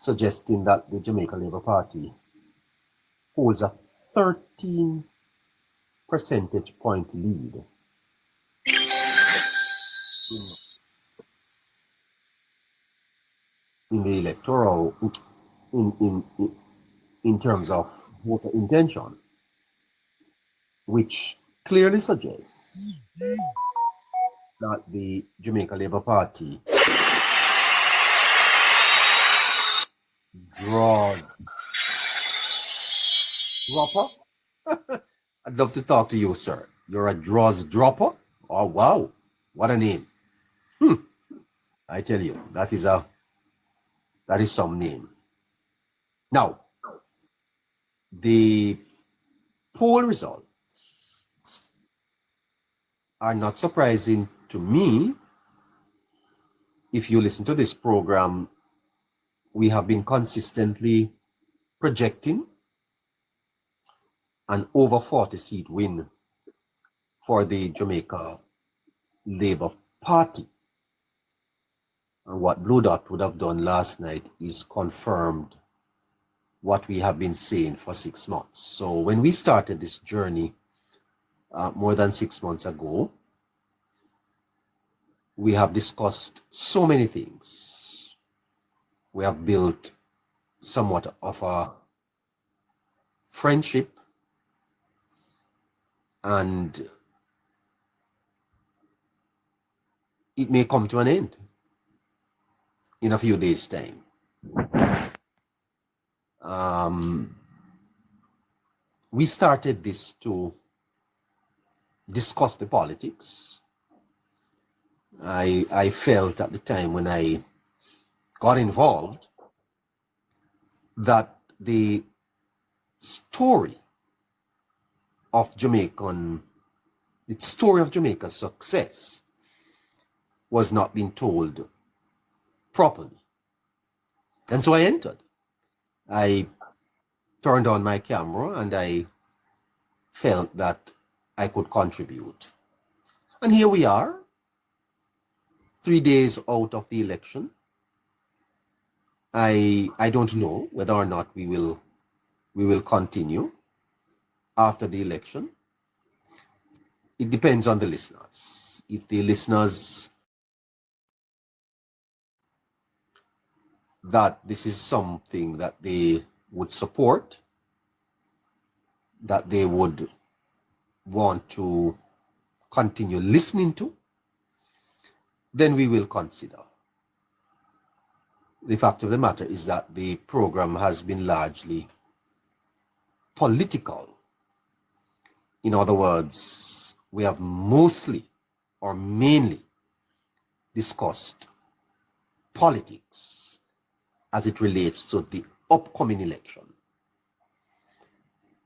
suggesting that the Jamaica Labour Party holds a 13 percentage point lead in the electoral, in terms of voter intention, which clearly suggests that the Jamaica Labour Party draws dropper. I'd love to talk to you, sir. You're a draws dropper? Oh, wow. What a name. I tell you, that is some name. Now, the poll results are not surprising to me. If you listen to this program, we have been consistently projecting an over 40-seat win for the Jamaica Labour Party. And what Blue Dot would have done last night is confirmed what we have been saying for 6 months. So when we started this journey more than 6 months ago, we have discussed so many things. We have built somewhat of a friendship, and it may come to an end in a few days' time. We started this to discuss the politics. I felt at the time when I got involved that the story of Jamaica's success was not being told properly. And so I entered. I turned on my camera and I felt that I could contribute. And here we are, 3 days out of the election. I don't know whether or not we will continue after the election. It depends on the listeners. If the listeners that this is something that they would support, that they would want to continue listening to, then we will consider. The fact of the matter is that the program has been largely political. In other words, we have mostly or mainly discussed politics as it relates to the upcoming election.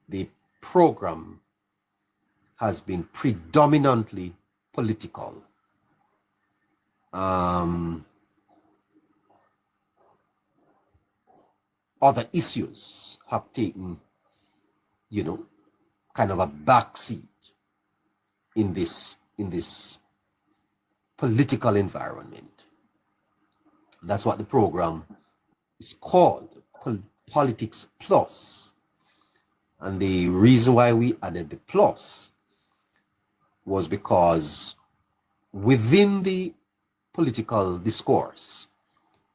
The program has been predominantly political. Other issues have taken, kind of a backseat in this political environment. That's what the program is called, Politics Plus. And the reason why we added the plus was because within the political discourse,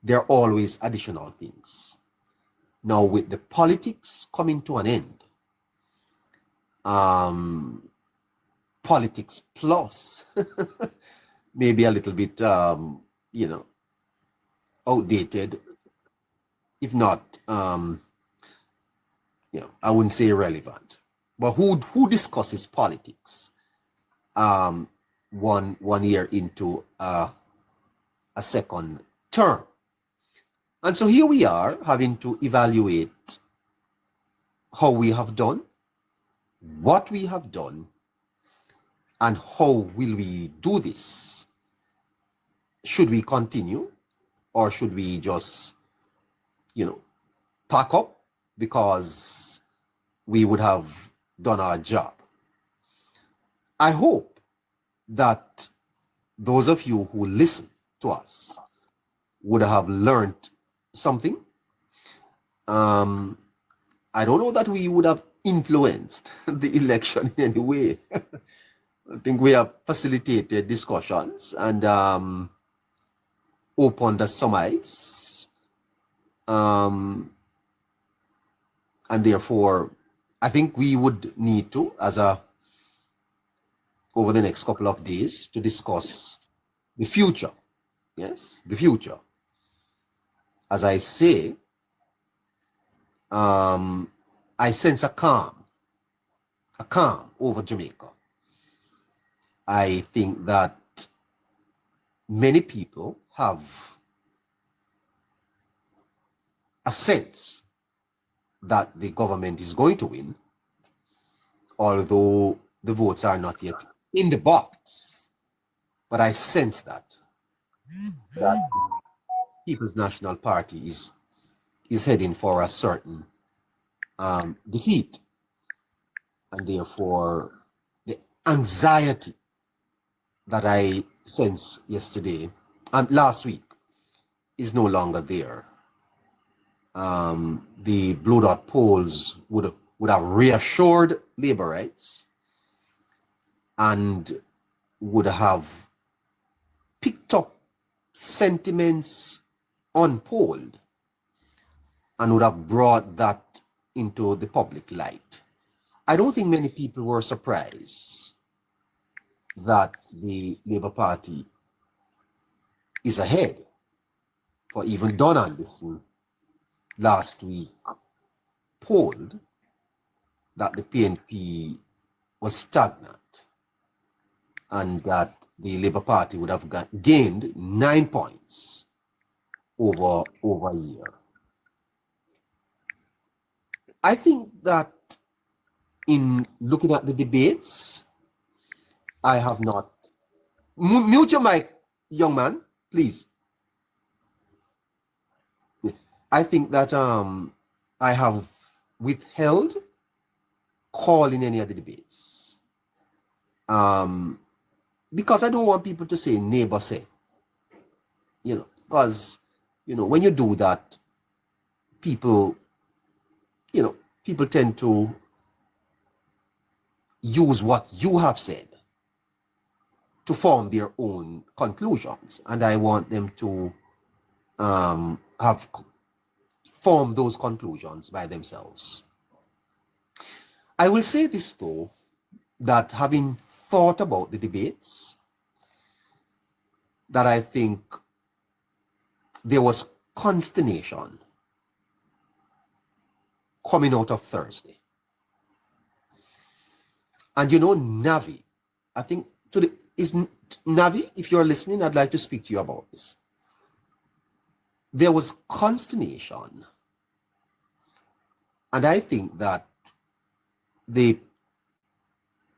there are always additional things. Now, with the politics coming to an end, Politics Plus maybe a little bit, outdated, if not, I wouldn't say irrelevant. But who discusses politics 1 year into a second term? And so here we are having to evaluate how we have done, what we have done, and how will we do this. Should we continue, or should we just, pack up because we would have done our job? I hope that those of you who listen to us would have learned something. I don't know that we would have influenced the election in any way. I think we have facilitated discussions and opened the surmise. And therefore, I think we would need to, over the next couple of days, to discuss the future. Yes, the future. As I say, I sense a calm over Jamaica. I think that many people have a sense that the government is going to win, although the votes are not yet in the box. But I sense that People's National Party is heading for a certain defeat. And therefore, the anxiety that I sensed yesterday and last week is no longer there. The blue dot polls would have reassured labor rights and would have picked up sentiments unpolled and would have brought that into the public light. I don't think many people were surprised that the Labour Party is ahead. For even Don Anderson last week polled that the PNP was stagnant and that the Labour Party would have gained 9 points over a year. I think that in looking at the debates, I have not... Mute your mic, young man, please. I think that I have withheld calling any of the debates because I don't want people to say neighbor say, because, when you do that, people tend to use what you have said to form their own conclusions. And I want them to have formed those conclusions by themselves. I will say this though, that having thought about the debates, that I think there was consternation coming out of Thursday. And Navi, I think Navi, if you're listening, I'd like to speak to you about this. There was consternation. And I think that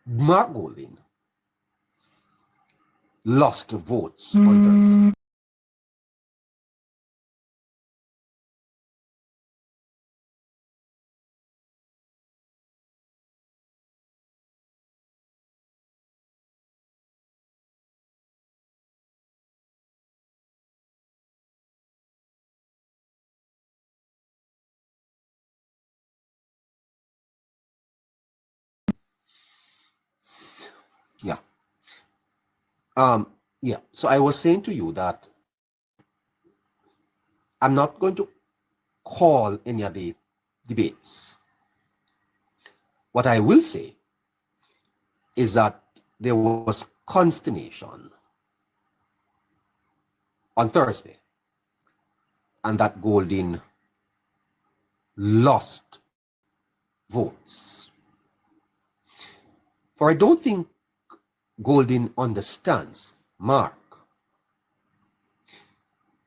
Mark Golding lost votes on Thursday. Yeah. So I was saying to you that I'm not going to call any of the debates. What I will say is that there was consternation on Thursday and that Golding lost votes. For I don't think Golding understands, Mark,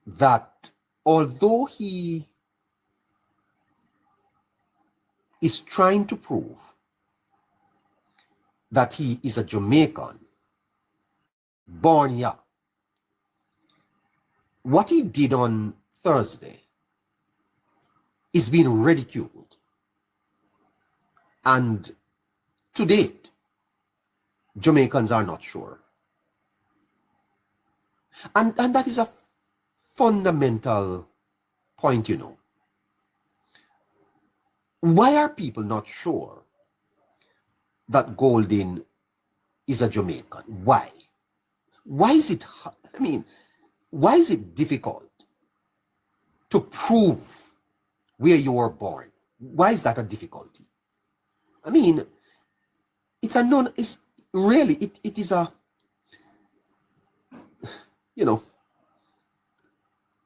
that although he is trying to prove that he is a Jamaican, born here, what he did on Thursday is being ridiculed. And to date, Jamaicans are not sure. And that is a fundamental point, Why are people not sure that Golding is a Jamaican? Why? Why is it, I mean, why is it difficult to prove where you were born? Why is that a difficulty? I mean, it's a non, it's really, it is a, you know,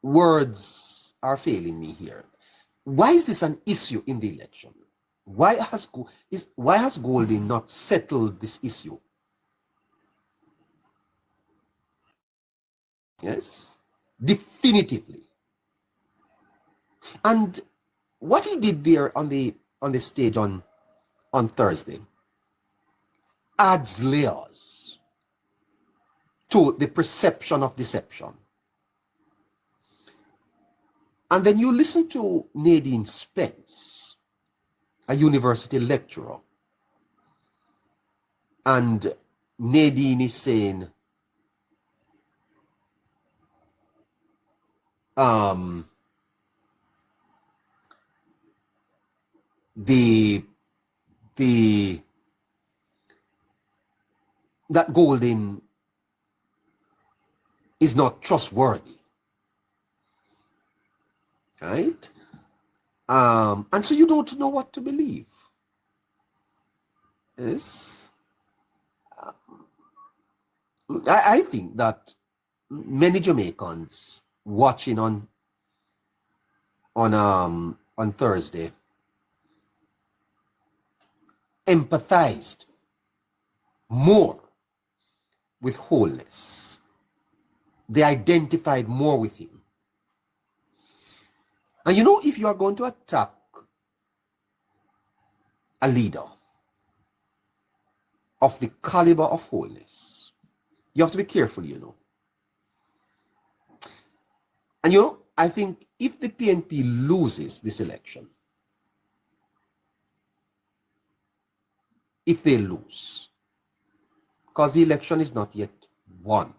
words are failing me here. Why is this an issue in the election? Why has Golding not settled this issue? Yes, definitively. And what he did there on the stage on Thursday adds layers to the perception of deception. And then you listen to Nadine Spence, a university lecturer, and Nadine is saying, that Golding is not trustworthy, right? And so you don't know what to believe. Yes, I think that many Jamaicans watching on Thursday empathized more with Holness. They identified more with him. And you know, if you are going to attack a leader of the caliber of Holness, you have to be careful, you know. And you know, I think if the PNP loses this election, if they lose, because the election is not yet won,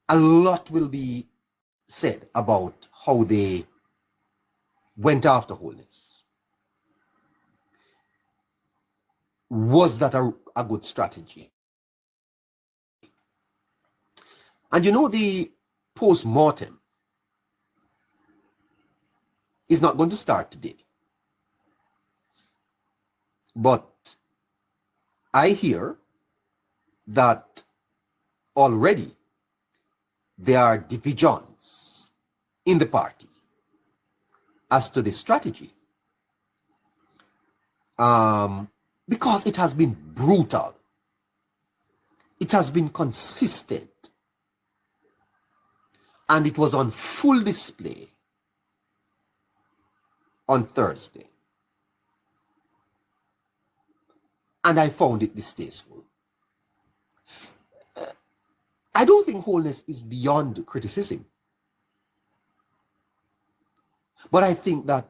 a lot will be said about how they went after Holness. Was that a good strategy? And you know, the post-mortem is not going to start today. But I hear that already there are divisions in the party as to the strategy. Because it has been brutal. It has been consistent. And it was on full display on Thursday. And I found it distasteful. I don't think Holness is beyond criticism. But I think that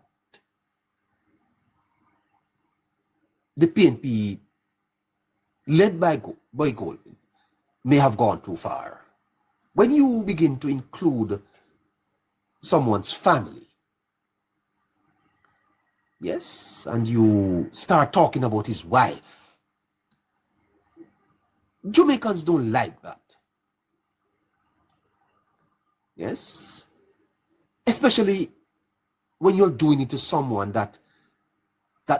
the PNP, led by Golding, may have gone too far. When you begin to include someone's family, yes, and you start talking about his wife, Jamaicans don't like that. Yes, especially when you're doing it to someone that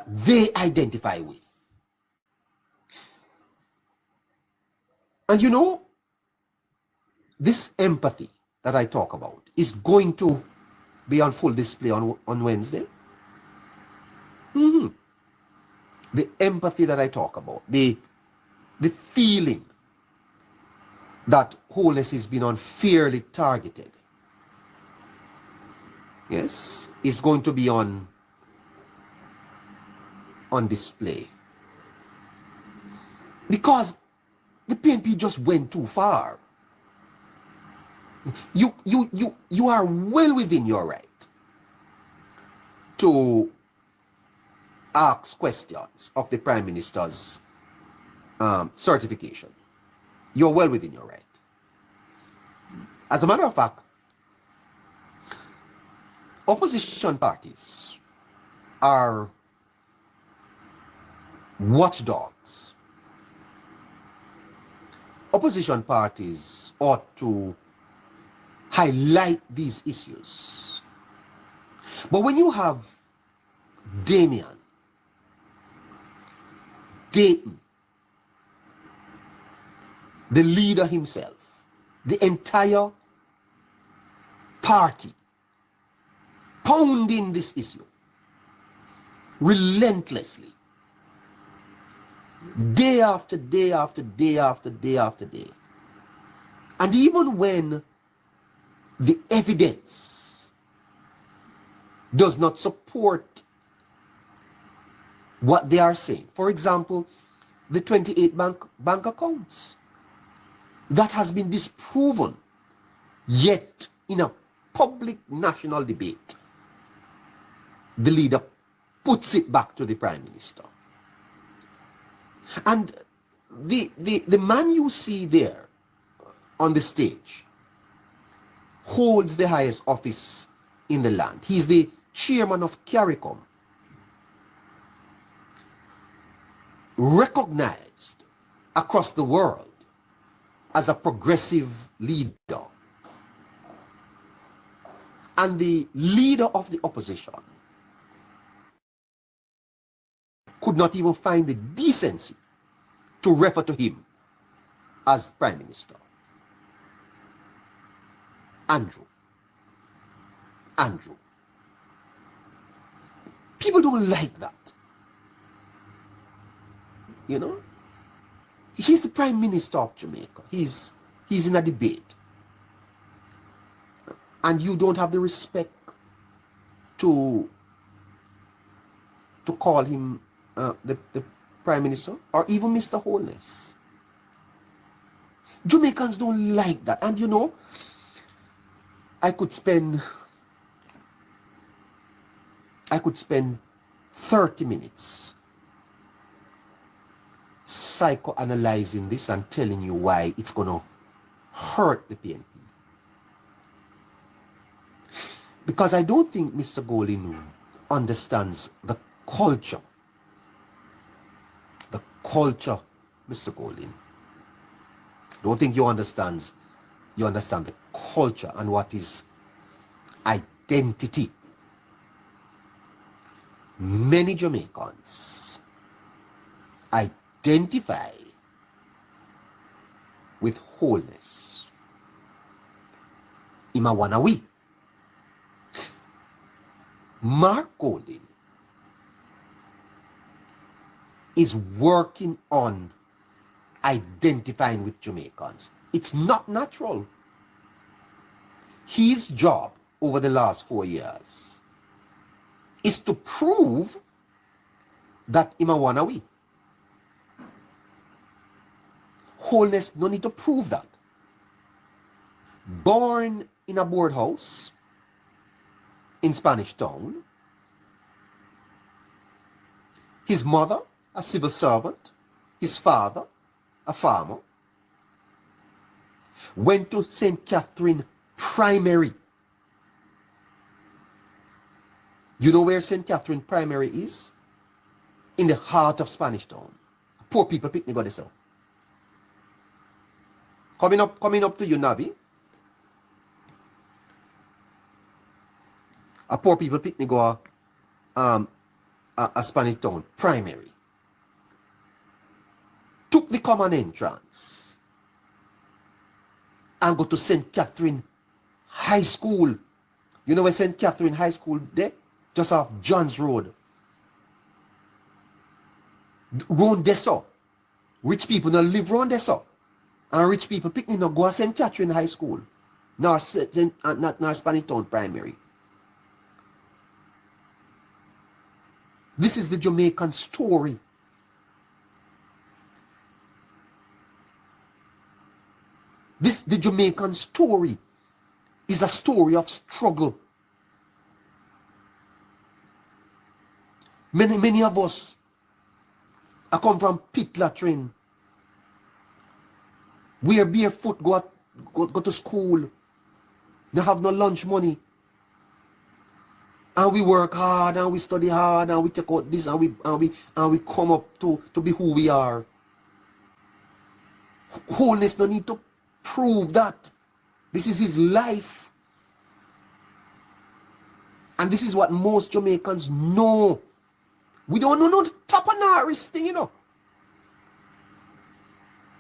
they identify with. And you know, this empathy that I talk about is going to be on full display on Wednesday. The empathy that I talk about, the feeling that Holness has been unfairly targeted, yes, is going to be on display. Because the PNP just went too far. You are well within your right to ask questions of the Prime Minister's certification. You're well within your right. As a matter of fact, opposition parties are watchdogs. Opposition parties ought to highlight these issues. But when you have Damian, Dayton, the leader himself, the entire party pounding this issue relentlessly, day after day after day after day after day. And even when the evidence does not support what they are saying, for example, the 28 bank accounts, that has been disproven, yet in a public national debate, the leader puts it back to the prime minister. And the man you see there on the stage holds the highest office in the land. He's the chairman of CARICOM, recognized across the world as a progressive leader. And the leader of the opposition could not even find the decency to refer to him as prime minister. Andrew. People don't like that. You know? He's the prime minister of Jamaica. He's in a debate. And you don't have the respect to call him the prime minister or even Mr. Holness. Jamaicans don't like that. And you know, I could spend 30 minutes psychoanalyzing this and telling you why it's going to hurt the PNP. Because I don't think Mr. Golin understands the culture. The culture, Mr. Golin. I don't think you understand the culture and what is identity. Many Jamaicans identify with wholeness. Imawanawi. Mark Golding is working on identifying with Jamaicans. It's not natural. His job over the last 4 years is to prove that Imawanawi. Wholeness no need to prove that. Born in a board house in Spanish Town, his mother a civil servant, his father a farmer, went to St. Catherine Primary. You know where St. Catherine Primary is? In the heart of Spanish Town. Poor people picnic go this out. Coming up to you, Navi. A poor people picnic go a Spanish Town Primary. Took the common entrance and go to St. Catherine High School. You know where St. Catherine High School there? Just off John's Road. Round Deso. Rich people now live round Deso. And rich people picnic now go to St. Catherine High School. Nor Spanish Town Primary. This is the Jamaican story. The Jamaican story is a story of struggle. Many of us are come from pit latrine. Wear barefoot, go to school. They have no lunch money. And we work hard and we study hard and we take out this and we come up to be who we are. Holness don't need to prove that. This is his life. And this is what most Jamaicans know. We don't know no Tapanari's thing, you know.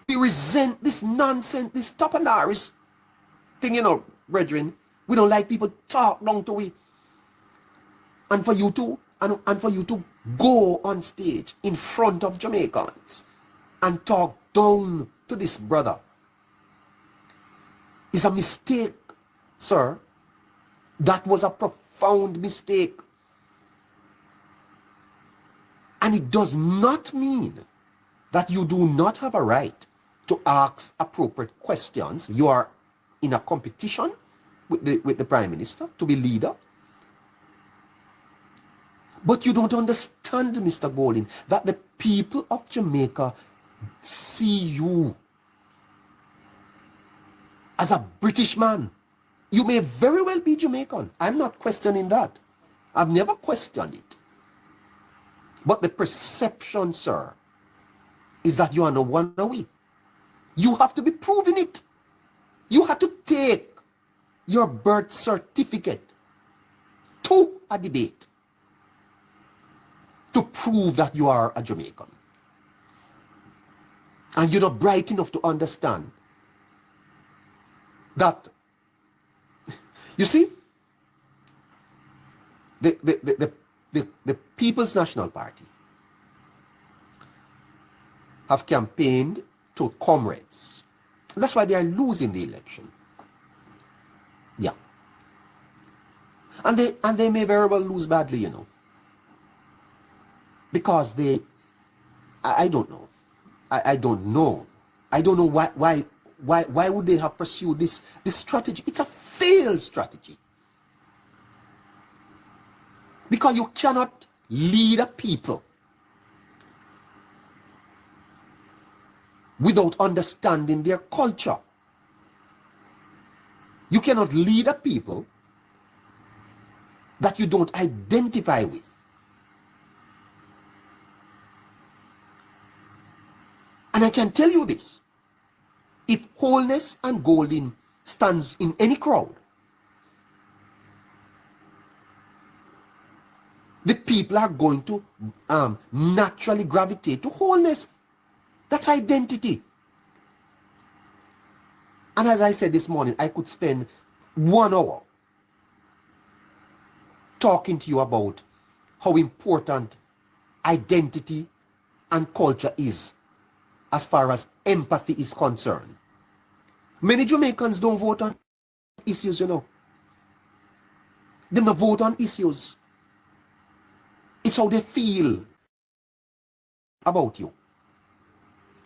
We resent this nonsense, this Tapanari's thing, you know, brethren. We don't like people talk down to we. And for you to, and for you to go on stage in front of Jamaicans and talk down to this brother is a mistake, sir. That was a profound mistake. And it does not mean that you do not have a right to ask appropriate questions. You are in a competition with the Prime Minister to be leader. But you don't understand, Mr. Golding, that the people of Jamaica see you as a British man. You may very well be Jamaican. I'm not questioning that. I've never questioned it. But the perception, sir, is that you are no one away. You have to be proving it. You have to take your birth certificate to a debate to prove that you are a Jamaican. And you're not bright enough to understand that, you see, the People's National Party have campaigned to comrades. That's why they are losing the election. Yeah. And they may very well lose badly, you know. Because I don't know. I don't know. I don't know why would they have pursued this strategy. It's a failed strategy. Because you cannot lead a people without understanding their culture. You cannot lead a people that you don't identify with. And I can tell you this, if Holness and Golding stands in any crowd, the people are going to naturally gravitate to Holness. That's identity. And as I said this morning, I could spend 1 hour talking to you about how important identity and culture is as far as empathy is concerned. Many Jamaicans don't vote on issues, you know. They don't vote on issues. It's how they feel about you.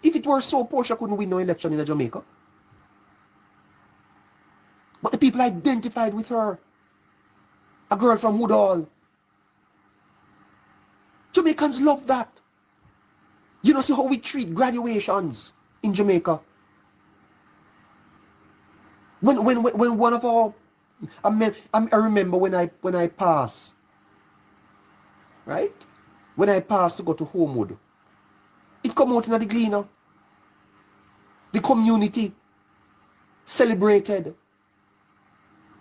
If it were so, Portia couldn't win no election in Jamaica. But the people identified with her. A girl from Woodall. Jamaicans love that. You know, see how we treat graduations in Jamaica. When one of our, I remember when I pass, right? When I pass to go to Homewood, it come out in the Gleaner. The community celebrated.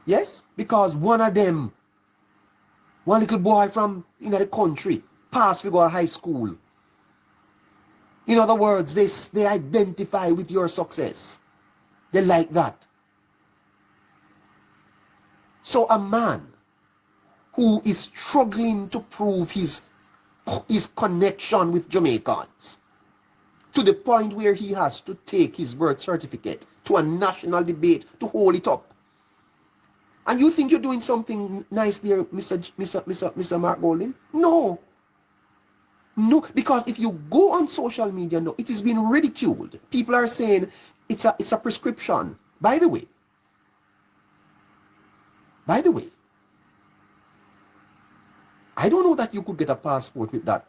Yes, because one of them, one little boy from the country, passed we go to high school. In other words, they identify with your success. They like that. So a man who is struggling to prove his connection with Jamaicans to the point where he has to take his birth certificate to a national debate to hold it up. And you think you're doing something nice there, Mr. Mark Golding? No. No, because if you go on social media, no, it is being ridiculed. People are saying it's a prescription. By the way, I don't know that you could get a passport with that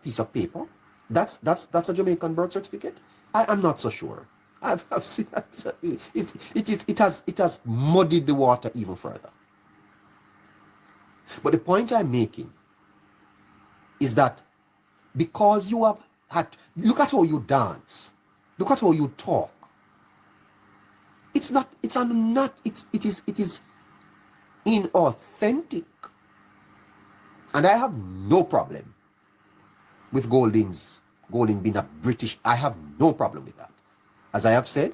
piece of paper. That's a Jamaican birth certificate. I'm not so sure. I've seen it has muddied the water even further. But the point I'm making is that because you have had, look at how you dance, look at how you talk. It is inauthentic. And I have no problem with Golding being a British. I have no problem with that. As I have said,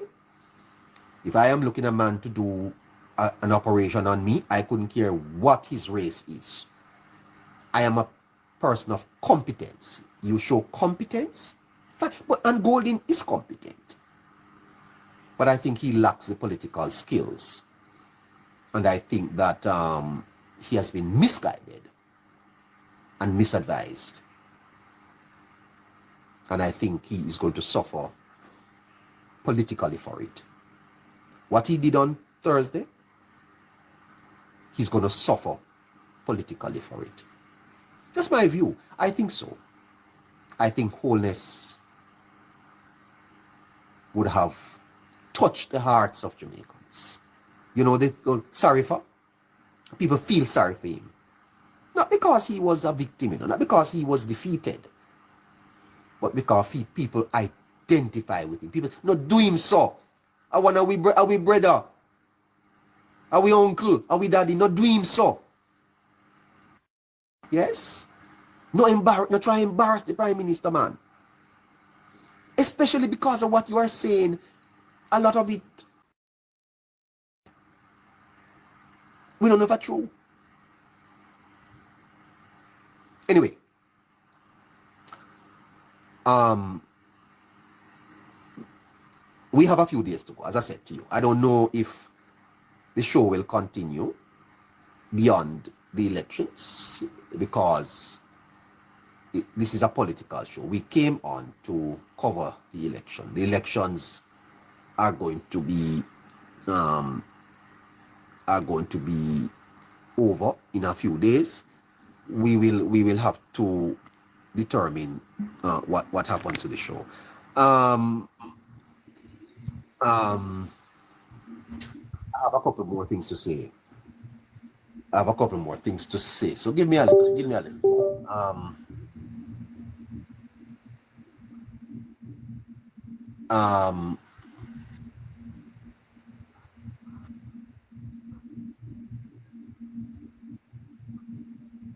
if I am looking a man to do an operation on me, I couldn't care what his race is. I am a person of competence. You show competence, and Golding is competent. But I think he lacks the political skills. And I think that he has been misguided and misadvised. And I think he is going to suffer politically for it. What he did on Thursday, he's going to suffer politically for it. That's my view. I think so. I think Holness would have touched the hearts of Jamaicans. You know, they feel sorry for. People feel sorry for him. Not because he was a victim, you know, not because he was defeated, but because people identify with him. People not do him so. Are we brother? Are we uncle? Are we daddy? Not do him so. Yes? Not try to embarrass the Prime Minister, man. Especially because of what you are saying. A lot of it, we don't know if it's true. Anyway, we have a few days to go, as I said to you. I don't know if the show will continue beyond the elections because this is a political show. We came on to cover the election. The elections are going to be over in a few days. We will have to determine what happens to the show. I have a couple more things to say. So give me a little.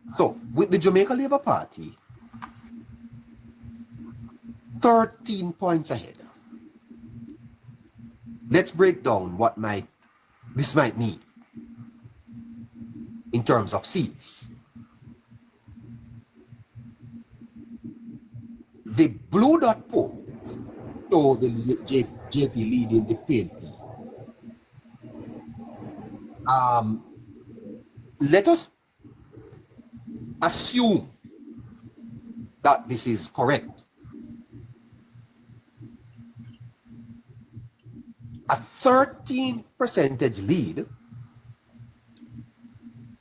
So with the Jamaica Labour Party, 13 points ahead. Let's break down what this might mean in terms of seats. The blue dot polls show the JP leading the PNP. Let us assume that this is correct. A 13% lead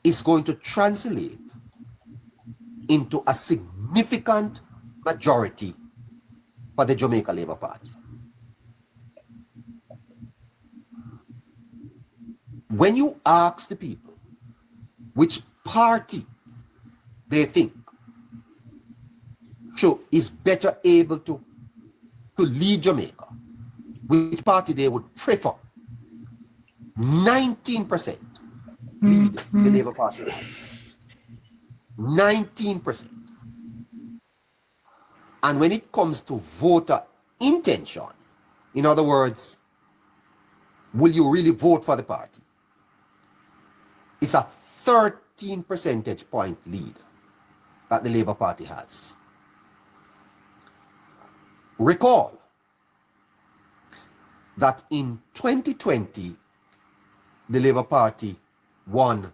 is going to translate into a significant majority for the Jamaica Labour Party. When you ask the people which party they think is better able to lead Jamaica, which party they would prefer, 19% lead the Labour Party has. 19%. And when it comes to voter intention, in other words, will you really vote for the party? It's a 13 percentage point lead that the Labour Party has. Recall that in 2020, the Labour Party won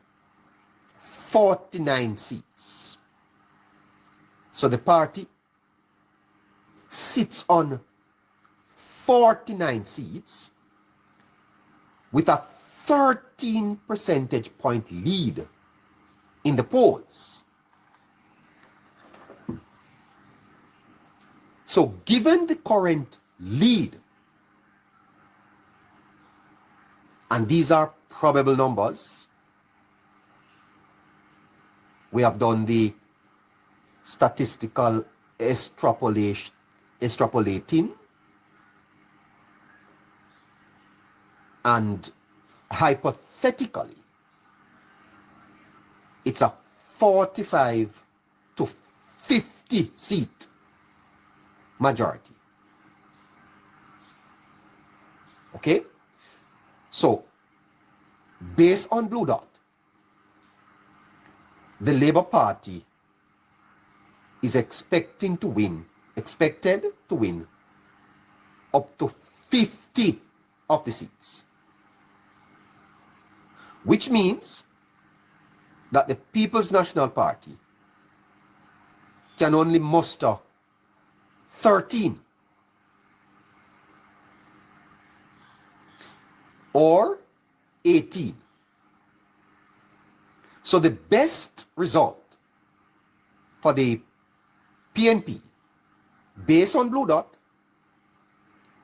49 seats. So the party sits on 49 seats with a 13 percentage point lead in the polls. So given the current lead, and these are probable numbers, We have done the statistical extrapolating, and hypothetically, it's a 45 to 50 seat majority. Okay? So, based on Blue Dot, the Labour Party is expected to win up to 50 of the seats, which means that the People's National Party can only muster 13 or 18. So the best result for the PNP based on Blue Dot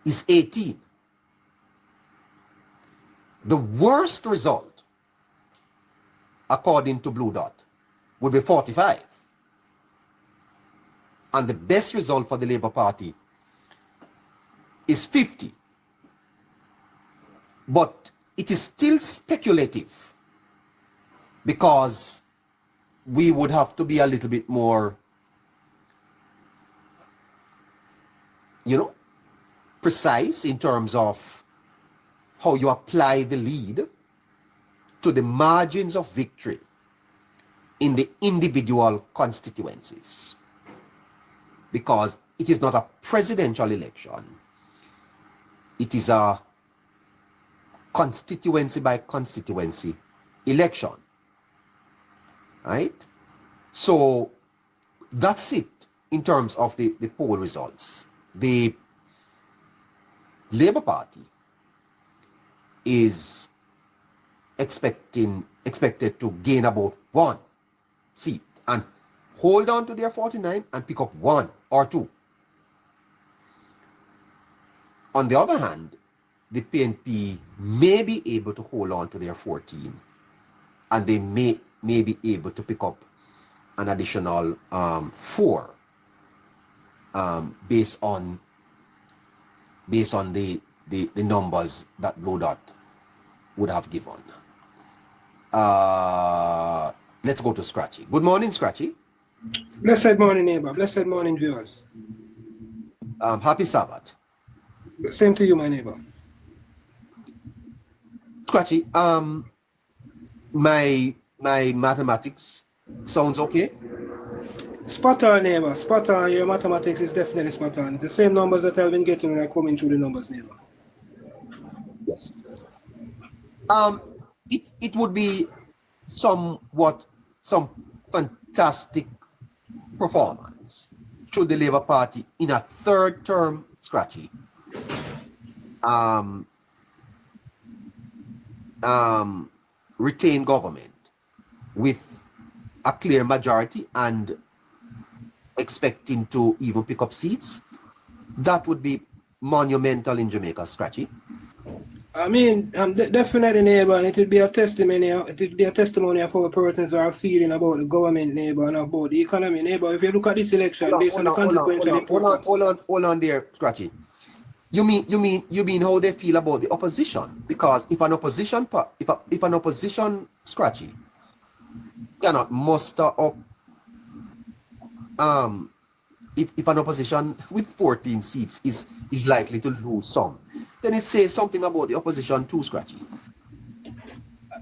is 18. The worst result according to Blue Dot would be 45. And the best result for the Labour Party is 50. But it is still speculative, because we would have to be a little bit more, precise in terms of how you apply the lead to the margins of victory in the individual constituencies, because it is not a presidential election. It is a constituency by constituency election, right? So that's it in terms of the poll results. The Labour Party is expected to gain about 1 seat and hold on to their 49 and pick up 1 or 2. On the other hand, the PNP may be able to hold on to their 14, and they may be able to pick up an additional 4 based on the numbers that Blue Dot would have given. Let's go to Scratchy. Good morning, Scratchy. Blessed morning, neighbor. Blessed morning, viewers. Happy Sabbath. Same to you, my neighbor. Scratchy, my mathematics sounds okay? Spot on, neighbor. Spot on. Your mathematics is definitely spot on. The same numbers that I've been getting when I come in through the numbers, neighbor. Yes. It would be some fantastic performance should the Labour Party in a third term, Scratchy, retain government with a clear majority and expecting to even pick up seats. That would be monumental in Jamaica, Scratchy. I mean, definitely, neighbor, and it would be a testimony. It would be a testimony of how persons are feeling about the government, neighbor, and about the economy, neighbor. If you look at this election, based on the consequential hold on there, Scratchy. You mean how they feel about the opposition? Because if an opposition Scratchy cannot muster up, if an opposition with 14 seats is likely to lose some, then it says something about the opposition too, Scratchy.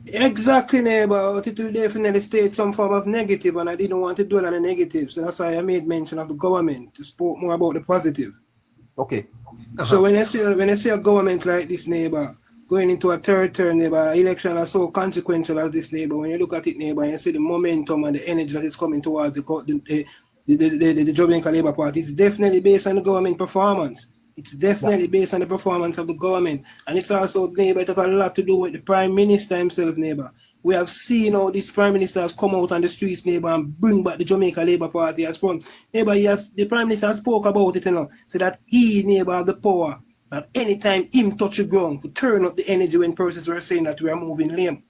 Exactly, neighbor. But it will definitely state some form of negative, and I didn't want to dwell on the negative, so that's why I made mention of the government to speak more about the positive. Okay. So when I see a government like this, neighbor, going into a third term, neighbor, election are so consequential as this, neighbor. When you look at it, neighbor, and you see the momentum and the energy that is coming towards the Jamaica Labour Party, it's definitely based on the government performance. It's definitely based on the performance of the government. And it's also, neighbor, it has a lot to do with the Prime Minister himself, neighbor. We have seen how this Prime Minister has come out on the streets, neighbor, and bring back the Jamaica Labour Party as front. Neighbor, the Prime Minister has spoke about it, so that he, neighbor, have the power that anytime him touch the ground to turn up the energy when persons were saying that we are moving lame.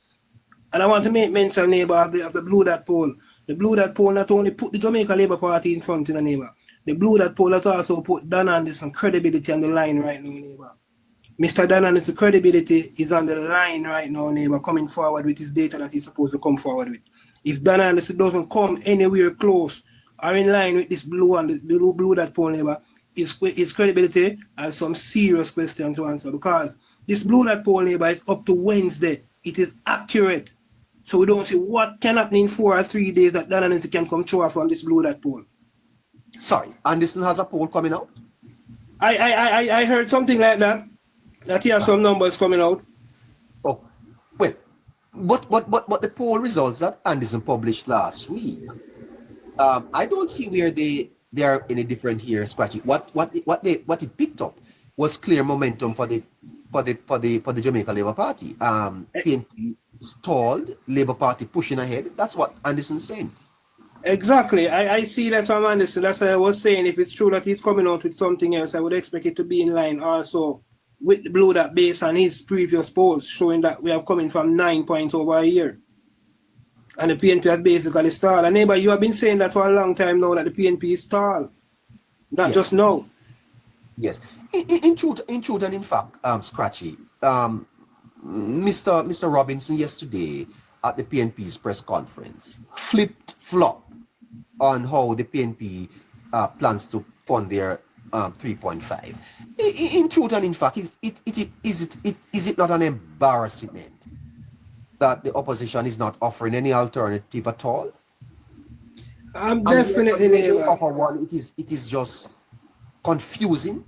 And I want to make mention, neighbor, of the Blue Dot poll. The Blue Dot poll not only put the Jamaica Labour Party in front in the neighbor, the Blue Dot poll has also put Dan Anderson credibility on the line right now, neighbor. Mr. Dan Anderson's credibility is on the line right now, neighbor, coming forward with his data that he's supposed to come forward with. If Dan Anderson doesn't come anywhere close or in line with this Blue Dot poll, neighbor, his credibility has some serious questions to answer, because this Blue Dot poll, neighbor, is up to Wednesday. It is accurate. So we don't see what can happen in 4 or 3 days that Dan Anderson can come through from this Blue Dot poll. Sorry, Anderson has a poll coming out? I heard something like that. That he has some numbers coming out. Oh, well, but the poll results that Anderson published last week, I don't see where they are any different here, Scratchy. What it picked up was clear momentum for the Jamaica Labour Party. PNP stalled, Labour Party pushing ahead. That's what Anderson's saying. Exactly. I see that from Anderson. That's why I was saying, if it's true that he's coming out with something else, I would expect it to be in line also with the Blue Dot based on his previous polls, showing that we are coming from 9 points over a year. And the PNP has basically stalled. And neighbor, you have been saying that for a long time now, that the PNP is stalled. Not Yes. just now. Yes. In truth and in fact, Scratchy, Mr. Robinson yesterday at the PNP's press conference flipped flop on how the PNP plans to fund their 3.5. In truth and in fact, is it not an embarrassment that the opposition is not offering any alternative at all? I'm definitely neighbor. Offer one. It is just confusing.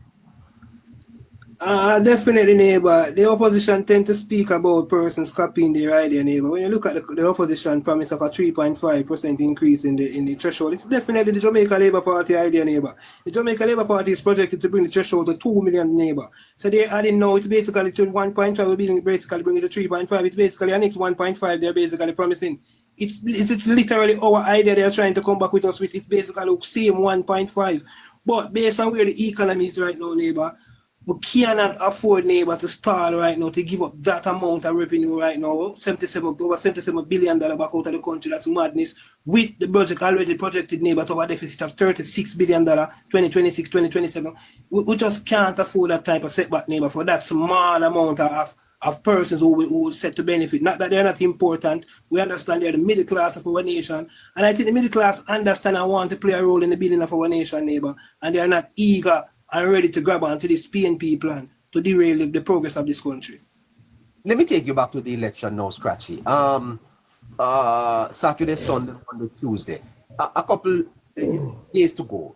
Definitely, neighbor. The opposition tend to speak about persons copying their idea, neighbor. When you look at the opposition promise of a 3.5% increase in the threshold, it's definitely the Jamaica Labour Party idea, neighbor. The Jamaica Labour Party is projected to bring the threshold to 2 million, neighbor. So they're adding now, it's basically to 1.5, we're basically bringing it to 3.5. It's basically an next 1.5 they're basically promising. It's literally our idea they're trying to come back with us with. It's basically the same 1.5. But based on where the economy is right now, neighbor, we cannot afford, neighbor, to stall right now, to give up that amount of revenue right now, over $77 billion back out of the country. That's madness. With the budget already projected, neighbor, to a deficit of $36 billion, 2026, 2027. We just can't afford that type of setback, neighbor, for that small amount of persons who will set to benefit. Not that they're not important. We understand they're the middle class of our nation. And I think the middle class understand and want to play a role in the building of our nation, neighbor. And they're not eager and ready to grab onto this PNP plan to derail the progress of this country. Let me take you back to the election now, Scratchy. Saturday, Sunday, Monday, Tuesday. A couple days to go.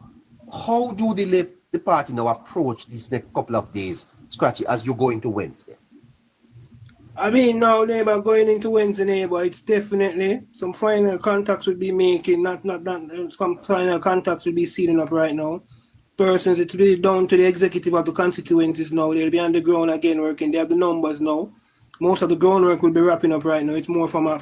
How do the party now approach these next couple of days, Scratchy, as you go into Wednesday? I mean, now, neighbor, going into Wednesday, neighbor, it's definitely some final contacts will be making, some final contacts will be sealing up right now. Persons, it's really down to the executive of the constituencies now. They'll be on the ground again working. They have the numbers now. Most of the groundwork will be wrapping up right now. It's more from a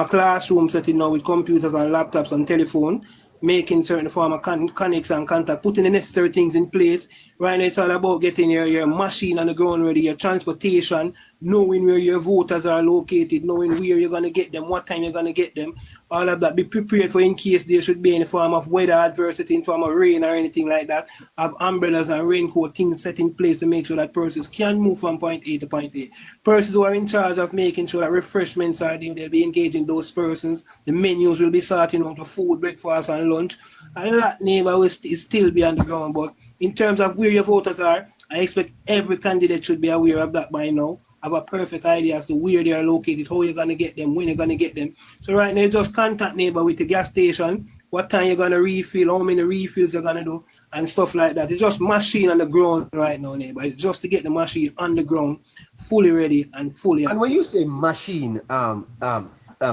classroom setting now with computers and laptops and telephone, making certain form of connects and contact, putting the necessary things in place. Right now, it's all about getting your machine on the ground ready, your transportation, knowing where your voters are located, knowing where you're going to get them, what time you're going to get them. All of that, be prepared for in case there should be any form of weather adversity, in form of rain or anything like that. Have umbrellas and raincoat things set in place to make sure that persons can move from point A to point A. Persons who are in charge of making sure that refreshments are there, they'll be engaging those persons. The menus will be sorting out of food, breakfast and lunch. And that, neighbor, will still be on the ground. But in terms of where your voters are, I expect every candidate should be aware of that by now. Have a perfect idea as to where they are located, how you're going to get them, when you're going to get them. So right now, just contact neighbor with the gas station, what time you're going to refill, how many refills you're going to do, and stuff like that. It's just machine on the ground right now, neighbor. It's just to get the machine on the ground, fully ready and fully. And when you say machine,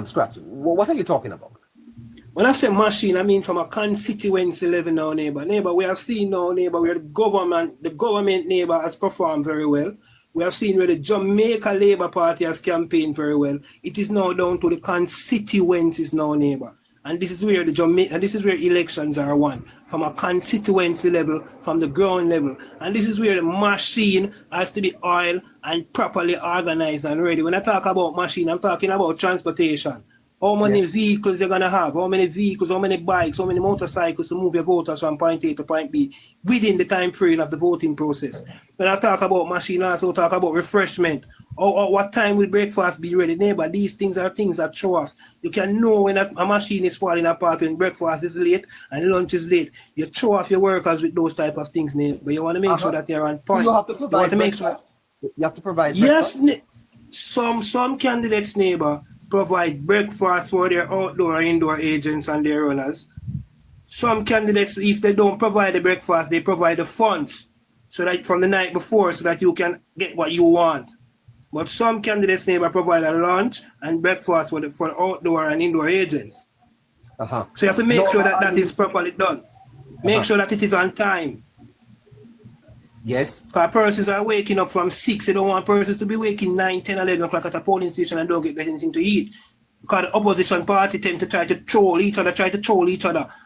Scratch, what are you talking about? When I say machine, I mean from a constituency level now, neighbor. Neighbor, we have seen now, neighbor, where the government, neighbor, has performed very well. We have seen where the Jamaica Labour Party has campaigned very well. It is now down to the constituencies now, neighbor. And this is where elections are won, from a constituency level, from the ground level. And this is where the machine has to be oiled and properly organized and ready. When I talk about machine, I'm talking about transportation, How many Yes. vehicles you're gonna have? How many vehicles? How many bikes? How many motorcycles to move your voters from point A to point B within the time frame of the voting process? When I talk about machine, I also talk about refreshment. Or what time will breakfast be ready, neighbor? These things are things that show off. You can know when a machine is falling apart, when breakfast is late and lunch is late. You show off your workers with those type of things, neighbor. But you want to make sure that you're on So point. you have to You want provide to make sure. breakfast. You have to provide Yes, breakfast. some candidates, neighbor, provide breakfast for their outdoor and indoor agents and their runners. Some candidates, if they don't provide the breakfast, they provide the funds so that from the night before so that you can get what you want. But some candidates, neighbor, provide a lunch and breakfast for outdoor and indoor agents. Uh-huh. So you have to make No, sure that that is properly done. Make sure that it is on time. Yes. Because persons are waking up from 6. They don't want persons to be waking 9, 10, 11 o'clock at a polling station and don't get anything to eat. Because the opposition party tend to try to troll each other,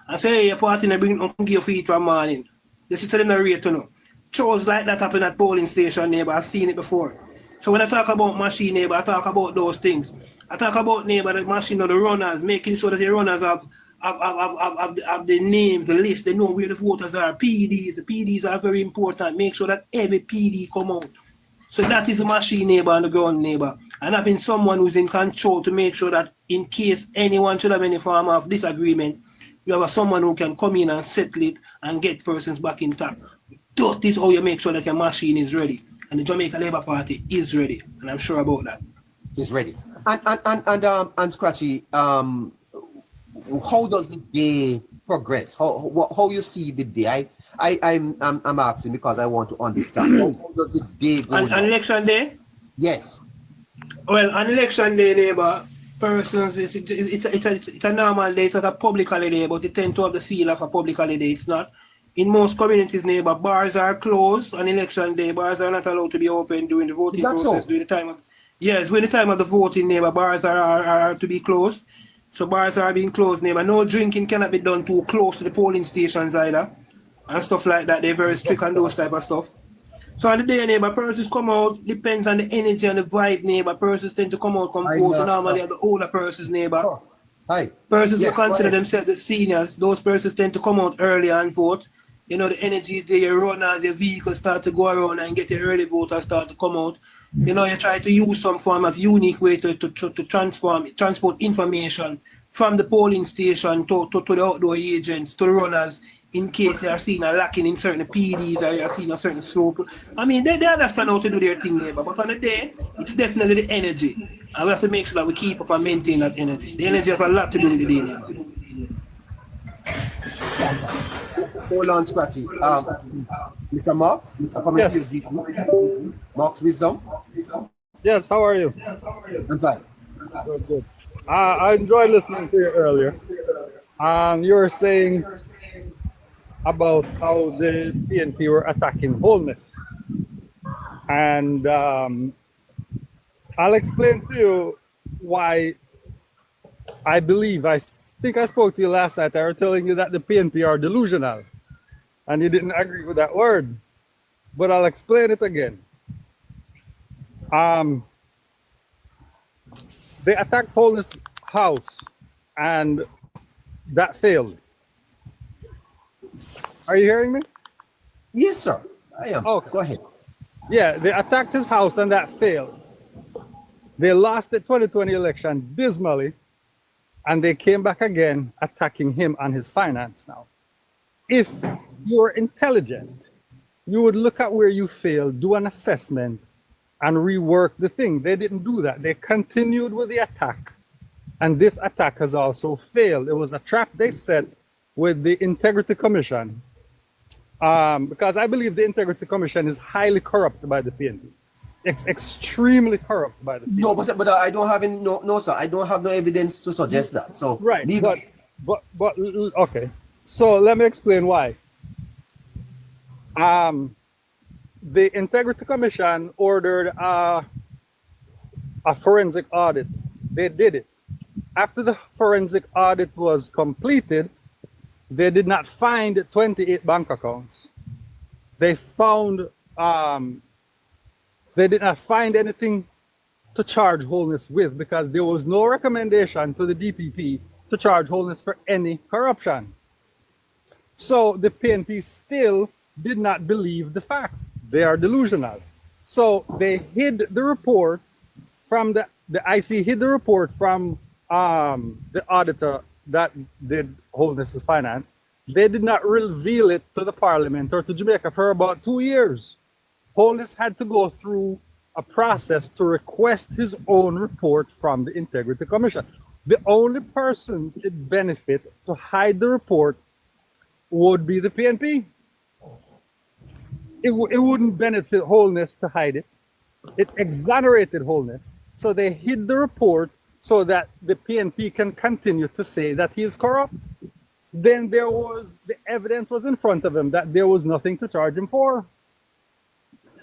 and say, hey, your party not bring up give for each one morning. This is to them the rate to know. Trolls like that happen at polling station, neighbor. I've seen it before. So when I talk about machine, neighbor, I talk about those things. I talk about, neighbor, the machine or the runners, making sure that the runners have the names, the list, they know where the voters are. PDs, the PDs are very important. Make sure that every PD come out. So that is a machine, neighbor, on the ground, neighbor. And having someone who's in control to make sure that in case anyone should have any form of disagreement, you have someone who can come in and settle it and get persons back intact. That is how you make sure that your machine is ready. And the Jamaica Labour Party is ready. And I'm sure about that. He's ready. And Scratchy, how does the day progress? How you see the day? I'm asking because I want to understand. How does the day go? On election day? Yes. Well, on election day, neighbor, persons, it's a normal day, it's a public holiday, but it tends to have the feel of a public holiday. It's not. In most communities, neighbor, bars are closed on election day. Bars are not allowed to be open during the voting process. So? During the time of, yes, during the time of the voting, neighbor, bars are to be closed. So bars are being closed, neighbor. No drinking cannot be done too close to the polling stations either. And stuff like that. They're very strict on those type of stuff. So on the day, neighbor, persons come out, depends on the energy and the vibe, neighbor. Persons tend to come out, come vote. Normally, the older persons, neighbor. Oh. Hi. Persons who consider themselves the seniors, those persons tend to come out early and vote. You know, the energy is there, your runners, your vehicles start to go around and get the early voters start to come out. You know, you try to use some form of unique way to transport information from the polling station to the outdoor agents, to the runners, in case they are seen a lacking in certain PDs or you are seeing a certain slope. I mean, they understand how to do their thing, neighbor, but on the day, it's definitely the energy. And we have to make sure that we keep up and maintain that energy. The energy has a lot to do with the day, neighbor. Hold on, Scratchy. Mr. Marks, Yes. Marks Wisdom. Yes, how are you? I'm fine. Good. I enjoyed listening to you earlier. You were saying about how the PNP were attacking Holness. And I'll explain to you why I think I spoke to you last night. I was telling you that the PNP are delusional. And you didn't agree with that word. But I'll explain it again. They attacked Holness' house and that failed. Are you hearing me? Yes, sir. I am. Okay. Go ahead. Yeah, they attacked his house and that failed. They lost the 2020 election dismally, and they came back again attacking him and his finance now. If you're intelligent, you would look at where you failed, do an assessment, and rework the thing. They didn't do that. They continued with the attack, and this attack has also failed. It was a trap they set with the Integrity Commission, because I believe the Integrity Commission is highly corrupt by the PNP. It's extremely corrupt by the PNP. No, but I don't have any, no, sir. I don't have no evidence to suggest that. So right, but okay. So let me explain why. The Integrity Commission ordered a forensic audit. They did it. After the forensic audit was completed, they did not find 28 bank accounts. They found, they did not find anything to charge Holness with, because there was no recommendation to the DPP to charge Holness for any corruption. So the PNP still did not believe the facts. They are delusional. So they hid the report from the IC hid the report from the auditor that did Holness's finance. They did not reveal it to the parliament or to Jamaica for about 2 years. Holness had to go through a process to request his own report from the Integrity Commission. The only persons it benefit to hide the report would be the PNP. It wouldn't benefit Holness to hide it. It exonerated Holness. So they hid the report so that the PNP can continue to say that he is corrupt. Then the evidence was in front of him that there was nothing to charge him for.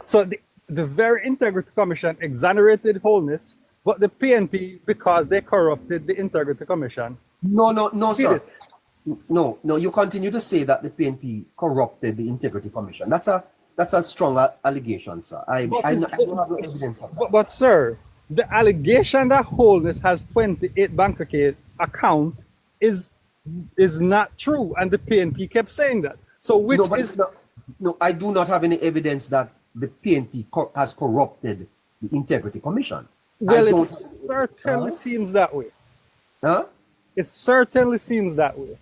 So the very Integrity Commission exonerated Holness, but the PNP, because they corrupted the Integrity Commission. No, sir. No, you continue to say that the PNP corrupted the Integrity Commission. That's a strong allegation, sir. I don't have no evidence of that. But sir, the allegation that Holness has 28 bank accounts is not true, and the PNP kept saying that. So no, I do not have any evidence that the PNP has corrupted the Integrity Commission. Well, it certainly seems that way. Huh? It certainly seems that way.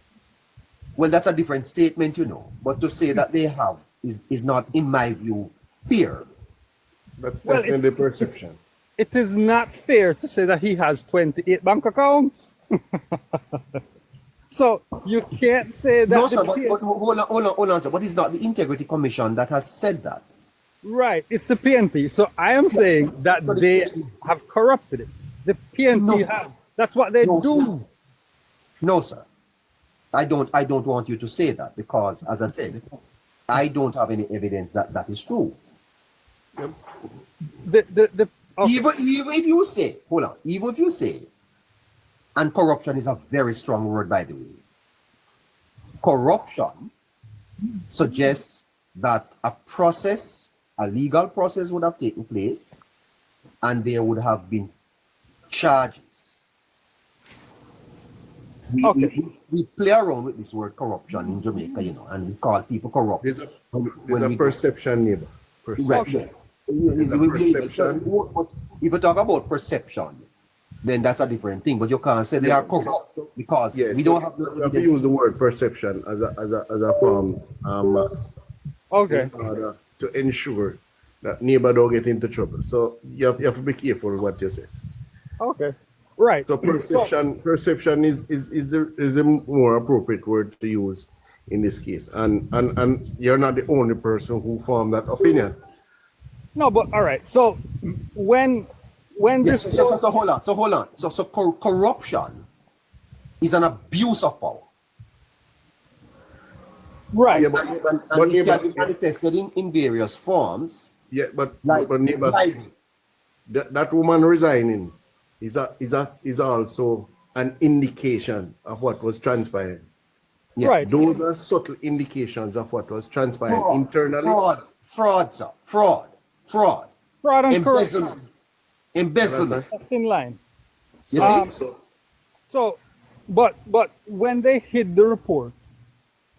Well, that's a different statement, But to say that they have is not, in my view, fair. That's definitely perception. It is not fair to say that he has 28 bank accounts. So you can't say that. No, sir, but hold on, sir. But it's not the Integrity Commission that has said that. Right, it's the PNP. So I am saying that they have corrupted it. The PNP have. That's what they do. Sir. No, sir. I don't want you to say that, because, as I said, I don't have any evidence that that is true. Okay. Even if you say, hold on, even if you say, and corruption is a very strong word, by the way. Corruption suggests that a legal process would have taken place, and there would have been charges. We play around with this word corruption in Jamaica, and we call people corrupt. There's a perception, neighbor. Perception. If you talk about perception, then that's a different thing. But you can't say they are corrupt, because we don't have you have to use the word perception as a form, Max. Okay. In order to ensure that neighbor don't get into trouble. So you have to be careful with what you say. Okay. Right. So perception is the more appropriate word to use in this case. And you're not the only person who formed that opinion. No, but all right. So when yes, so hold on. So corruption is an abuse of power. Right. Yeah, and it can be manifested in various forms. Yeah, but neighbor, that woman resigning is also an indication of what was transpiring. Yeah. Right. Those are subtle indications of what was transpiring internally. Fraud, sir. Fraud and embezzlement. Embezzlement. That's in line. You see? So, but when they hid the report,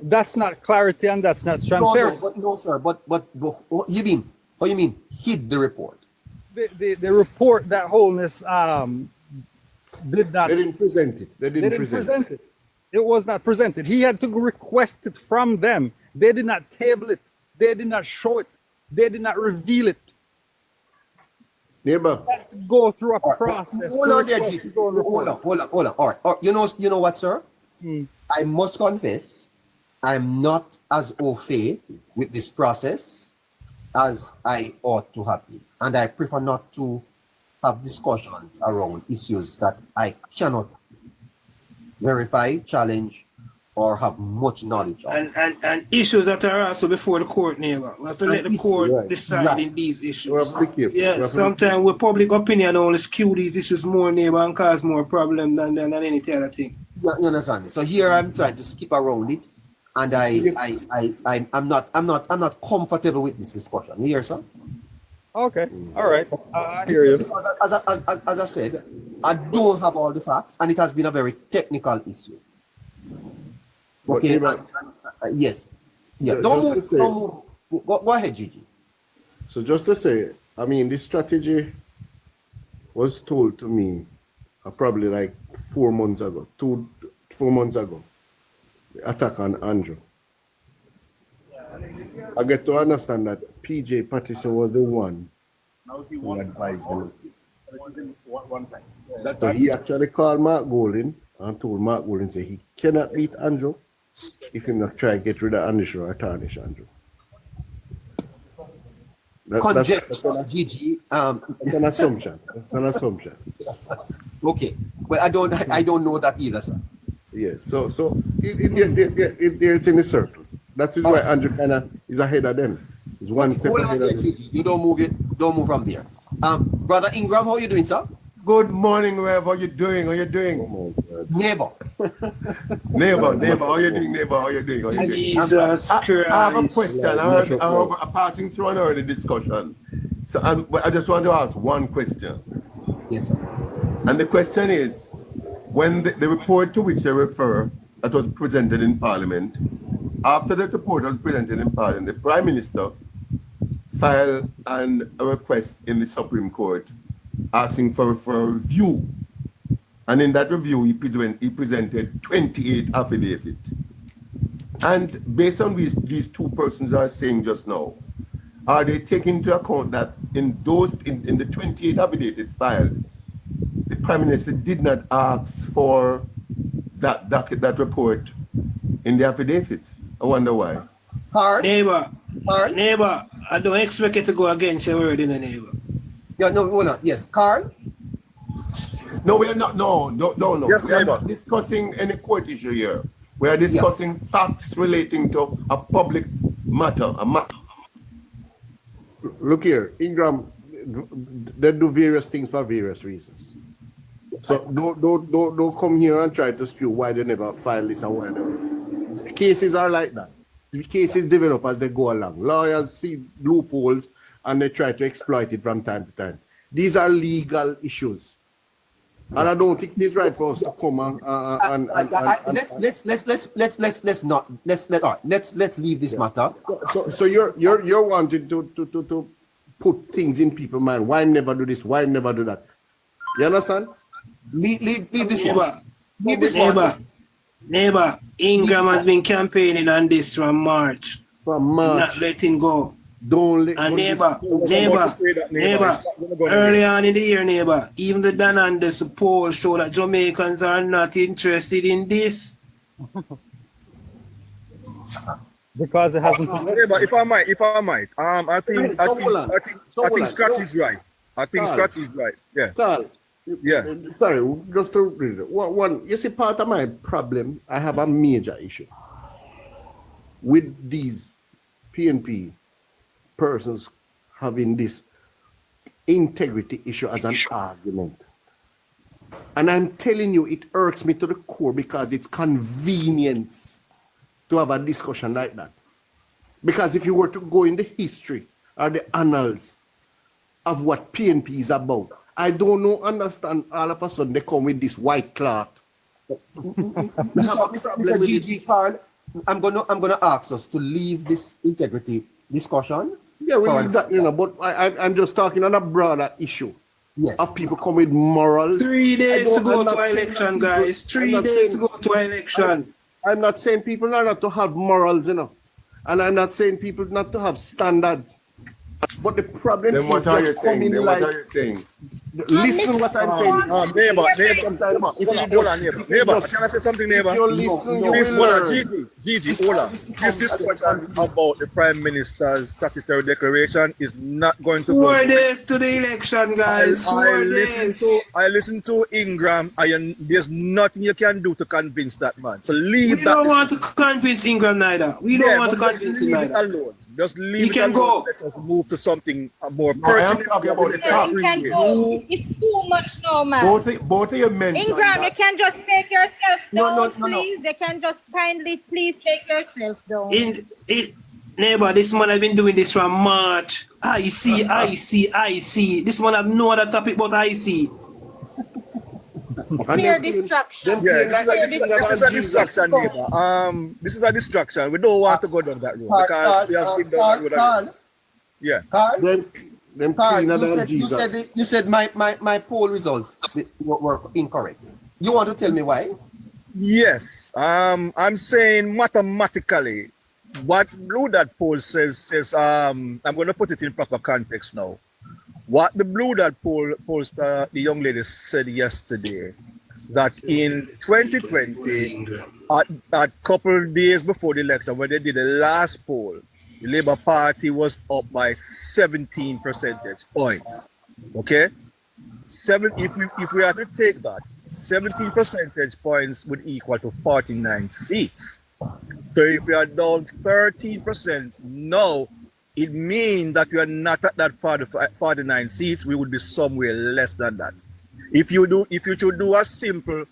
that's not clarity and that's not transparency. No, sir. But what you mean? How you mean hid the report? The report that Holness did not. They didn't present it. They didn't present it. It was not presented. He had to request it from them. They did not table it. They did not show it. They did not reveal it. Neighbor. They had to go through a process. Hold on there, GT. Hold on. All right. You know what, sir? I must confess, I'm not as au fait with this process as I ought to have been. And I prefer not to have discussions around issues that I cannot verify, challenge, or have much knowledge of. And issues that are also before the court, neighbor. We have to let the court decide in these issues. Sometimes with public opinion only skew these issues more, neighbor, and cause more problem than anything other thing. You understand me? So here I'm trying to skip around it, and I'm not comfortable with this discussion. You hear, sir? Okay. All right. I hear you. As I said, I don't have all the facts, and it has been a very technical issue. But Okay. even- Yes. Yeah. Ju- Don't just move. to say- Don't move. Go ahead, Gigi. So just to say, I mean, this strategy was told to me probably like 4 months ago, 4 months ago. The attack on Andrew. I get to understand that PJ Patterson was the one who advised him. So he actually called Mark Golding and told Mark Golding say he cannot beat Andrew if he not try to get rid of Andrew or tarnish Andrew. Conjecture, Gigi. It's an assumption. It's an assumption. Okay. Well, I don't know that either, sir. Yes. So it's in a circle. That is why Andrew kind of is ahead of them. He's one step Hold on ahead a of second, them. Gigi. You don't move from there. Brother Ingram, how are you doing, sir? Good morning, Rev. How you doing? How you Oh doing? my God. Neighbor. Neighbor, how you doing, neighbor? How you doing? How you doing? Jesus I have a Christ. question. I heard passing through and heard the discussion. So I just want to ask one question. Yes, sir. And the question is, when the report to which they refer that was presented in Parliament, after that report was presented in Parliament, the Prime Minister filed a request in the Supreme Court asking for a review. And in that review, he presented 28 affidavits. And based on these two persons are saying just now, are they taking into account that in the 28 affidavits filed, the Prime Minister did not ask for that report in the affidavits? I wonder why. Carl? Neighbor, Carl? neighbor, I don't expect you to go against your word in a neighbor. Yeah, no, hold on. Yes, Carl? No, we are not. No. Yes, We are neighbor. not discussing any court issue here. We are discussing facts relating to a public matter. Look here, Ingram, they do various things for various reasons. So don't come here and try to spew why they never file this and why they. Cases are like that. The cases develop as they go along. Lawyers see loopholes and they try to exploit it from time to time. These are legal issues. And I don't think it is right for us to come Let's leave this matter. So you're wanting to put things in people's mind. Why never do this? Why never do that? You understand? Leave this Neighbor, one. Leave this one. neighbor, Ingram has been campaigning on this from March. From March, Not letting go. don't let. And about to say that, neighbor. It's not gonna go Early nowhere. on in the year, neighbor, even the Dan Anders poll show that Jamaicans are not interested in this. Because it hasn't. Neighbor, if I might, I think Scratch is right. I think Scratch is right. Yeah. Carl, Yeah. sorry, just to read it. One, you see, part of my problem, I have a major issue with these PNP persons having this integrity issue as an argument. And I'm telling you, it irks me to the core because it's convenience to have a discussion like that. Because if you were to go in the history or the annals of what PNP is about, I don't understand all of a sudden they come with this white cloth. Mr. Gigi, Carl, I'm gonna ask us to leave this integrity discussion. Yeah, we leave that, but I'm just talking on a broader issue. Yes. Of people come with morals. 3 days to I'm go not to saying election, that people- guys. I'm 3 not days saying- to go to election. I'm not saying people are not to have morals, and I'm not saying people not to have standards. But the problem Then what is are you just saying? coming Then like, what are you saying? listen what I'm saying. Neighbor, If hold you on, just- neighbor. if you Neighbor, just- can I say something, neighbor? If you listen, you Please, will hold on, learn. Gigi, hold on. This discussion about the Prime Minister's statutory declaration is not going to go. 4 days to the election, guys. 4 days. I listen to Ingram. There's nothing you can do to convince that man. So leave We that. don't want to convince Ingram neither. We don't want to but just convince him leave it neither. alone. Just leave He it can alone. go. Let us move to something more No, I am pertinent. talking about the Yeah, top. you can go. It's too much now, man. Both of you mentioned Ingram, you that. can just take yourself No, down, no. please. You can just kindly please take yourself down. Neighbor, this man has been doing this from March. I see. This man have no other topic but I see. Mere distraction. Yeah, this is a distraction, neighbor. This is a distraction. We don't want to go down that road because we have been down that road already. Yeah. Carl, Them Carl, cleaner you than said, Jesus. you said my poll results were incorrect. You want to tell me why? Yes. I'm saying mathematically, what Blue Dot poll says I'm going to put it in proper context now. What the Blue Dot pollster, the young lady said yesterday, that in 2020, at couple days before the election, when they did the last poll, the Labour Party was up by 17 percentage points. Okay? If we are to take that, 17 percentage points would equal to 49 seats. So if we are down 13% now, it means that we are not at that 49 seats. We would be somewhere less than that. If you should do a simple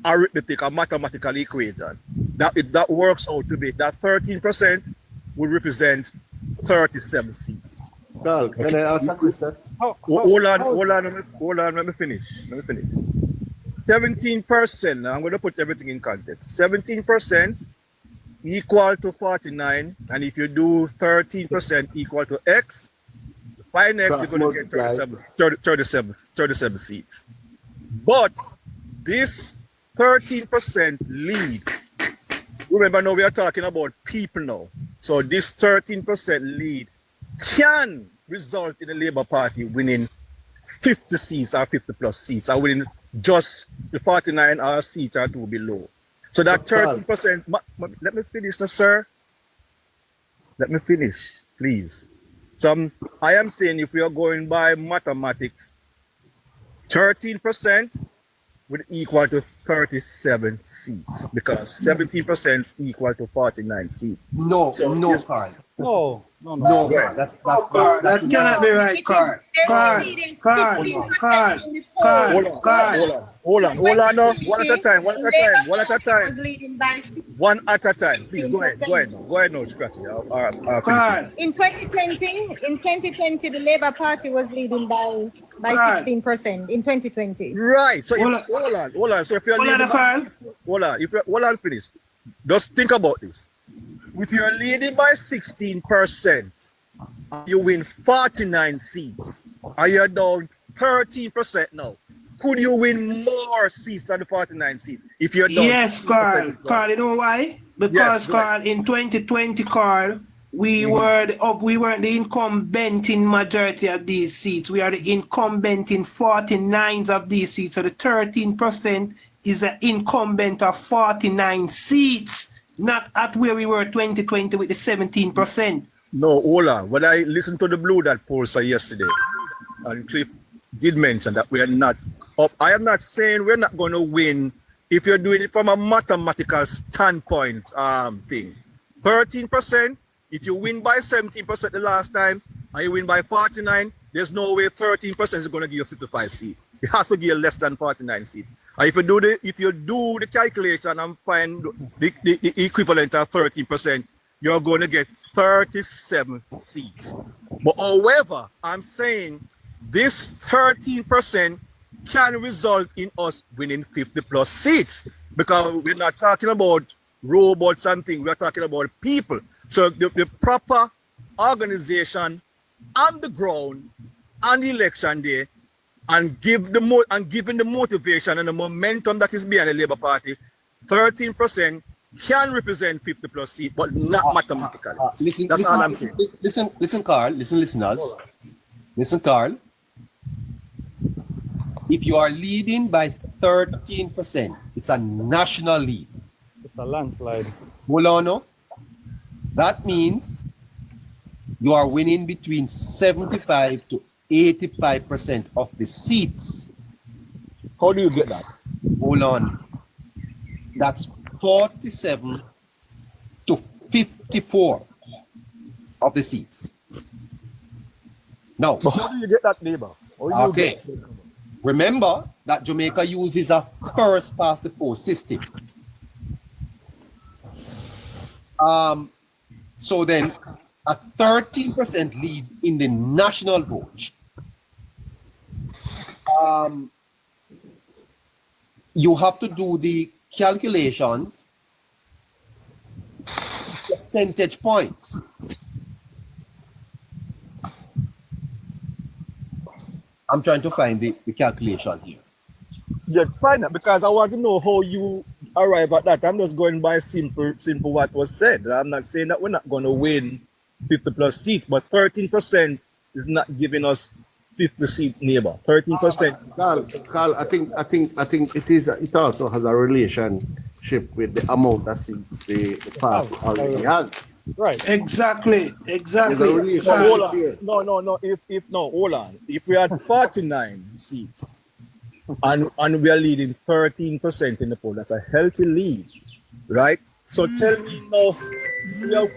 arithmetic, a mathematical equation, that works out to be that 13% would represent 37 seats. Carl, can I ask a question? Hold on, let me finish. 17%, I'm going to put everything in context. 17% equal to 49, and if you do 13% equal to X, find X, you're going to get 37 seats. But this 13% lead, remember now we are talking about people now. So this 13% lead can result in the Labour Party winning 50 seats or 50 plus seats, or winning just the 49 seats or two below. So that 13%, let me finish now, sir. Let me finish, please. So I am saying if we are going by mathematics, 13% would equal to 37 seats because 17% equal to 49 seats. No, So no, yes. Carl. No. No, Carl. That cannot be right, Carl. Carl. Hold on. One at a time. One at a time. Please go ahead now, Scratchy. Carl. In 2020, the Labour Party was leading by 16% in 2020. Right. So hold on. So if you're leading Carl. hold on, finish. Just think about this. If you're leading by 16%, you win 49 seats, and you're down 13% now. Could you win more seats than the 49 seats if you're down? Yes, Carl. Carl, you know why? Because Yes, Carl, in 2020, Carl, we weren't the incumbent in majority of these seats. We are the incumbent in 49 of these seats. So the 13% is an incumbent of 49 seats. Not at where we were 2020 with the 17%. No, hold on. When I listened to the Blue Dot pollster yesterday, and Cliff did mention that we are not up. I am not saying we're not going to win if you're doing it from a mathematical standpoint thing. 13%, if you win by 17% the last time, and you win by 49, there's no way 13% is going to give you 55 seats. It has to give you less than 49 seats. And if you do the calculation and find the equivalent of 13%, you're going to get 37 seats. But however, I'm saying this 13% can result in us winning 50 plus seats because we're not talking about robots and things, we're talking about people. So the proper organization on the ground on the election day and giving the motivation and the momentum that is behind the Labour Party, 13% can represent 50 plus seats, but not mathematically. That's all I'm saying. Listen, Carl. Listeners. Listen, Carl. If you are leading by 13%, it's a national lead. It's a landslide. Hold on, no? That means you are winning between 75 to 85% of the seats. How do you get that? Hold on. That's 47 to 54 of the seats. Now, But how do you get that, neighbor? okay. Remember that Jamaica uses a first past the post system. So then a 13% lead in the national vote. You have to do the calculations, percentage points. I'm trying to find the calculation here. Yeah, find that, because I want to know how you arrive at that. I'm just going by simple what was said. I'm not saying that we're not going to win 50 plus seats, but 13% is not giving us 50 seats, neighbor. 13%. Carl, I think it also has a relationship with the amount of seats the party already has. Right. Exactly. There's a relationship No, hold on. here. No. Hold on. If we had 49 seats and we are leading 13% in the poll, that's a healthy lead, right? So tell me now,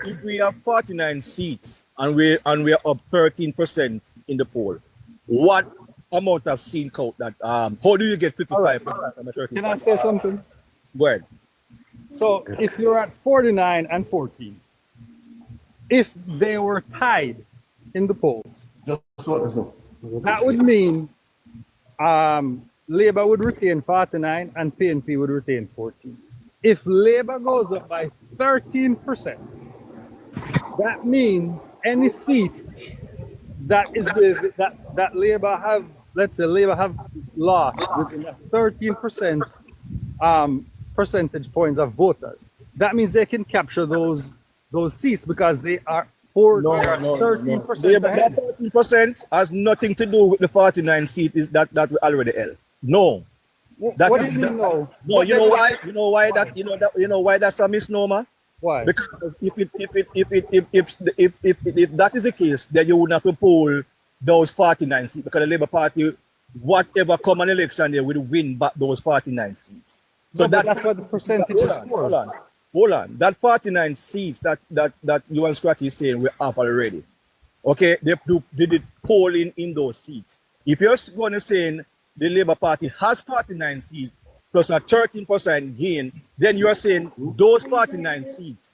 if we have 49 seats and we are up 13% in the poll, what amount of seat count that how do you get 55%? Can I say something? Go ahead. So if you're at 49 and 14, if they were tied in the polls, Just what is it? that would mean Labour would retain 49 and PNP would retain 14. If Labour goes up by 13%, that means any seat that is with that Labour have, let's say Labour have lost within that 13% percentage points of voters. That means they can capture those seats because they are 13% ahead. That 13% has nothing to do with the 49 seat is that we already held. No. What do you mean no? No, you know why? You know why that's a misnomer? Why? Because if that is the case, then you would not have to poll those 49 seats, because the Labour Party, whatever common election, they will win back those 49 seats. So that's what the percentage is. Hold on. That 49 seats that you and Scratchy is saying we're up already. Okay, they did polling in those seats. If you're going to say the Labour Party has 49 seats plus a 13% gain, then you are saying those 49 seats.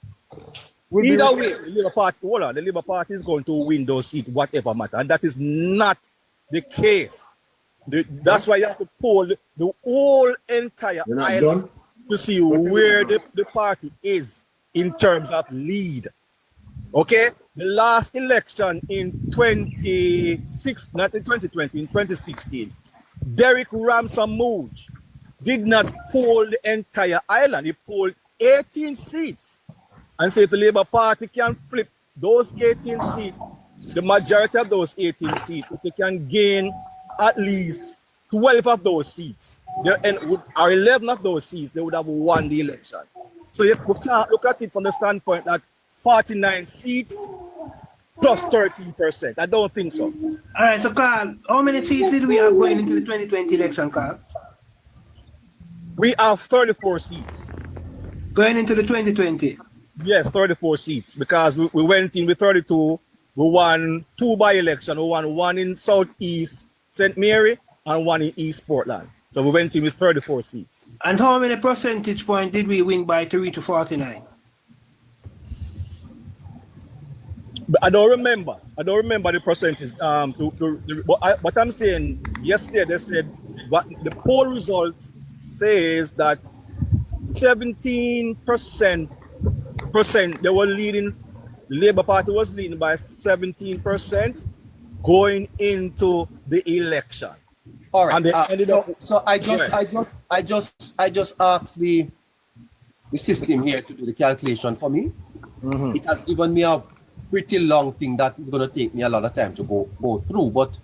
Either way, the Labour Party is going to win those seats, whatever matter. And that is not the case. That's why you have to poll the whole entire island to see where the party is in terms of lead. Okay? The last election in 2016, Derek Ramsey did not poll the entire island. He polled 18 seats and said the Labour Party can flip those 18 seats, the majority of those 18 seats, if they can gain at least 12 of those seats, or 11 of those seats, they would have won the election. So we can't look at it from the standpoint that 49 seats plus 13%. I don't think so. All right, so Carl, how many seats did we have going into the 2020 election, Carl? We have 34 seats. Going into the 2020? Yes, 34 seats, because we went in with 32. We won 2 by-election. We won 1 in Southeast St. Mary and 1 in East Portland. So we went in with 34 seats. And how many percentage points did we win by to reach 49? But I don't remember the percentage. But I'm saying yesterday they said what the poll results says that 17% they were leading. The Labour Party was leading by 17% going into the election. All right. And they ended up. So I just asked the system here to do the calculation for me. Mm-hmm. It has given me a pretty long thing that is going to take me a lot of time to go through. But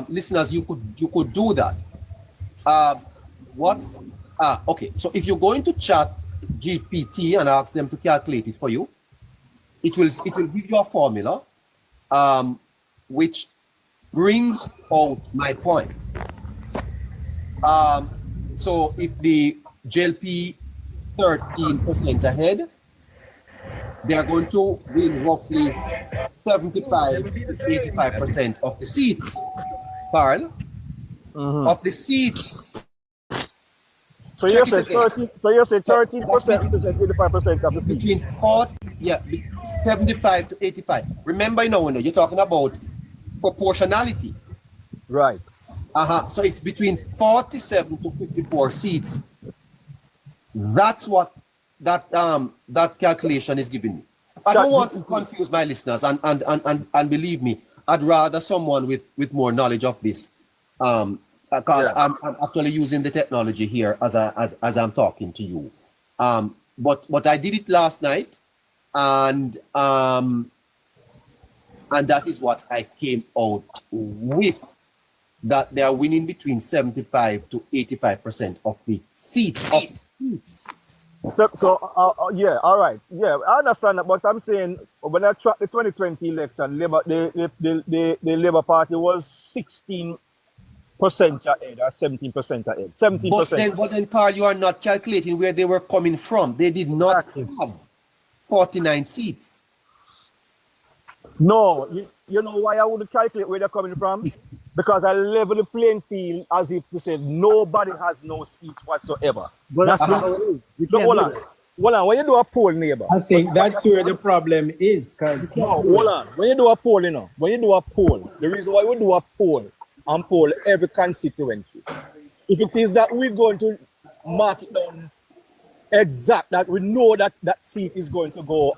listeners, you could do that. Okay. So if you go into Chat GPT and ask them to calculate it for you, it will give you a formula, which brings out my point. So if the JLP 13% ahead, they are going to win roughly 75 to 85% of the seats. Carl, of the seats. So you say 13%, 85% of the seats. Between 40 Yeah, 75 to 85. Remember, when you're talking about proportionality. Right. So it's between 47 to 54 seats. That's what that calculation is giving me. I don't want to confuse my listeners, and believe me, I'd rather someone with more knowledge of this, because I'm actually using the technology here as I'm talking to you. But I did it last night, and that is what I came out with. That they are winning between 75 to 85% of the seats. So yeah, all right. Yeah, I understand that, but I'm saying when I tracked the 2020 election, the Labour Party was 16% ahead or 17% ahead. 17%. But then, Carl, you are not calculating where they were coming from. They did not have 49 seats. No, you know why I wouldn't calculate where they're coming from? Because I level the playing field as if to say nobody has no seats whatsoever. But that's not how it is. Hold on. When you do a poll, neighbor. I think that's where the problem is. Because no, hold on. When you do a poll, the reason why we do a poll and poll every constituency, if it is that we're going to mark it down exact, that we know that seat is going to go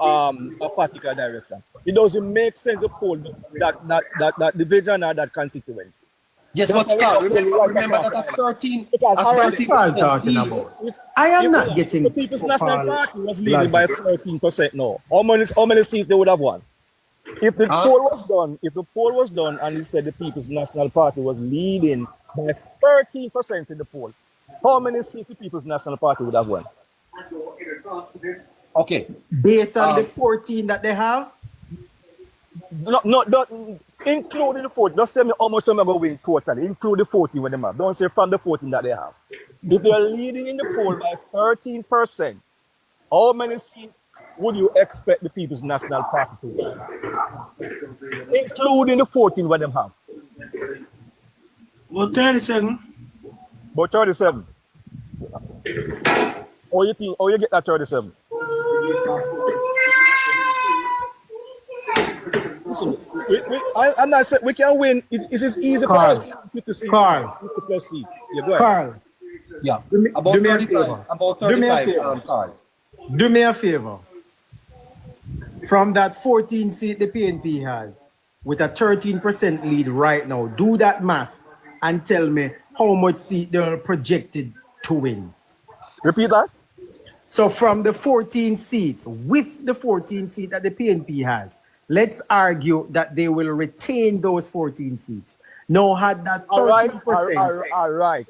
a particular direction, it doesn't make sense to poll that division or that constituency. Yes, but Carl, remember that at 13, talking about. I am not getting. The People's National Party was leading by 13%. No, how many seats they would have won? If the poll was done, and it said the People's National Party was leading by 13% in the poll, how many seats the People's National Party would have won? Okay, based on the 14 that they have. Not including the 14. Just tell me how much they're going to win totally. Include the 14 when they have. Don't say from the 14 that they have. If they're leading in the poll by 13%, how many seats would you expect the People's National Party to win? Including the 14 when they have. About 37. About 37. Or you get that 37? Listen, I'm not saying we can win. It is easy for us to 50 seats. 50 plus seats. Yeah, go ahead. Carl. Yeah. About 35. About 35, Carl. Do me a favor. From that 14 seat the PNP has, with a 13% lead right now, do that math and tell me how much seat they're projected to win. Repeat that. So from the 14 seats, with the 14 seat that the PNP has, let's argue that they will retain those 14 seats. Now, had that 13%. All right.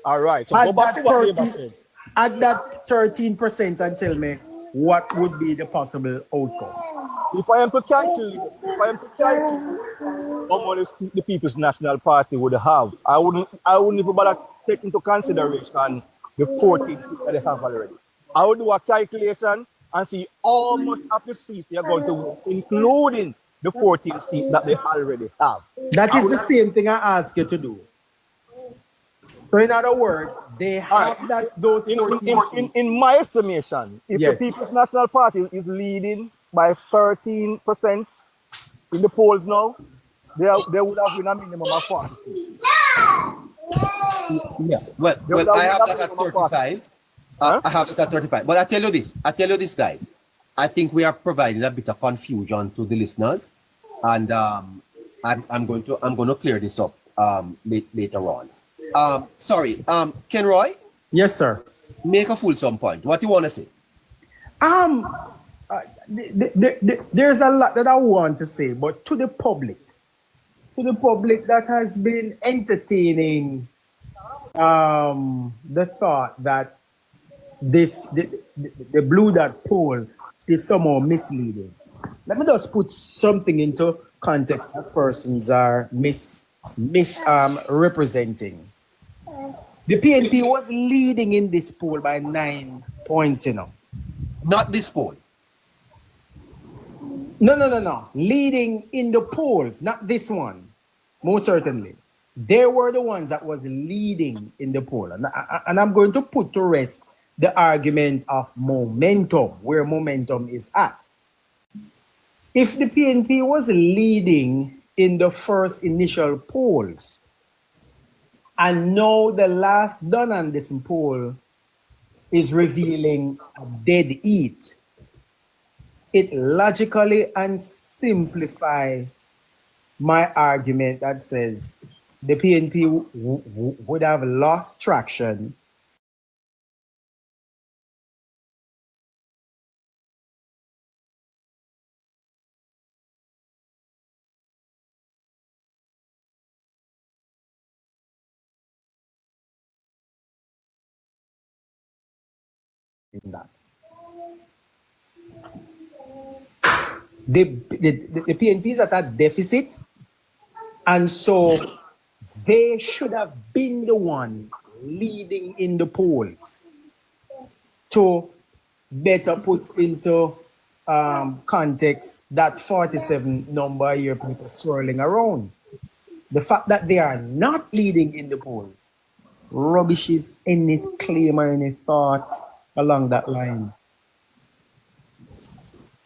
So go back to what Labour said. Add that 13% and tell me what would be the possible outcome. If I am to calculate how much the People's National Party would have, I wouldn't even bother take into consideration the 14 seats that they have already. I would do a calculation and see how much of the seats they are going to win, including the 14 seats that they already have. That is the same thing I asked you to do. So in other words, they have those 14 in my estimation, if the People's National Party is leading by 13% in the polls now, they would have been a minimum of 40 seats. Yeah. Well, I have that at 35. I have it at 35. But I tell you this, guys. I think we are providing a bit of confusion to the listeners, and I'm going to clear this up later on. Sorry, Kenroy. Yes, sir. Make a fulsome point. What do you want to say? There's a lot that I want to say, but to the public that has been entertaining the thought that the blue dot poll is somehow misleading. Let me just put something into context that persons are representing. The PNP was leading in this poll by 9 points, Not this poll. No. Leading in the polls, not this one. Most certainly. They were the ones that was leading in the poll. And I'm going to put to rest the argument of momentum, where momentum is at. If the PNP was leading in the first initial polls, and now the last done on this poll is revealing a dead heat, it logically and simplify my argument that says the PNP would have lost traction in that. The PNP is at a deficit, and so they should have been the one leading in the polls to better put into context that 47 number here people swirling around. The fact that they are not leading in the polls rubbishes any claim or any thought along that line.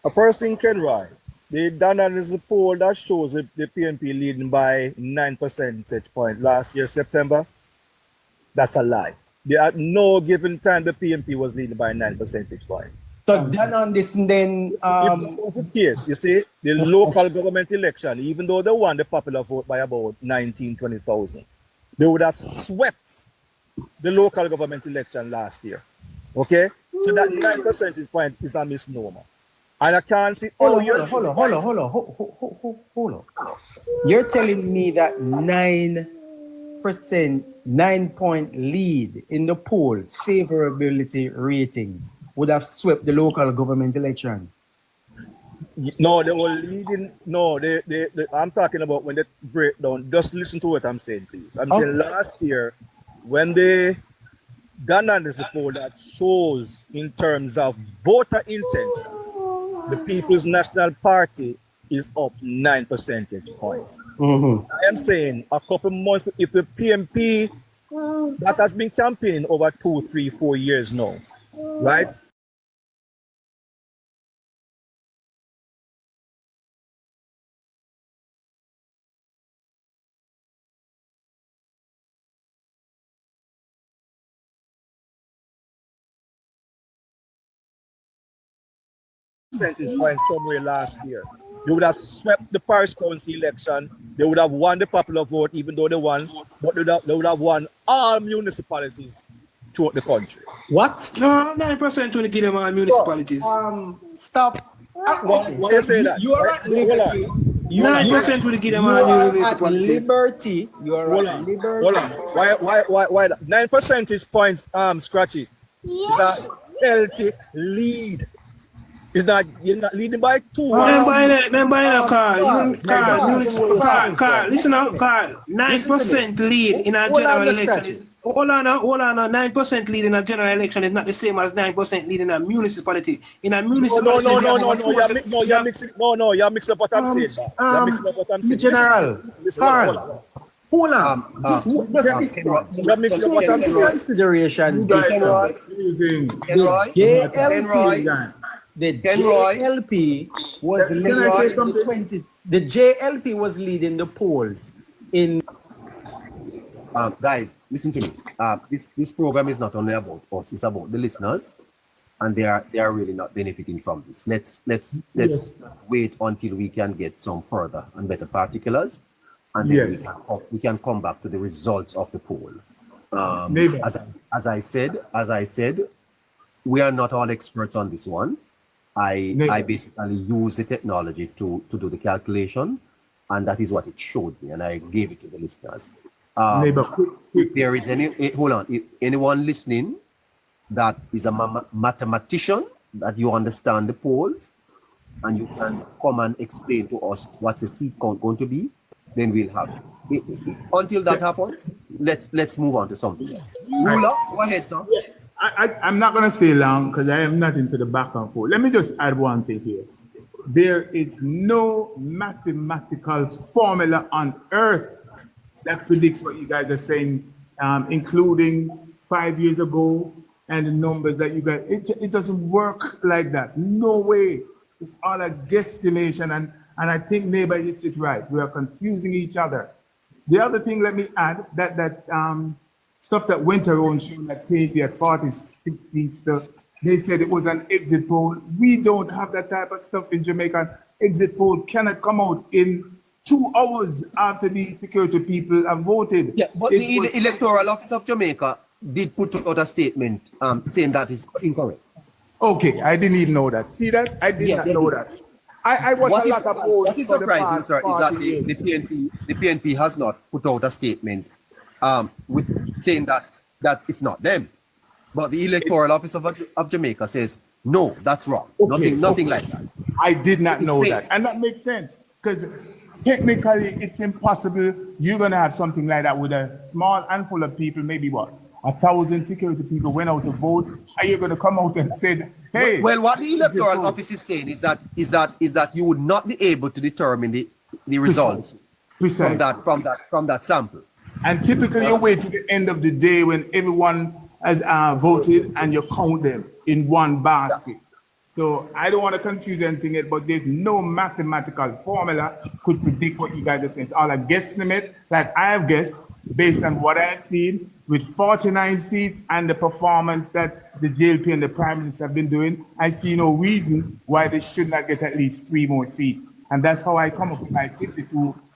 A first thing, Kenroy, the done is a poll that shows the PNP leading by 9 percentage point last year, September. That's a lie. At no given time, the PNP was leading by 9 percentage points. So done on this, and then yes, you see, the local government election, even though they won the popular vote by about 20,000, they would have swept the local government election last year. Okay? So that 9 percentage point is a misnomer. And I can't see. Hold on. You're telling me that 9% lead in the polls, favorability rating, would have swept the local government election? No, they were leading. No, I'm talking about when they break down. Just listen to what I'm saying, please. I'm saying last year, when they done on this poll that shows in terms of voter intention, the People's National Party is up 9 percentage points. Mm-hmm. I am saying a couple months, if the PNP that has been campaigning over 2, 3, 4 years now, right? Percentage point somewhere last year. They would have swept the parish council election. They would have won the popular vote, even though they won, but they would have won all municipalities throughout the country. What? No, 9% will give them all municipalities. Stop. Why you say that? You are at liberty. 9% will give them all municipalities. Liberty. You are at liberty. Hold on. Why 9 percentage points, Scratchy? Is a healthy lead. It's not, you're not leading by 2. Remember, Carl, listen up, Carl. 9% lead in a general election. Hold on. 9% lead in a general election is not the same as 9% lead in a municipality. In a municipality. No, you're mixing up what I'm saying. You're mixing up what I'm saying. General, Carl. Hold on. You're mixing up what I'm saying. Consideration. The JLP was leading the JLP was leading the polls in. Guys, listen to me. This program is not only about us; it's about the listeners, and they are really not benefiting from this. Let's wait until we can get some further and better particulars, and then we can come back to the results of the poll. As I said, we are not all experts on this one. I basically use the technology to do the calculation, and that is what it showed me, and I gave it to the listeners. If there is anyone listening that is a mathematician, that you understand the polls, and you can come and explain to us what's the seat count going to be, then we'll have it. Until that happens, let's move on to something else. Ruler, go ahead, sir. I'm not going to stay long because I am not into the back and forth. Let me just add one thing here. There is no mathematical formula on earth that predicts what you guys are saying, including 5 years ago and the numbers that you got. It doesn't work like that. No way. It's all a guesstimation, and I think neighbor hits it right. We are confusing each other. The other thing, let me add, that stuff that went around showing that PNP at 46 seats, they said it was an exit poll. We don't have that type of stuff in Jamaica. Exit poll cannot come out in 2 hours after the security people have voted. Yeah, but the Electoral Office of Jamaica did put out a statement saying that is incorrect. Okay, I didn't even know that. See that? I did not know that. I watch a lot of polls. What is surprising, sir, is that the PNP has not put out a statement with saying that it's not them. But the Electoral Office of Jamaica says, no, that's wrong. Okay, nothing like that. I did not know that. And that makes sense, because technically it's impossible. You're going to have something like that with a small handful of people, maybe what? 1,000 security people went out to vote, and you're going to come out and say, hey. Well, what the Electoral Office is saying is that you would not be able to determine the results from that sample. And typically you wait to the end of the day when everyone has voted and you count them in one basket. So I don't want to confuse anything yet, but there's no mathematical formula could predict what you guys are saying. It's all a guesstimate, like I have guessed based on what I've seen with 49 seats and the performance that the JLP and the Prime Minister have been doing. I see no reason why they should not get at least 3 more seats. And that's how I come up with my 52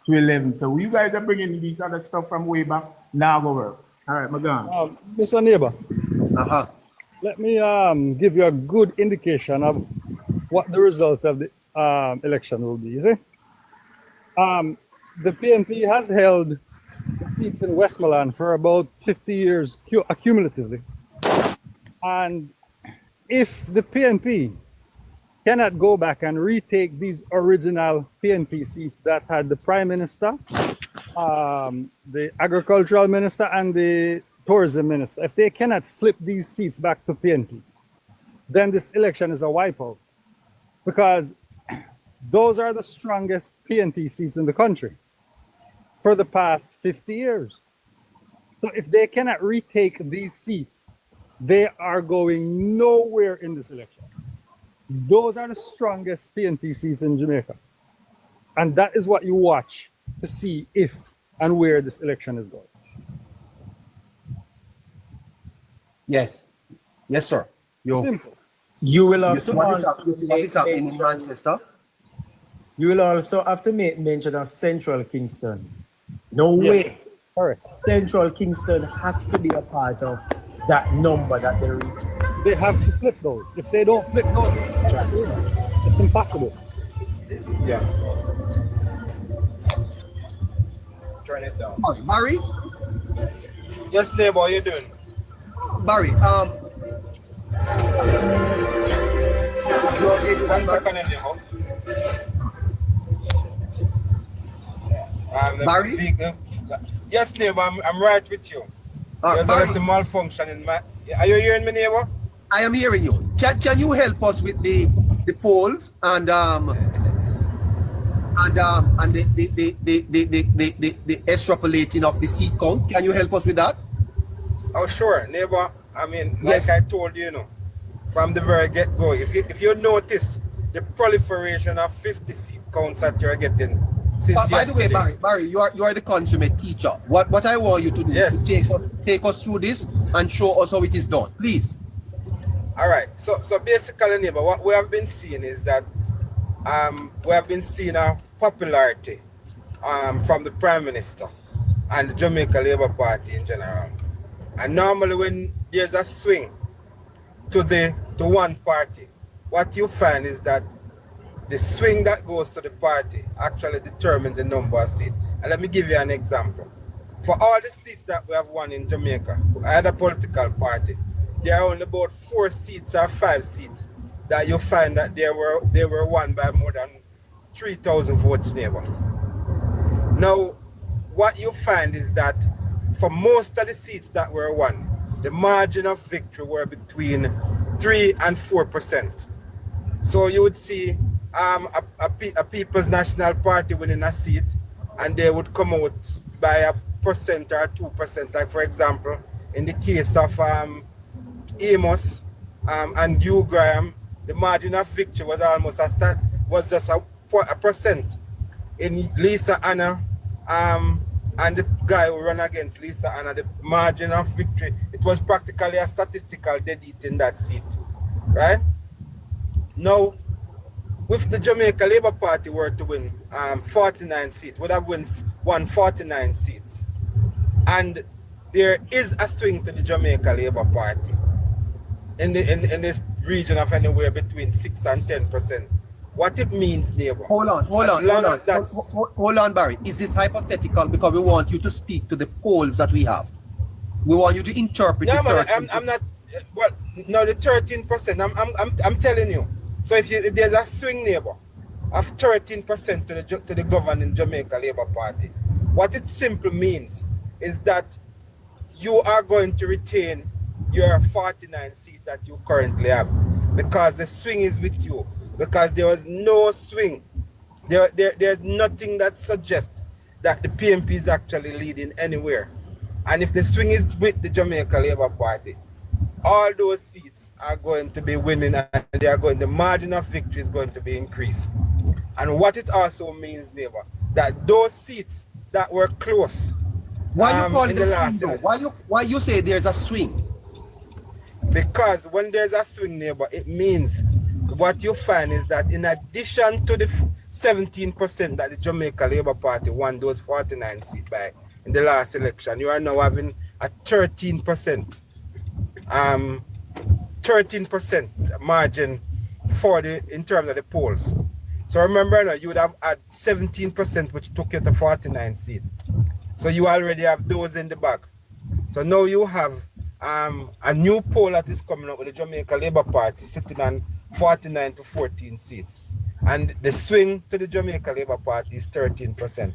to 11. So you guys are bringing these other stuff from way back. Now go work. All right, Magan. Mr. Neighbor, let me give you a good indication of what the result of the election will be. You see? The PNP has held the seats in Westmoreland for about 50 years accumulatively. And if the PNP cannot go back and retake these original PNP seats that had the Prime Minister, the Agricultural Minister, and the Tourism Minister, if they cannot flip these seats back to PNP, then this election is a wipeout, because those are the strongest PNP seats in the country for the past 50 years. So if they cannot retake these seats, they are going nowhere in this election. Those are the strongest PNP seats in Jamaica. And that is what you watch to see if and where this election is going. Yes. Yes, sir. Simple. You will have what is happening in Manchester? You will also have to make mention of Central Kingston. No way. Correct. Central Kingston has to be a part of that number that they reach. They have to flip those. If they don't flip those, it's impossible. Yes. Turn it down. Barry? Yes, neighbor, how you doing? Barry, One second, neighbor. Barry? Yes, neighbor, I'm right with you. There's Barry, a little malfunction in my... Are you hearing me, neighbor? I am hearing you. Can you help us with the polls and the extrapolating of the seat count? Can you help us with that? Oh, sure, neighbor. I mean, Yes. like I told you, from the very get-go, if you notice the proliferation of 50 seat counts that you're getting since By the way, yesterday. Barry, you are the consummate teacher. What I want you to do is to take us through this and show us how it is done, please. All right. So basically, neighbor, what we have been seeing is that we have been seeing a popularity from the Prime Minister and the Jamaica Labour Party in general. And normally when there's a swing to one party, what you find is that the swing that goes to the party actually determines the number of seats. And let me give you an example. For all the seats that we have won in Jamaica, either political party, there are only about 4 seats or 5 seats that you find that they were won by more than 3,000 votes, neighbor. Now, what you find is that for most of the seats that were won, the margin of victory were between 3 and 4%. So you would see a People's National Party winning a seat, and they would come out by a percent or 2%. Like for example, in the case of Amos and Hugh Graham, the margin of victory was almost was just a percent in Lisa Anna, and the guy who ran against Lisa Anna. The margin of victory, it was practically a statistical dead heat in that seat, right? Now, if the Jamaica Labour Party were to win 49 seats, would have won 49 seats, and there is a swing to the Jamaica Labour Party in this region of anywhere between 6 and 10%. What it means, neighbor. Hold on, Barry. Is this hypothetical because we want you to speak to the polls that we have? We want you to interpret. Yeah, man, I'm not. Well, no, the 13%. I'm telling you. So if there's a swing, neighbor, of 13% to the governing Jamaica Labour Party, what it simply means is that you are going to retain your 49 seats that you currently have, because the swing is with you. Because there was no swing. There's nothing that suggests that the PNP is actually leading anywhere. And if the swing is with the Jamaica Labour Party, all those seats are going to be winning, and the margin of victory is going to be increased. And what it also means, neighbor, that those seats that were close. Why you call it a swing though? Why you say there's a swing? Because when there's a swing, neighbor, it means what you find is that in addition to the 17% that the Jamaica Labour Party won those 49 seats by in the last election, you are now having a 13% margin in terms of the polls. So remember now, you would have had 17%, which took you to 49 seats. So you already have those in the bag. So now you have a new poll that is coming up with the Jamaica Labour Party sitting on 49 to 14 seats. And the swing to the Jamaica Labour Party is 13%.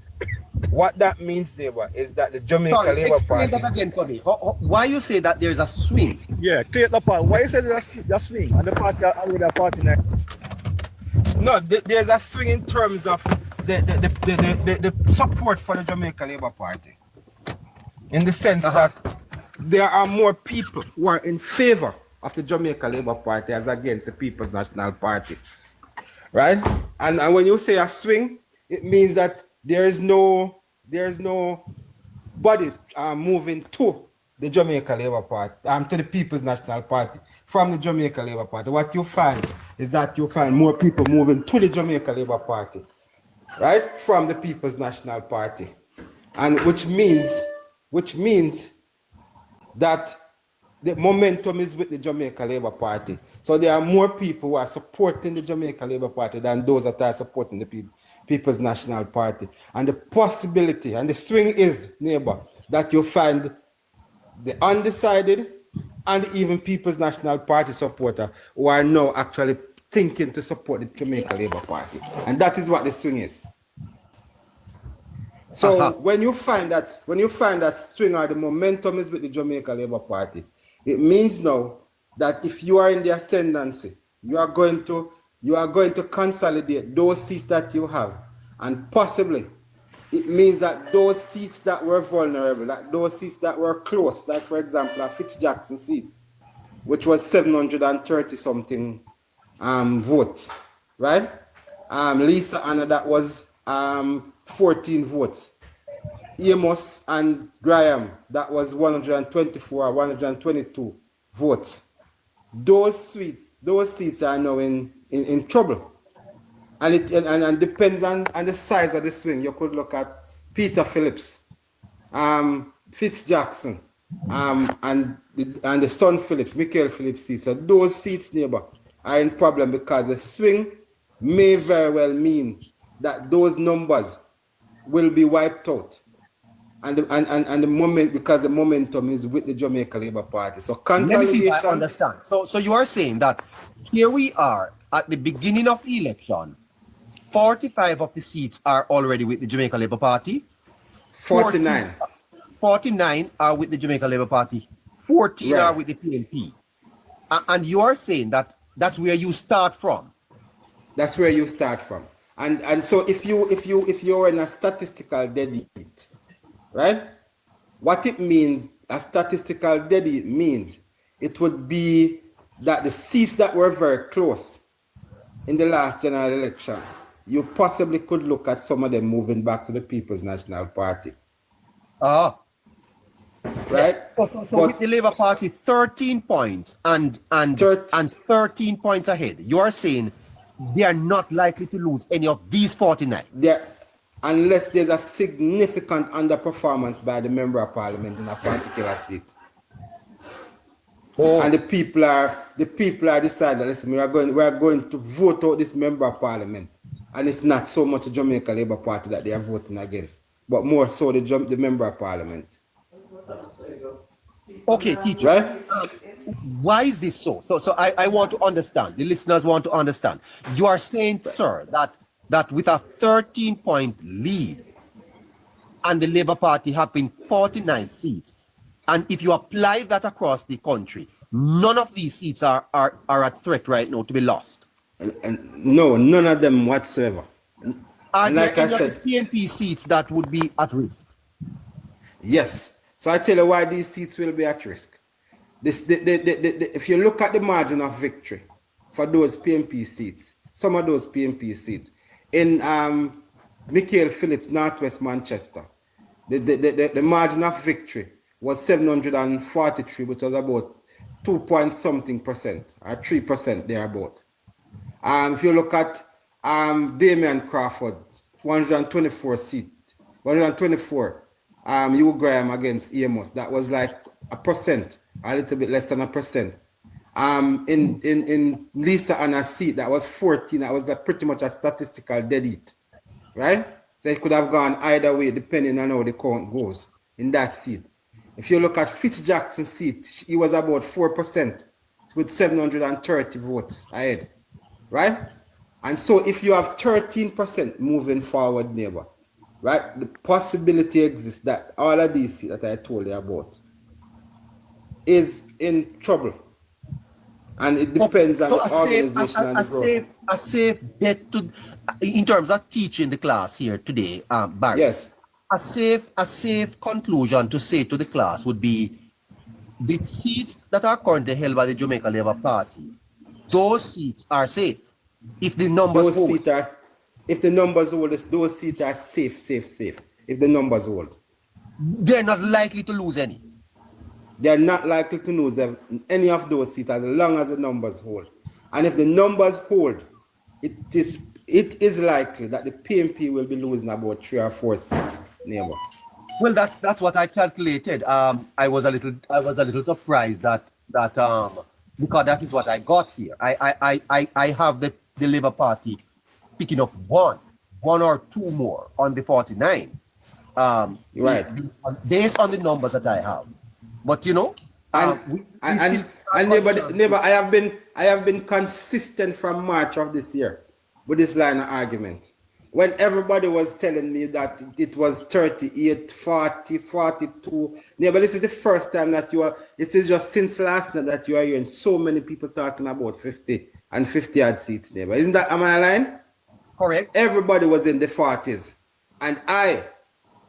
What that means, neighbor, is that the Jamaica Labour Party... Explain that again for me. Why you say that there's a swing? Yeah, clear the part. Why you say there's a swing? And the party are with a 49. No, there's a swing in terms of the support for the Jamaica Labour Party. In the sense that there are more people who are in favor of the Jamaica Labour Party as against the People's National Party. Right? And when you say a swing, it means that there is no bodies moving to the Jamaica Labour Party, to the People's National Party from the Jamaica Labour Party. What you find is that you find more people moving to the Jamaica Labour Party, right, from the People's National Party, and which means that the momentum is with the Jamaica Labour Party. So there are more people who are supporting the Jamaica Labour Party than those that are supporting the People's National Party. And the possibility and the swing is, neighbor, that you find the undecided and even People's National Party supporter who are now actually thinking to support the Jamaica Labour Party. And that is what the swing is. So when you find that swing or the momentum is with the Jamaica Labour Party, it means now that if you are in the ascendancy, you are going to consolidate those seats that you have, and possibly it means that those seats that were vulnerable, like those seats that were close, like for example a Fitzjackson seat, which was 730 something votes, right? Lisa Anna, that was 14 votes. Amos and Graham, that was 124 or 122 votes. Those seats are now in trouble. And it depends on the size of the swing. You could look at Peter Phillips, Fitzjackson, and the son Phillips, Michael Phillips seats. So those seats, neighbor, are in problem because the swing may very well mean that those numbers will be wiped out. And the moment, because the momentum is with the Jamaica Labour Party. So consolidation. Let me see if I understand. So you are saying that here we are at the beginning of the election. 45 of the seats are already with the Jamaica Labour Party. 49 are with the Jamaica Labour Party. 14 are with the PNP. And you are saying that that's where you start from. That's where you start from. And so if you're in a statistical dead heat, right? What it means, a statistical dead heat means, it would be that the seats that were very close in the last general election, you possibly could look at some of them moving back to the People's National Party. Ah. Right? Yes. So with the Labour Party 13 points and 13 points ahead, you are saying they are not likely to lose any of these 49? Unless there's a significant underperformance by the Member of Parliament in a particular seat. Oh. And the people are deciding, listen, we are going to vote out this Member of Parliament. And it's not so much the Jamaica Labour Party that they are voting against, but more so the Member of Parliament. Okay, teacher. Right? Why is this so? So I want to understand. The listeners want to understand. You are saying, sir, that with a 13-point lead and the Labour Party having 49 seats, and if you apply that across the country, none of these seats are at threat right now to be lost. And no, none of them whatsoever. Are there any of the PNP seats that would be at risk? Yes. So I tell you why these seats will be at risk. If you look at the margin of victory for those PNP seats, some of those PNP seats, in Michael Phillips, Northwest Manchester, the margin of victory was 743, which was about 2 point something percent, or 3% thereabout. If you look at Damian Crawford, 124 seat, 124, Hugh Graham against Amos, that was like a little bit less than a percent. In Lisa Anna's seat, that was 14, that was like pretty much a statistical dead heat, right? So it could have gone either way depending on how the count goes in that seat. If you look at Fitzjackson's seat, he was about 4% with 730 votes ahead, right? And so if you have 13% moving forward, neighbor, right, the possibility exists that all of these seats that I told you about is in trouble. And it depends on the organization and the growth. A safe bet to, in terms of teaching the class here today, Barry. Yes. A safe conclusion to say to the class would be the seats that are currently held by the Jamaica Labour Party, those seats are safe. If the numbers hold. If the numbers hold, those seats are safe. If the numbers hold. They're not likely to lose any. They're not likely to lose any of those seats as long as the numbers hold. And if the numbers hold, it is likely that the PNP will be losing about 3 or 4 seats, neighbor. Well, that's what I calculated. I was a little surprised that because that is what I got here. I have the Labour Party picking up one or two more on the 49. Right. Based on the numbers that I have. But you know, neighbor, I have been consistent from March of this year with this line of argument. When everybody was telling me that it was 38, 40, 42, neighbor, this is the first time that this is just since last night that you are hearing so many people talking about 50 and 50 odd seats, neighbor. Am I lying? Correct. Everybody was in the 40s. And I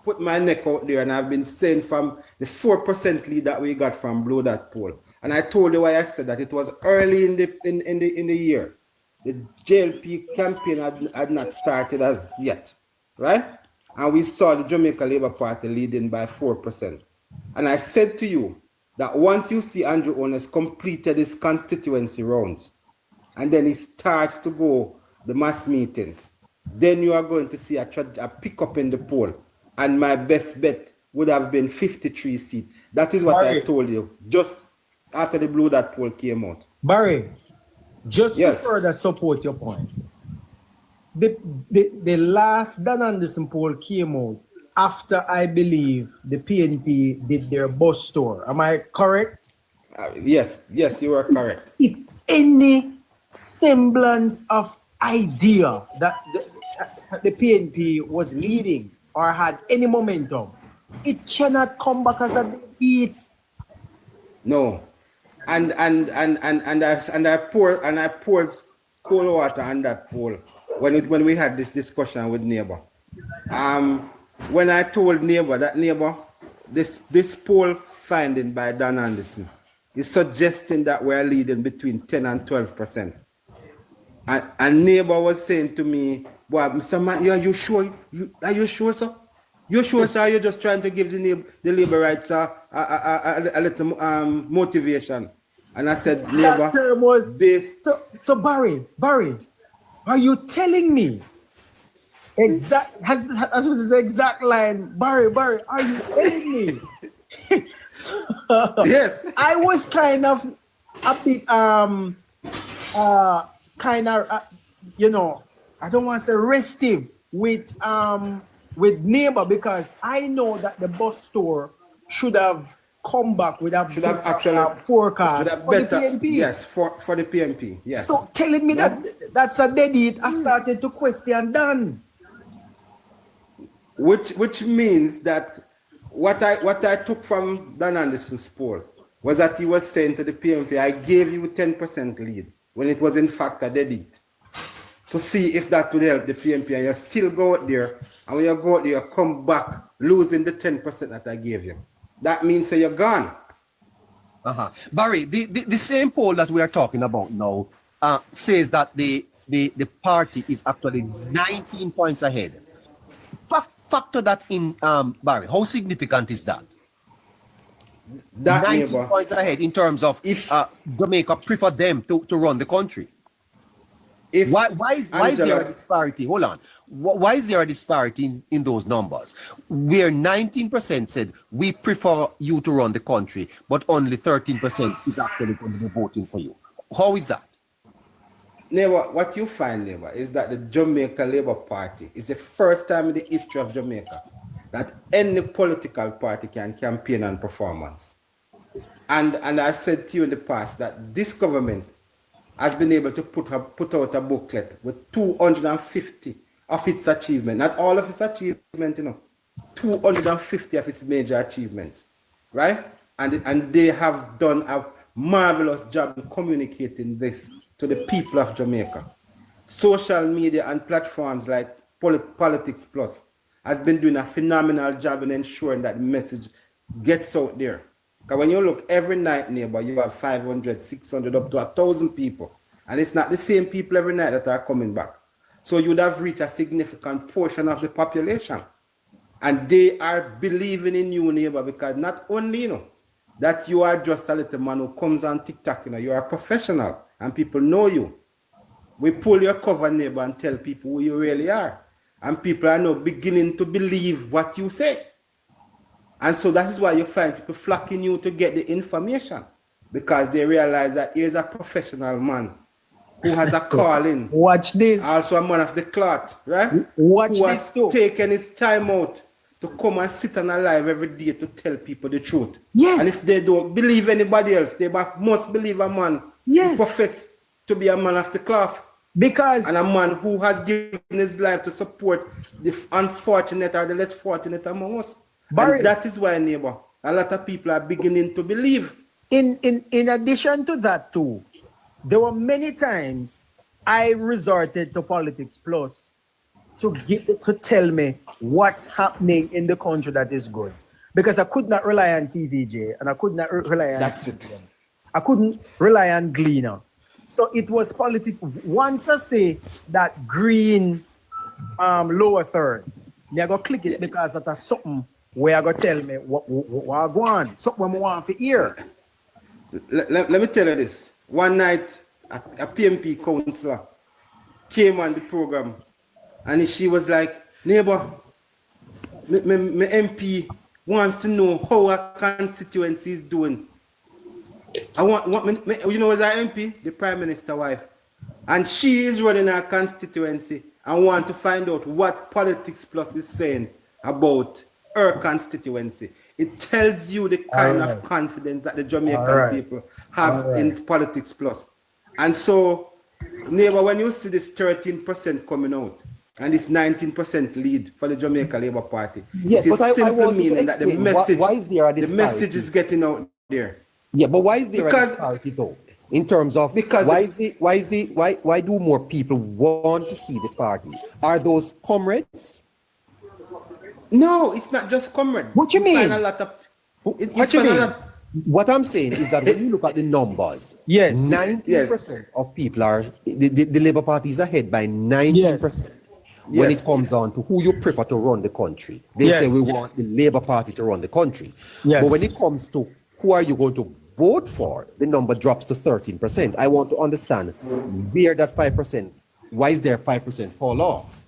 put my neck out there, and I've been saying from the 4% lead that we got from Blue Dot poll. And I told you why I said that it was early in the year. The JLP campaign had not started as yet, right? And we saw the Jamaica Labour Party leading by 4%. And I said to you that once you see Andrew Holness completed his constituency rounds, and then he starts to go the mass meetings, then you are going to see a pickup in the poll. And my best bet would have been 53 seats. That is what I told you just after the Blue Dot poll came out. Barry, just to further support your point, the last Dan Anderson poll came out after, I believe, the PNP did their bus tour. Am I correct? Yes, you are correct. If any semblance of idea that the PNP was leading or had any momentum, it cannot come back as a defeat. No. And I poured cold water on that poll when we had this discussion with neighbor. When I told neighbor that this poll finding by Dan Anderson is suggesting that we're leading between 10 and 12%. And neighbor was saying to me, boy, Mr. Man, are you sure? Are you sure, sir? You sure, sir? You're just trying to give the labor rights a little motivation. And I said, neighbor, that term was so Barry, are you telling me that was his exact line? Barry, are you telling me? Yes. I was kind of a bit you know, I don't want to say restive with neighbor, because I know that the bus store should have come back with a forecast should have for better, the PNP. Yes, for the PNP. Yes. So telling me that that's a dead heat, I started to question done. Which means that what I took from Dan Anderson's poll was that he was saying to the PNP, I gave you 10% lead, when it was in fact a dead heat. To see if that would help the PNP, and you still go out there, and when you go out there, you come back losing the 10% that I gave you. That means that you're gone. Barry, the same poll that we are talking about now says that the party is actually 19 points ahead. Factor that in, Barry. How significant is that? That 19 points ahead in terms of if Jamaica prefer them to run the country. Why is there a disparity? Hold on. Why is there a disparity in those numbers? Where 19% said we prefer you to run the country, but only 13% is actually going to be voting for you. How is that? Neighbor, what you find, neighbor, is that the Jamaica Labour Party is the first time in the history of Jamaica that any political party can campaign on performance. And I said to you in the past that this government has been able to put out a booklet with 250 of its achievements, not all of its achievements, 250 of its major achievements, right? And they have done a marvelous job in communicating this to the people of Jamaica. Social media and platforms like Politics Plus has been doing a phenomenal job in ensuring that the message gets out there. Because when you look every night, neighbor, you have 500, 600, up to 1,000 people. And it's not the same people every night that are coming back. So you would have reached a significant portion of the population. And they are believing in you, neighbor, because not only, that you are just a little man who comes on TikTok, you are a professional and people know you. We pull your cover, neighbor, and tell people who you really are. And people are now beginning to believe what you say. And so that is why you find people flocking you to get the information, because they realize that here's a professional man who has a calling. Watch this. Also a man of the cloth, right? Watch who this has taken his time out to come and sit on a live every day to tell people the truth. Yes. And if they don't believe anybody else, they must believe a man who profess to be a man of the cloth. And a man who has given his life to support the unfortunate or the less fortunate among us. And that is why, neighbor, a lot of people are beginning to believe. In addition to that too, there were many times I resorted to Politics Plus to tell me what's happening in the country that is good. Because I could not rely on TVJ and I could not rely on... That's it. I couldn't rely on Gleaner. So it was politics. Once I say that green lower third, me I go click it because that's something where I go tell me what I want, something I want to hear. Let me tell you this. One night, a PNP councillor came on the program and she was like, neighbor, my MP wants to know how our constituency is doing. I want you know, as our MP, the Prime Minister's wife, and she is running our constituency and want to find out what Politics Plus is saying about her constituency. It tells you the kind of confidence that the Jamaican people have in Politics Plus. And so, neighbor, when you see this 13% coming out and this 19% lead for the Jamaica Labour Party, yes, it is but I simply want meaning that the message, why is there a the message is getting out there. Yeah, but why is there a disparity though? In terms of why do more people want to see this party? Are those comrades? No, it's not just comrades. What you mean? Find a lot of, what you mean? What I'm saying is that when you look at the numbers, Yes. 90% of people are, the Labour Party is ahead by 19%. When Yes. it comes down to who you prefer to run the country. They Yes. say we want the Labour Party to run the country. Yes. But when it comes to who are you going to vote for, the number drops to 13%. I want to understand where that 5%, why is there 5% fall off?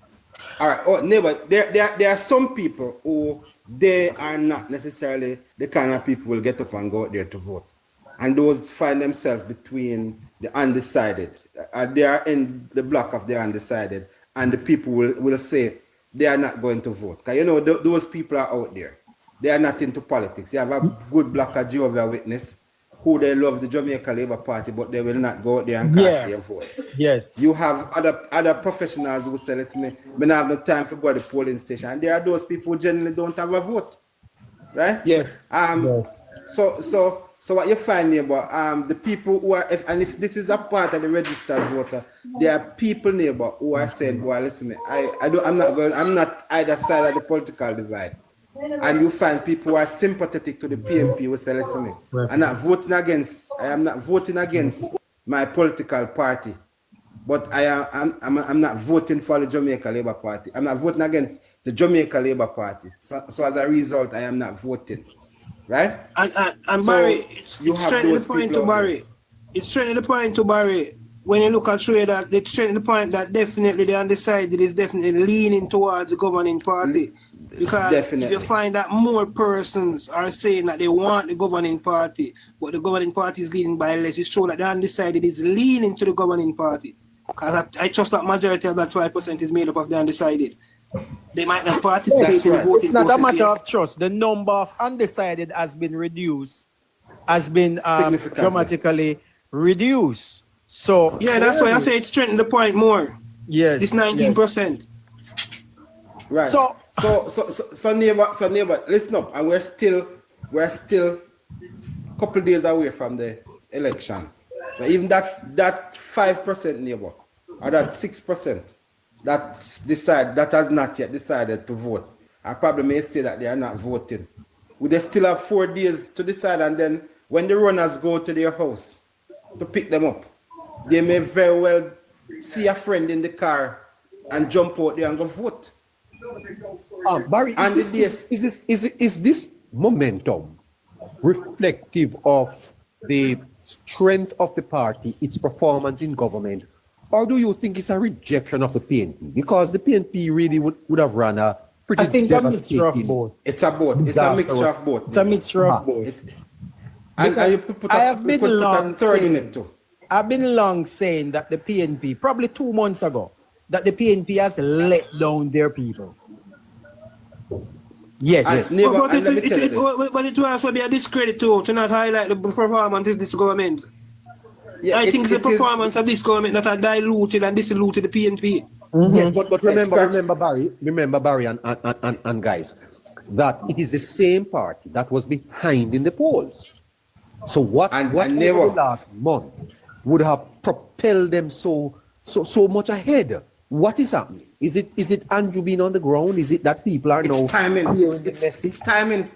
All right, oh, neighbor, there are some people who they are not necessarily the kind of people who will get up and go out there to vote. And those find themselves between the undecided. They are in the block of the undecided. And the people will say they are not going to vote. Because, you know, those people are out there. They are not into politics. You have a good block of Jehovah's Witness who they love the Jamaica Labour Party, but they will not go out there and cast their vote. Yes. You have other professionals who say, listen, I don't have no time to go to the polling station. And there are those people who generally don't have a vote. Right? Yes. Yes. So what you find, neighbor, the people who are, if this is a part of the registered voter, there are people, neighbor, who are saying, well, listen, I'm not either side of the political divide. And you find people who are sympathetic to the PNP who say, listen, I am not voting against my political party, but I'm not voting for the Jamaica Labour Party. I'm not voting against the Jamaica Labour Party. So as a result, I am not voting. Right? And Barry, it's straight to the point to Barry. It's straight to the point to Barry. When you look at that, it's straight to the point that definitely the undecided is definitely leaning towards the governing party. Because if you find that more persons are saying that they want the governing party, but the governing party is leaning by less, it's true that the undecided is leaning to the governing party. Because I trust that majority of that 5% is made up of the undecided. They might not participate in the voting. It's not a matter of trust. The number of undecided has been reduced, dramatically reduced. So yeah, that's why I say it's strengthening the point more. Yes. This 19%. Right. So neighbor, listen up, and we're still a couple of days away from the election. So even that 5% neighbor, or that 6%. That has not yet decided to vote. I probably may say that they are not voting. Would they still have 4 days to decide, and then when the runners go to their house to pick them up, they may very well see a friend in the car and jump out there and go vote. Barry, is this momentum reflective of the strength of the party, its performance in government, or do you think it's a rejection of the PNP? Because the PNP really would have run a pretty devastating... a mixture of both. It's a both. It's a mixture of both. It's a mixture of both. And you put a third in it too. I've been long saying that the PNP, probably 2 months ago, that the PNP has let down their people. Yes. But it will also be a discredit too, to not highlight the performance of this government. Yeah, I think the performance of this government that are diluted and disilluted the PNP. Mm-hmm. Yes, but remember Barry and guys, that it is the same party that was behind in the polls. So what over the last month would have propelled them so much ahead? What is happening? Is it Andrew being on the ground? Is it that people are now timing? It's timing.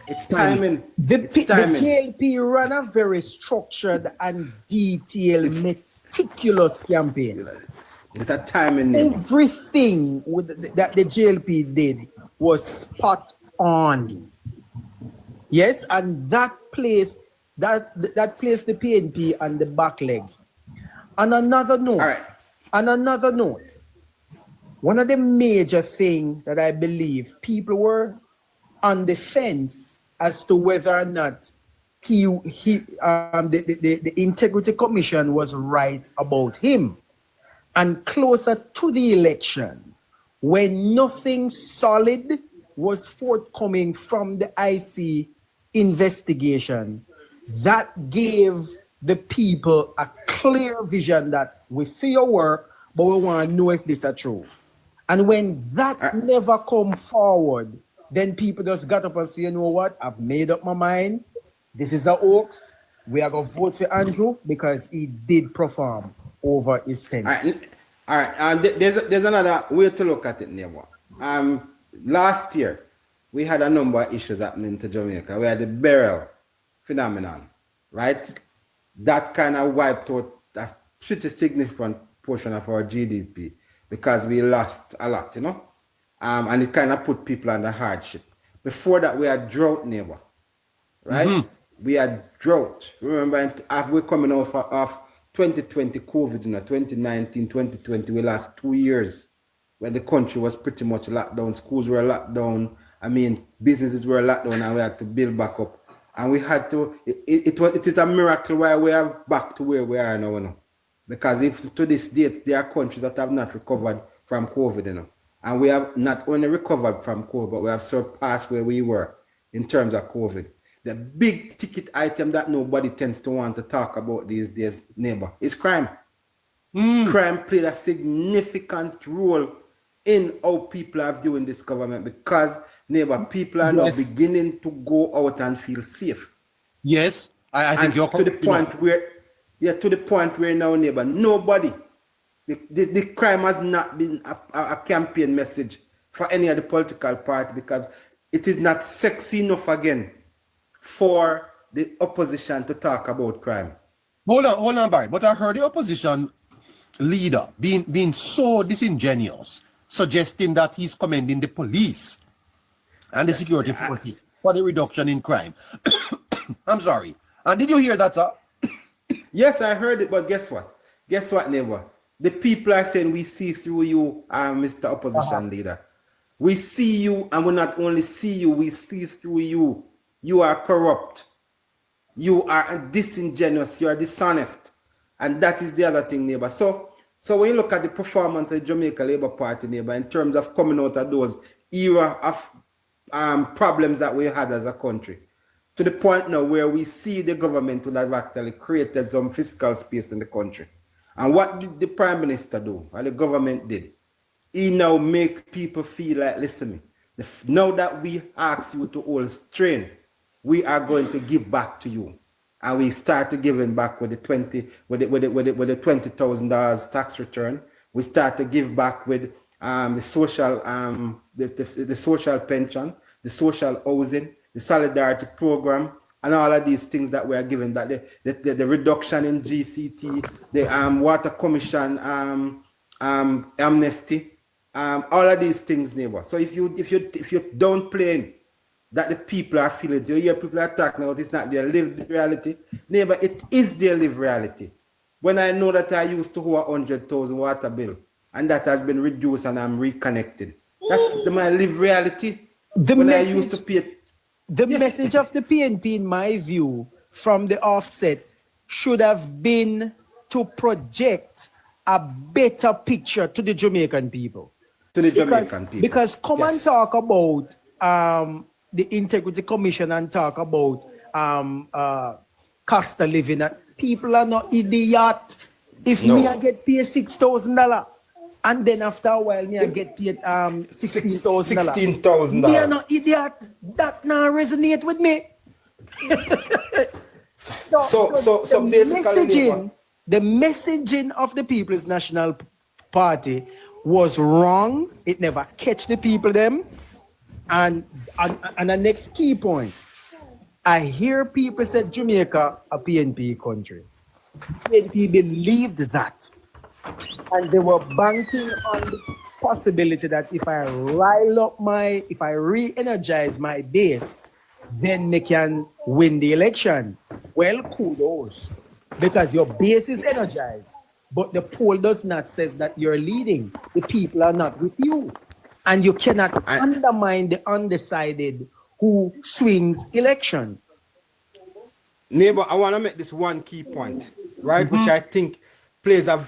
It's timing. The JLP ran a very structured and detailed, meticulous campaign. It's a timing. Everything that the JLP did was spot on. Yes, and that placed the PNP on the back leg. On another note, one of the major things that I believe people were on the fence as to whether or not the Integrity Commission was right about him. And closer to the election, when nothing solid was forthcoming from the IC investigation, that gave the people a clear vision that we see your work, but we want to know if this is true. And when that never come forward, then people just got up and say, you know what, I've made up my mind. This is a hoax. We are going to vote for Andrew because he did perform over his tenure. All right. And there's another way to look at it, neighbor. Last year, we had a number of issues happening to Jamaica. We had the burial phenomenon, right? That kind of wiped out a pretty significant portion of our GDP because we lost a lot, you know? And it kind of put people under hardship. Before that, we had drought, neighbor, right? We had drought. Remember, after we're coming off 2020 COVID, 2019, 2020, we lost 2 years when the country was pretty much locked down. Schools were locked down. I mean, businesses were locked down, and we had to build back up. And we had to, it is a miracle why we are back to where we are now, you know? Because if to this date, there are countries that have not recovered from COVID, you know? And we have not only recovered from COVID, but we have surpassed where we were in terms of COVID. The big ticket item that nobody tends to want to talk about these days, neighbor, is crime. Crime played a significant role in how people are viewing this government because, neighbor, people are now beginning to go out and feel safe. Yes, I think you're to the point where, to the point where now, neighbor, nobody, the crime has not been a campaign message for any of the political party because it is not sexy enough again for the opposition to talk about crime. Hold on, Barry. But I heard the opposition leader being so disingenuous, suggesting that he's commending the police and the security forces for the reduction in crime. I'm sorry. And did you hear that, sir? Yes, I heard it, but guess what? Guess what, neighbor? The people are saying we see through you, Mr. Opposition Leader. We see you, and we not only see you, we see through you. You are corrupt. You are disingenuous. You are dishonest. And that is the other thing, neighbor. So when you look at the performance of the Jamaica Labour Party, neighbor, in terms of coming out of those era of problems that we had as a country, to the point now where we see the government would have actually created some fiscal space in the country. And what did the Prime Minister do? Or the government did? He now make people feel like, listen, now that we ask you to hold strain, we are going to give back to you. And we start to giving back with the $20,000 tax return. We start to give back with the social pension, the social housing, the solidarity program, and all of these things that we are given. That the reduction in GCT, the water commission, amnesty, all of these things, neighbor. So if you don't play that the people are feeling, you hear people are talking about it's not their lived reality, neighbor, it is their lived reality. When I know that I used to owe 100,000 water bill and that has been reduced and I'm reconnected, that's my lived reality. I used to pay. The message of the PNP, in my view, from the offset, should have been to project a better picture to the Jamaican people. Because come and talk about the Integrity Commission and talk about cost of living. People are not idiot. If me I get paid $6,000 and then after a while me I get paid $16,000. Me are not idiot. That now resonate with me. so basically the messaging of the People's National Party was wrong. It never catch the people them. And the next key point, I hear people say Jamaica a PNP country. PNP believed that. And they were banking on the possibility that if I re-energize my base, then they can win the election. Well, kudos. Because your base is energized. But the poll does not say that you're leading. The people are not with you. And you cannot undermine the undecided who swings election. Neighbor, I want to make this one key point, right? Which I think plays about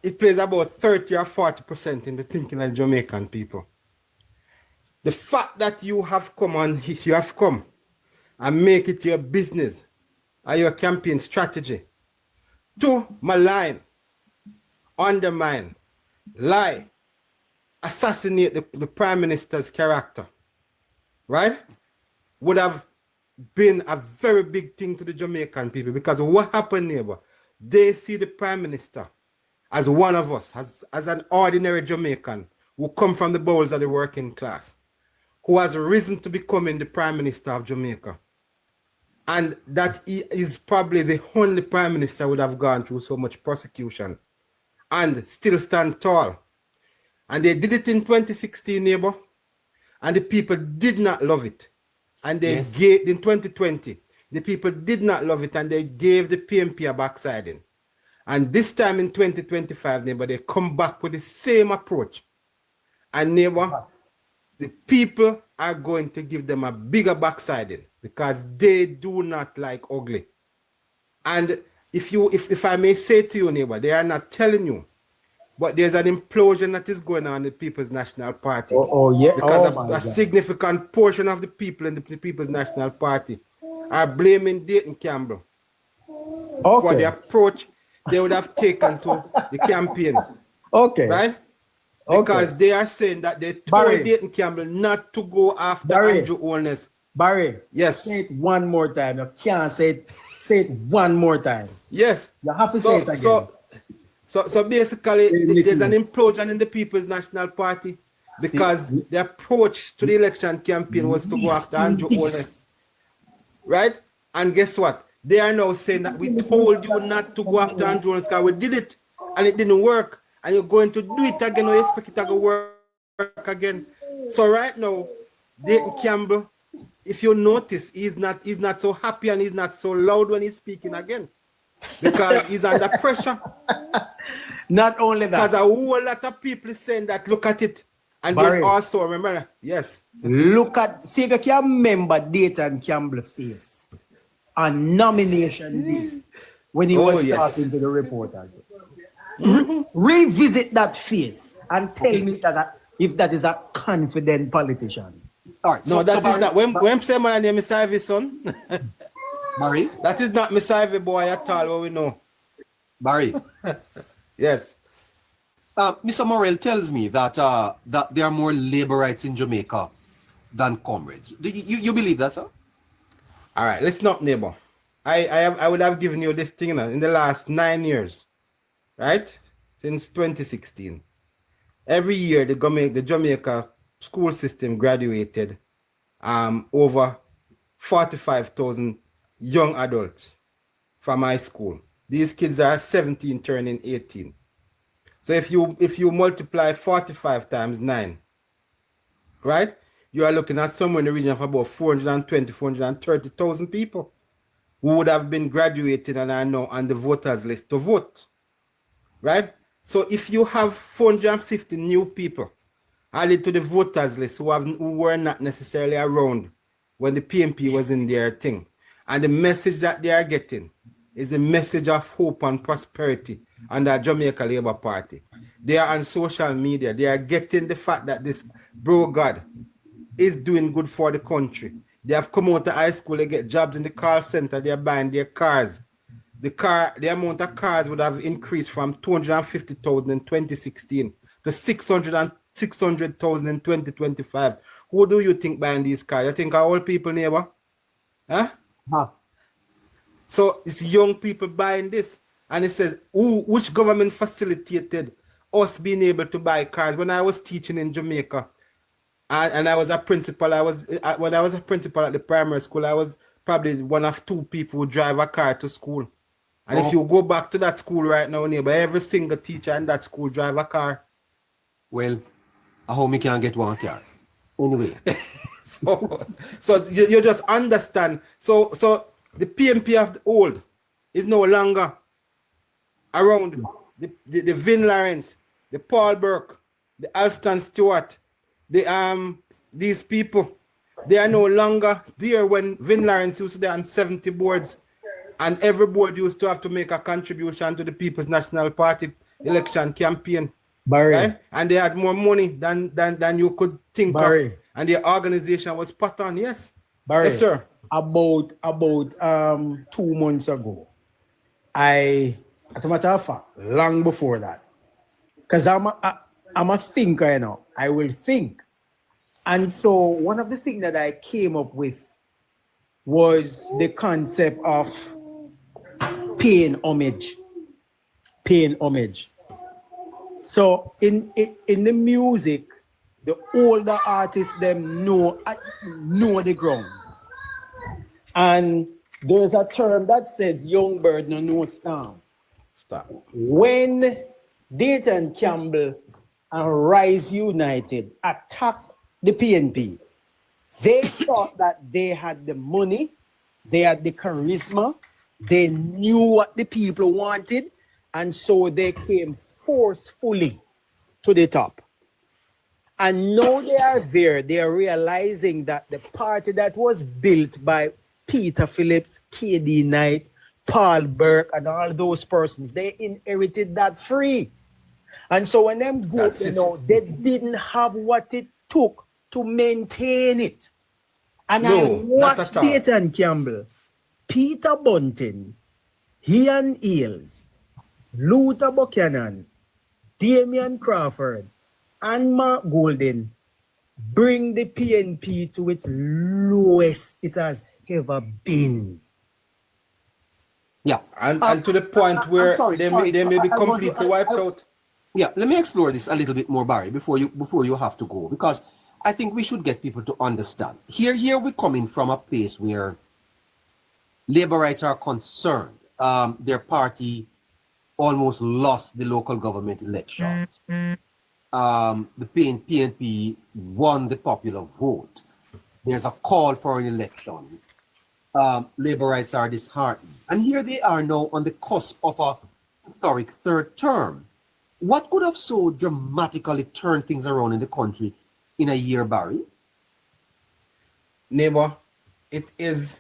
30 or 40% in the thinking of Jamaican people. The fact that you have come and make it your business or your campaign strategy to malign, undermine, lie, assassinate the Prime Minister's character, right, would have been a very big thing to the Jamaican people. Because what happened, neighbor, they see the Prime Minister as one of us, as an ordinary Jamaican who come from the bowels of the working class, who has risen to becoming the Prime Minister of Jamaica. And that is probably the only prime minister would have gone through so much prosecution and still stand tall. And they did it in 2016, neighbor, and the people did not love it. And they gave in 2020, the people did not love it, and they gave the PNP a backsiding. And this time in 2025, neighbor, they come back with the same approach. And neighbor, the people are going to give them a bigger backsiding because they do not like ugly. And if I may say to you, neighbor, they are not telling you, but there's an implosion that is going on in the People's National Party. Because a significant portion of the people in the People's National Party are blaming Dayton Campbell for the approach they would have taken to the campaign. Right? Because they are saying that they told Dayton Campbell not to go after Andrew Holness. Barry, yes. Say it one more time. You can't say it one more time. Yes. You have to say it again. So basically, there's an implosion in the People's National Party because the approach to the election campaign was to go after Andrew Holness. Right? And guess what? They are now saying that we told you not to go after Andrew Holness because we did it and it didn't work. And you're going to do it again or you expect it to work again. So right now, Dayton Campbell, if you notice, he's not so happy and he's not so loud when he's speaking again. Because he's under pressure. Not only that. Because a whole lot of people is saying that, look at it. And Barry, there's also, remember, yes. Look at, see if you can remember Dayton Campbell's face on nomination day when he was talking to the reporters. Revisit that face and tell me that if that is a confident politician. All right. No, that is not. When say my name is Ivy, son. Barry? That is not Miss Ivy boy at all, what we know. Barry? Yes. Mr. Morel tells me that that there are more labor rights in Jamaica than comrades. Do you believe that, sir? All right, listen up, neighbor. I would have given you this thing in the last 9 years, right? Since 2016. Every year, the Jamaica school system graduated over 45,000 young adults from high school. These kids are 17 turning 18. So if you multiply 45 times 9, right? You are looking at somewhere in the region of about 420, 430,000 people who would have been graduated and are now on the voters list to vote, right? So if you have 450 new people added to the voters list who were not necessarily around when the PNP was in their thing, and the message that they are getting is a message of hope and prosperity under Jamaica Labour Party. They are on social media. They are getting the fact that this bro God is doing good for the country. They have come out of high school, they get jobs in the call center, they are buying their cars. The amount of cars would have increased from 250,000 in 2016 to 600,000 in 2025. Who do you think buying these cars? You think our old people, neighbor? Huh? So it's young people buying this. And it says, which government facilitated us being able to buy cars? When I was teaching in Jamaica, and I was a principal, when I was a principal at the primary school, I was probably one of 2 people who drive a car to school. And if you go back to that school right now, neighbor, every single teacher in that school drive a car. Well, I hope me can get one car. Anyway. so you just understand. So the PNP of the old is no longer around. The Vin Lawrence, the Paul Burke, the Alston Stewart, these people, they are no longer there when Vin Lawrence used to be on 70 boards and every board used to have to make a contribution to the People's National Party election campaign. Barry. Right? And they had more money than you could think Barry. of. And their organization was spot on, yes. Barry, yes, sir. About 2 months ago, as a matter of fact, long before that, because I'm a thinker, you know, I will think. And so one of the things that I came up with was the concept of paying homage. Paying homage. So in the music, the older artists them know the ground. And there's a term that says young bird no know storm. Stop. When Dayton Campbell and Rise United attacked the PNP, they thought that they had the money, they had the charisma, they knew what the people wanted, and so they came forcefully to the top. And now they are there, they are realizing that the party that was built by Peter Phillips, KD Knight, Paul Burke, and all those persons, they inherited that free. And so when them go, they didn't have what it took to maintain it. And I watched Dayton Campbell, Peter Bunting, Ian Eales, Luther Buchanan, Damian Crawford, and Mark Golden bring the PNP to its lowest it has ever been. Yeah. And to the point where they may be completely wiped out. Yeah, let me explore this a little bit more, Barry, before you have to go, because I think we should get people to understand. Here we're coming from a place where Laborites are concerned. Their party almost lost the local government elections. The PNP won the popular vote. There's a call for an election. Laborites are disheartened. And here they are now on the cusp of a historic third term. What could have so dramatically turned things around in the country in a year, Barry? Neighbor, it is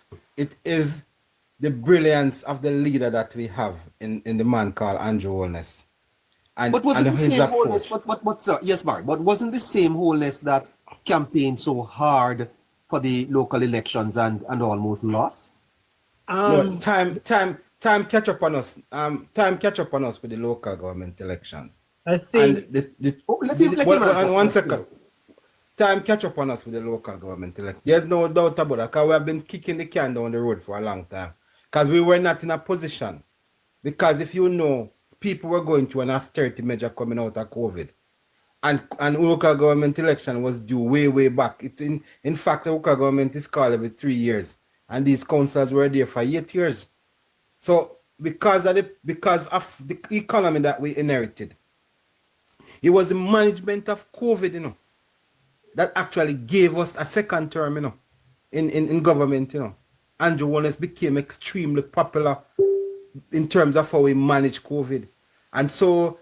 the brilliance of the leader that we have in the man called Andrew Holness. But wasn't the same Holness, sir, yes, Barry, but wasn't the same Holness that campaigned so hard for the local elections and almost lost? No, time catch up on us. Time catch up on us with the local government elections. I think. One second. Time catch up on us with the local government elections. There's no doubt about that, because we have been kicking the can down the road for a long time. Because we were not in a position. Because if you know, people were going to an austerity measure coming out of COVID. And local government election was due way back. In fact, the local government is called every 3 years. And these councillors were there for 8 years. So because of the economy that we inherited, it was the management of COVID, that actually gave us a second term, in government, Andrew Holness became extremely popular in terms of how we manage COVID. And so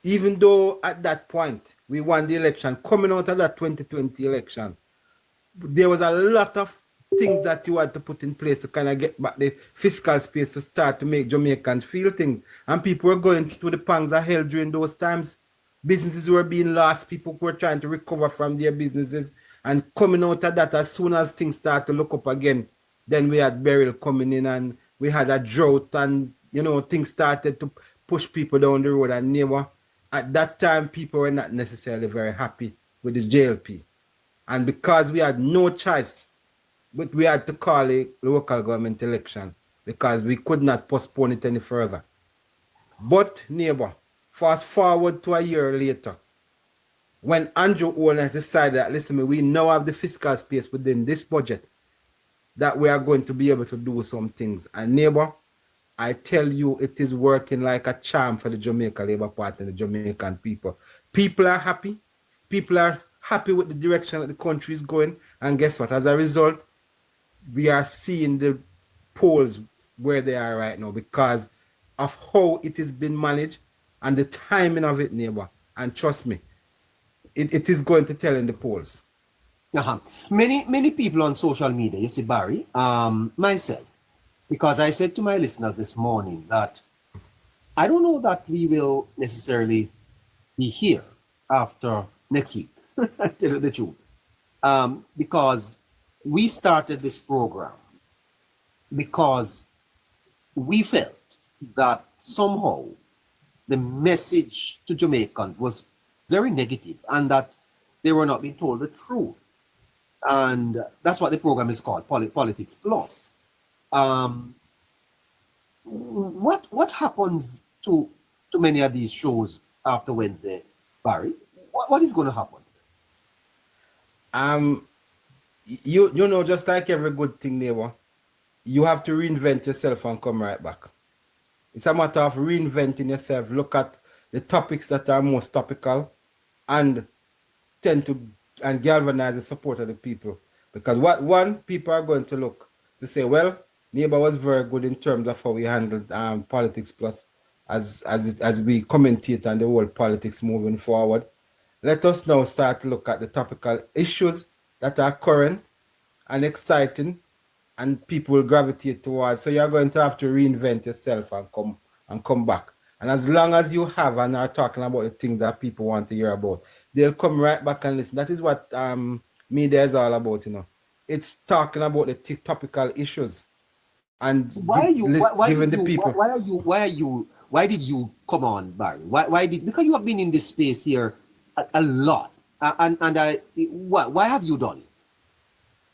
even though at that point we won the election, coming out of that 2020 election, there was a lot of things that you had to put in place to kind of get back the fiscal space to start to make Jamaicans feel things. And people were going through the pangs of hell during those times. Businesses were being lost. People were trying to recover from their businesses. And coming out of that, as soon as things started to look up again, then we had burial coming in and we had a drought and, things started to push people down the road. And at that time, people were not necessarily very happy with the JLP. And because we had no choice, but we had to call a local government election because we could not postpone it any further. But, neighbor, fast forward to a year later, when Andrew Holness decided that, listen, we now have the fiscal space within this budget that we are going to be able to do some things. And neighbor, I tell you, it is working like a charm for the Jamaica Labour Party and the Jamaican people. People are happy. People are happy with the direction that the country is going. And guess what? As a result, we are seeing the polls where they are right now because of how it has been managed and the timing of it, neighbor. And trust me, it is going to tell in the polls. Many people on social media, you see, Barry, myself, because I said to my listeners this morning that I don't know that we will necessarily be here after next week, I tell you the truth, because we started this program because we felt that somehow the message to Jamaicans was very negative and that they were not being told the truth. And that's what the program is called, Politics Plus. What happens to many of these shows after Wednesday, Barry? What is going to happen? You know, just like every good thing, neighbor, you have to reinvent yourself and come right back. It's a matter of reinventing yourself. Look at the topics that are most topical and tend to and galvanize the support of the people. Because people are going to look to say, well, Neighbor was very good in terms of how we handled politics plus as we commentate on the whole politics moving forward. Let us now start to look at the topical issues that are current and exciting and people will gravitate towards. So you're going to have to reinvent yourself and come back. And as long as you have and are talking about the things that people want to hear about, they'll come right back and listen. That is what media is all about, you know. It's talking about the topical issues and giving the people. Why did you come on, Barry? Because you have been in this space here a lot, why have you done it?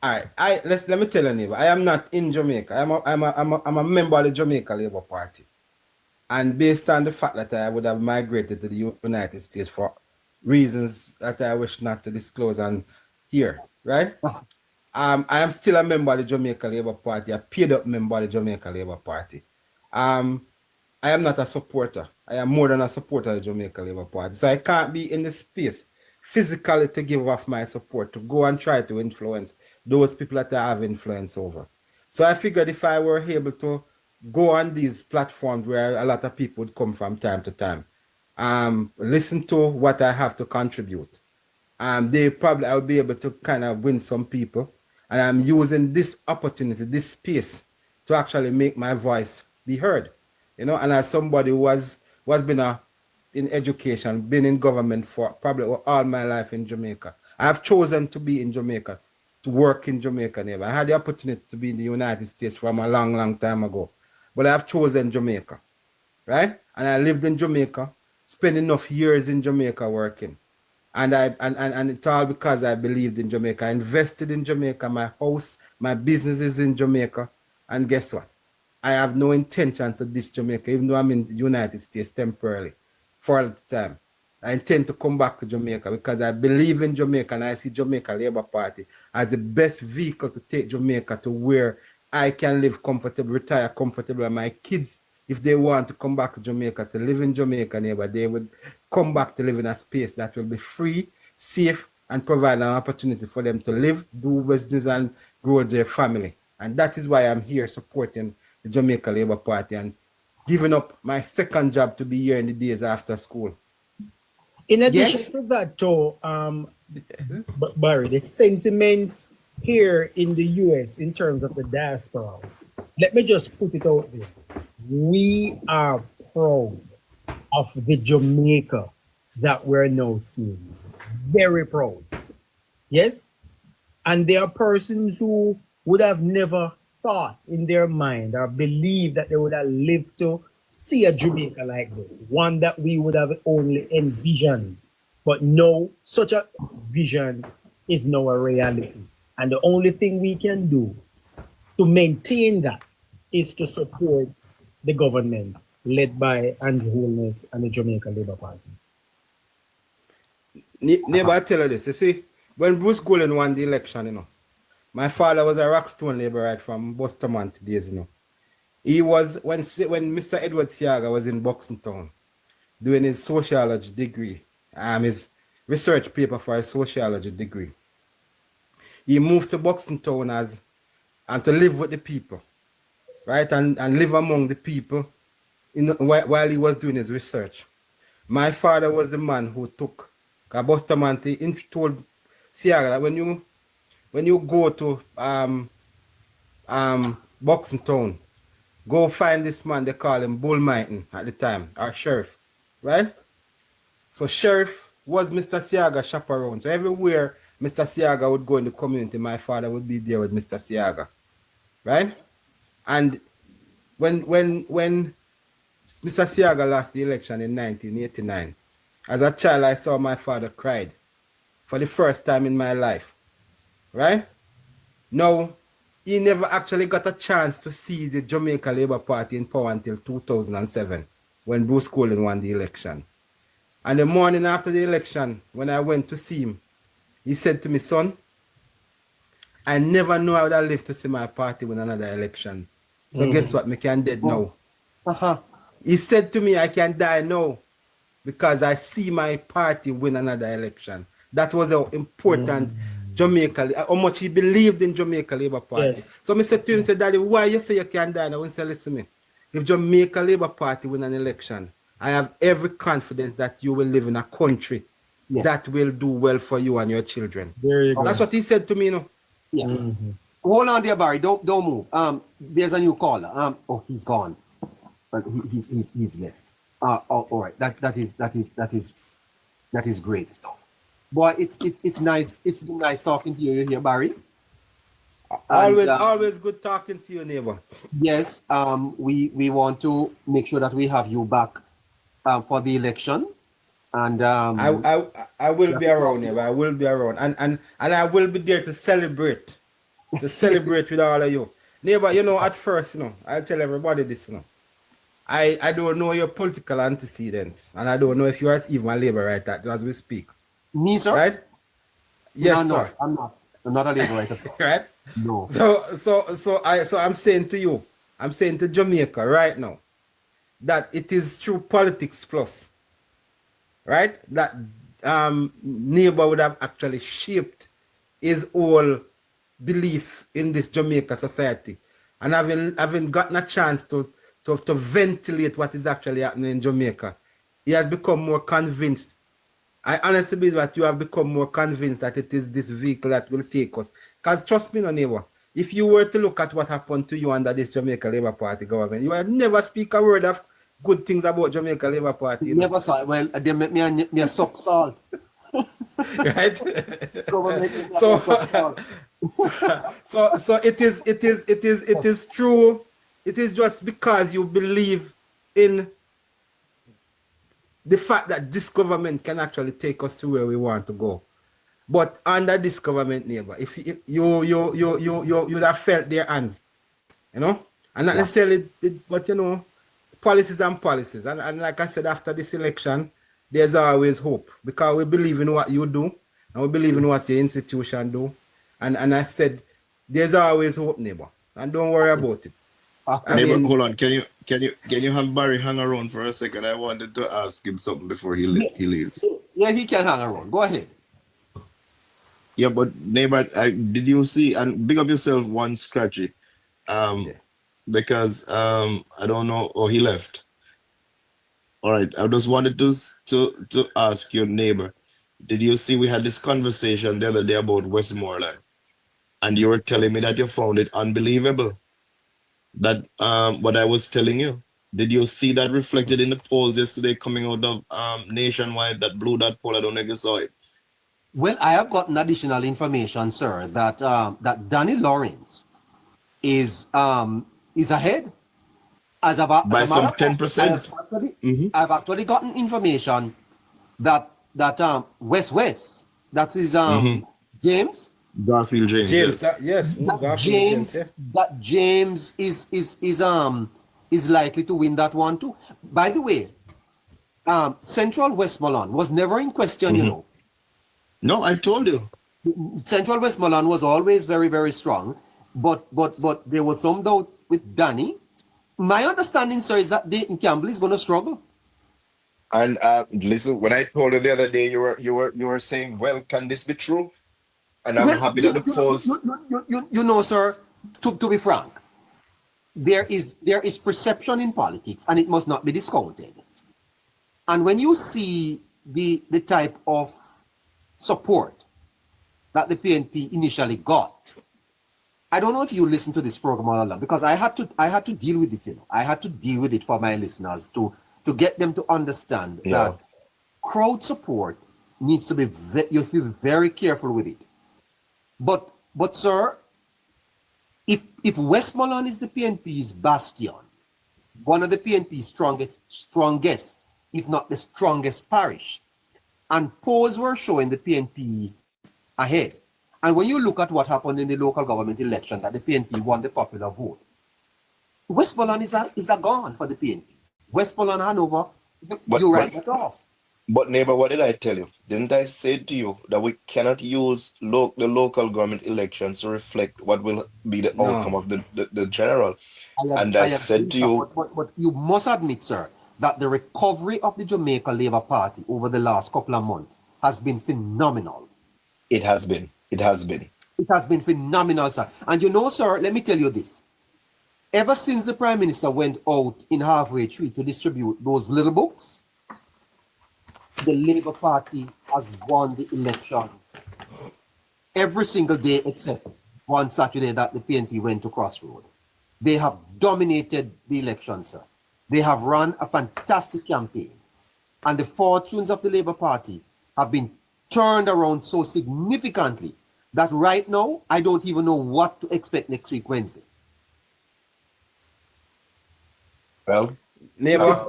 All right, let me tell you, neighbor. I am not in Jamaica. I'm a member of the Jamaica Labour Party, and based on the fact that I would have migrated to the United States for reasons that I wish not to disclose on here, right? I am still a member of the Jamaica Labour Party, a paid up member of the Jamaica Labour Party. I am not a supporter. I am more than a supporter of the Jamaica Labour Party. So I can't be in the space physically to give off my support, to go and try to influence those people that I have influence over. So I figured if I were able to go on these platforms where a lot of people would come from time to time, listen to what I have to contribute, I would be able to kind of win some people. And I'm using this opportunity, this space, to actually make my voice be heard. You know, and as somebody who has been in education, been in government for probably all my life in Jamaica, I have chosen to be in Jamaica, to work in Jamaica. Never. I had the opportunity to be in the United States from a long, long time ago. But I have chosen Jamaica, right? And I lived in Jamaica, spent enough years in Jamaica working. And it's all because I believed in Jamaica. I invested in Jamaica, my house, my business is in Jamaica. And guess what? I have no intention to ditch Jamaica, even though I'm in the United States temporarily for the time. I intend to come back to Jamaica because I believe in Jamaica and I see Jamaica Labour Party as the best vehicle to take Jamaica to where I can live comfortable, retire comfortable, and my kids, if they want to come back to Jamaica, to live in Jamaica, neighbor, they would come back to live in a space that will be free, safe, and provide an opportunity for them to live, do business, and grow their family. And that is why I'm here supporting the Jamaica Labour Party and giving up my second job to be here in the days after school. In addition to that, too, Barry, the sentiments here in the US in terms of the diaspora, let me just put it out there. We are proud of the Jamaica that we're now seeing. Very proud. Yes? And there are persons who would have never thought in their mind or believed that they would have lived to see a Jamaica like this, one that we would have only envisioned. But no, such a vision is now a reality. And the only thing we can do to maintain that is to support the government led by Holness and the Jamaica Labour Party. Neighbor, I tell you this, you see, when Bruce Golding won the election, you know, my father was a Rockstone labourite from Bustamante days, you know. He was, when Mr. Edward Siaga was in Boxing Town doing his sociology degree, his research paper for his sociology degree, he moved to Boxing Town and to live with the people, right, and live among the people while he was doing his research. My father was the man who took Bustamante, told Siaga that when you go to Boxing Town, go find this man, they call him Bull Mighton at the time, or Sheriff, right? So Sheriff was Mr. Siaga's chaperone. So everywhere Mr. Siaga would go in the community, my father would be there with Mr. Siaga, right? And when Mr. Siaga lost the election in 1989, as a child, I saw my father cried for the first time in my life, right? Now, he never actually got a chance to see the Jamaica Labour Party in power until 2007, when Bruce Golding won the election. And the morning after the election, when I went to see him, he said to me, son, I never know I would have lived to see my party win another election. So guess what? Me can dead now. He said to me, I can die now because I see my party win another election. That was how important Jamaica, how much he believed in Jamaica Labour Party. Yes. So I said to him, said, Daddy, why you say you can die now? He said, listen to me. If Jamaica Labour Party win an election, I have every confidence that you will live in a country that will do well for you and your children. There you go. That's what he said to me, you know. Yeah. Hold on there, Barry. Don't move. There's a new caller. Oh, he's gone. But he's left. All right. That is great stuff. Boy, it's nice. It's been nice talking to you here, Barry. Always good talking to you, neighbor. Yes. We want to make sure that we have you back for the election. And I will be around, neighbor. I will be around. And I will be there to celebrate. With all of you. Neighbor, you know, at first, you know, I'll tell everybody this, you know. I don't know your political antecedents, and I don't know if you are even a Labour writer as we speak. Me, sir? Right? Yes, no, sir. I'm not. I'm not a Labour writer. Right? No. So I'm saying to you, I'm saying to Jamaica right now, that it is through politics plus, right? That neighbor would have actually shaped his whole belief in this Jamaica society, and having gotten a chance to ventilate what is actually happening in Jamaica, he has become more convinced. I honestly believe that you have become more convinced that it is this vehicle that will take us. Because trust me, no, neighbor, if you were to look at what happened to you under this Jamaica Labour Party government, you would never speak a word of good things about Jamaica Labour Party. You never saw it. Well, they make me a suck salt. Right? So it is true. It is just because you believe in the fact that this government can actually take us to where we want to go. But under this government, neighbor, if you have felt their hands, you know, and not necessarily, but you know, policies and policies. And like I said, after this election, there's always hope because we believe in what you do and we believe in what your institution do. And I said, there's always hope, neighbor, and don't worry about it. Neighbor, hold on. Can you have Barry hang around for a second? I wanted to ask him something before he leaves. Yeah, he can hang around. Go ahead. Yeah, but neighbor, did you see, and big up yourself, one scratchy, because I don't know, or he left. All right, I just wanted to ask your neighbor, did you see we had this conversation the other day about Westmoreland, and you were telling me that you found it unbelievable. That what I was telling you, did you see that reflected in the polls yesterday coming out of Nationwide, that blue dot poll? I don't know if you saw it. Well, I have gotten additional information, sir, that that Danny Lawrence is ahead by some 10%. I've actually gotten information that West, that's his James. Garfield James. James is likely to win that one too. By the way, Central Westmoreland was never in question, you know. No, I told you. Central Westmoreland was always very, very strong, but there was some doubt with Danny. My understanding, sir, is that Dayton Campbell is going to struggle. And listen, when I told you the other day, you were saying, "Well, can this be true?" And I'm happy that the polls. You know, sir. To be frank, there is perception in politics, and it must not be discounted. And when you see the type of support that the PNP initially got, I don't know if you listen to this program all along, because I had to deal with it. You know, I had to deal with it for my listeners to get them to understand that crowd support needs to be. You feel very careful with it. But sir, if Westmoreland is the PNP's bastion, one of the PNP's strongest, if not the strongest parish, and polls were showing the PNP ahead. And when you look at what happened in the local government election, that the PNP won the popular vote, Westmoreland is a gone for the PNP. Westmoreland, Hanover, you write that off. But neighbor, what did I tell you? Didn't I say to you that we cannot use the local government elections to reflect what will be the outcome No. of the general? And I I agree, said to sir, you, but you must admit, sir, that the recovery of the Jamaica Labour Party over the last couple of months has been phenomenal. it has been. It has been. It has been phenomenal, sir. And you know, sir, let me tell you this. Ever since the Prime Minister went out in halfway through to distribute those little books, the Labour Party has won the election every single day except one Saturday that the PNP went to Crossroad. They have dominated the election, sir. They have run a fantastic campaign. And the fortunes of the Labour Party have been turned around so significantly that right now, I don't even know what to expect next week, Wednesday. Well, Neighbor,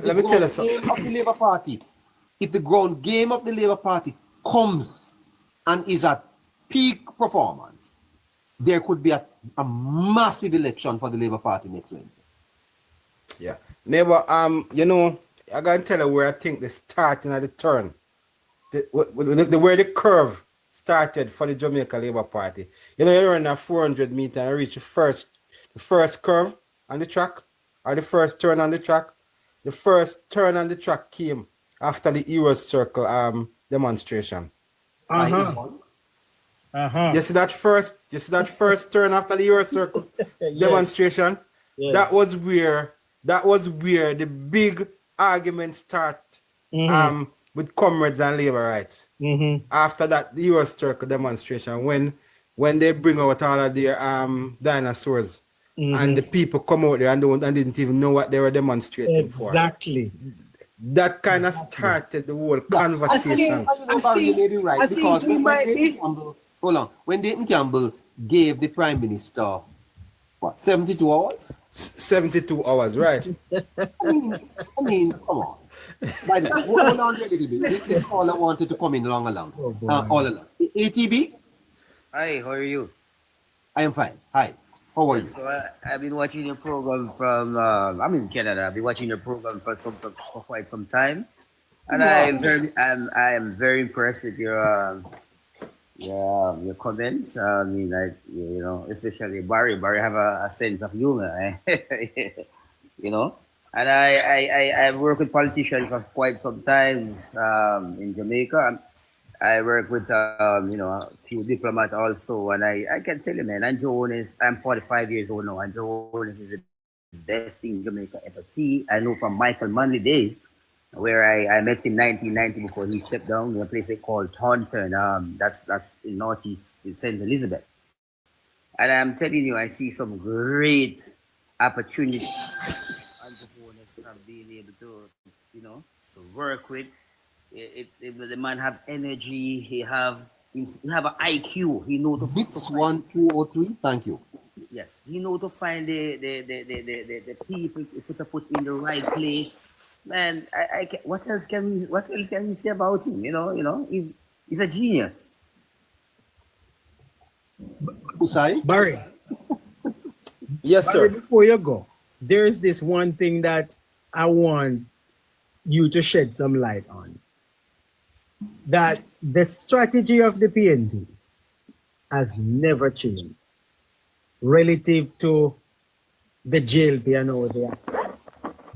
let me tell you something. Game of the Labour Party, if the ground game of the Labour Party comes and is at peak performance, there could be a massive election for the Labour Party next Wednesday. Yeah. Neighbor, you know, I gotta tell you where I think the starting of the turn, where the curve started for the Jamaica Labour Party. You know, you run a 400 meter and reach the first curve on the track, or the first turn on the track. The first turn on the track came after the Euro Circle demonstration. You see that first turn after the Euro Circle demonstration? Yes. That was where the big argument start with comrades and labor rights. After that, the Euro Circle demonstration, when they bring out all of their dinosaurs and the people come out there and didn't even know what they were demonstrating for. Exactly. That kind of started the whole conversation. I think when Dayton Campbell gave the Prime Minister, what, 72 hours? 72 hours, right? I mean, come on. By the way, hold on a little bit. This caller wanted to come in all along. ATB? Hi, how are you? I am fine. Hi. How are you? So I've been watching your program from. I'm in Canada. I've been watching your program for quite some time, and I am very impressed with your comments. I mean, like you know, especially Barry. Barry have a sense of humor, you know. And I've worked with politicians for quite some time in Jamaica. I work with you know, a few diplomats also, and I can tell you, man, Andrew Holness, I'm 45 years old now. Andrew Holness is the best thing Jamaica ever see. I know from Michael Manley days, where I met him in 1990 before he stepped down in a place they call Taunton. That's in northeast St. Elizabeth. And I'm telling you, I see some great opportunities of being able to, you know, to work with. The man have energy. He have an IQ. He know to. Bits 1, 2, or 3. Thank you. Yes, he know to find the people to put in the right place. Man, what else can we say about him? You know, he's a genius. Usai? Barry. Yes, Barry, sir. before you go, there is this one thing that I want you to shed some light on. That the strategy of the PNP has never changed relative to the JLP and how they are.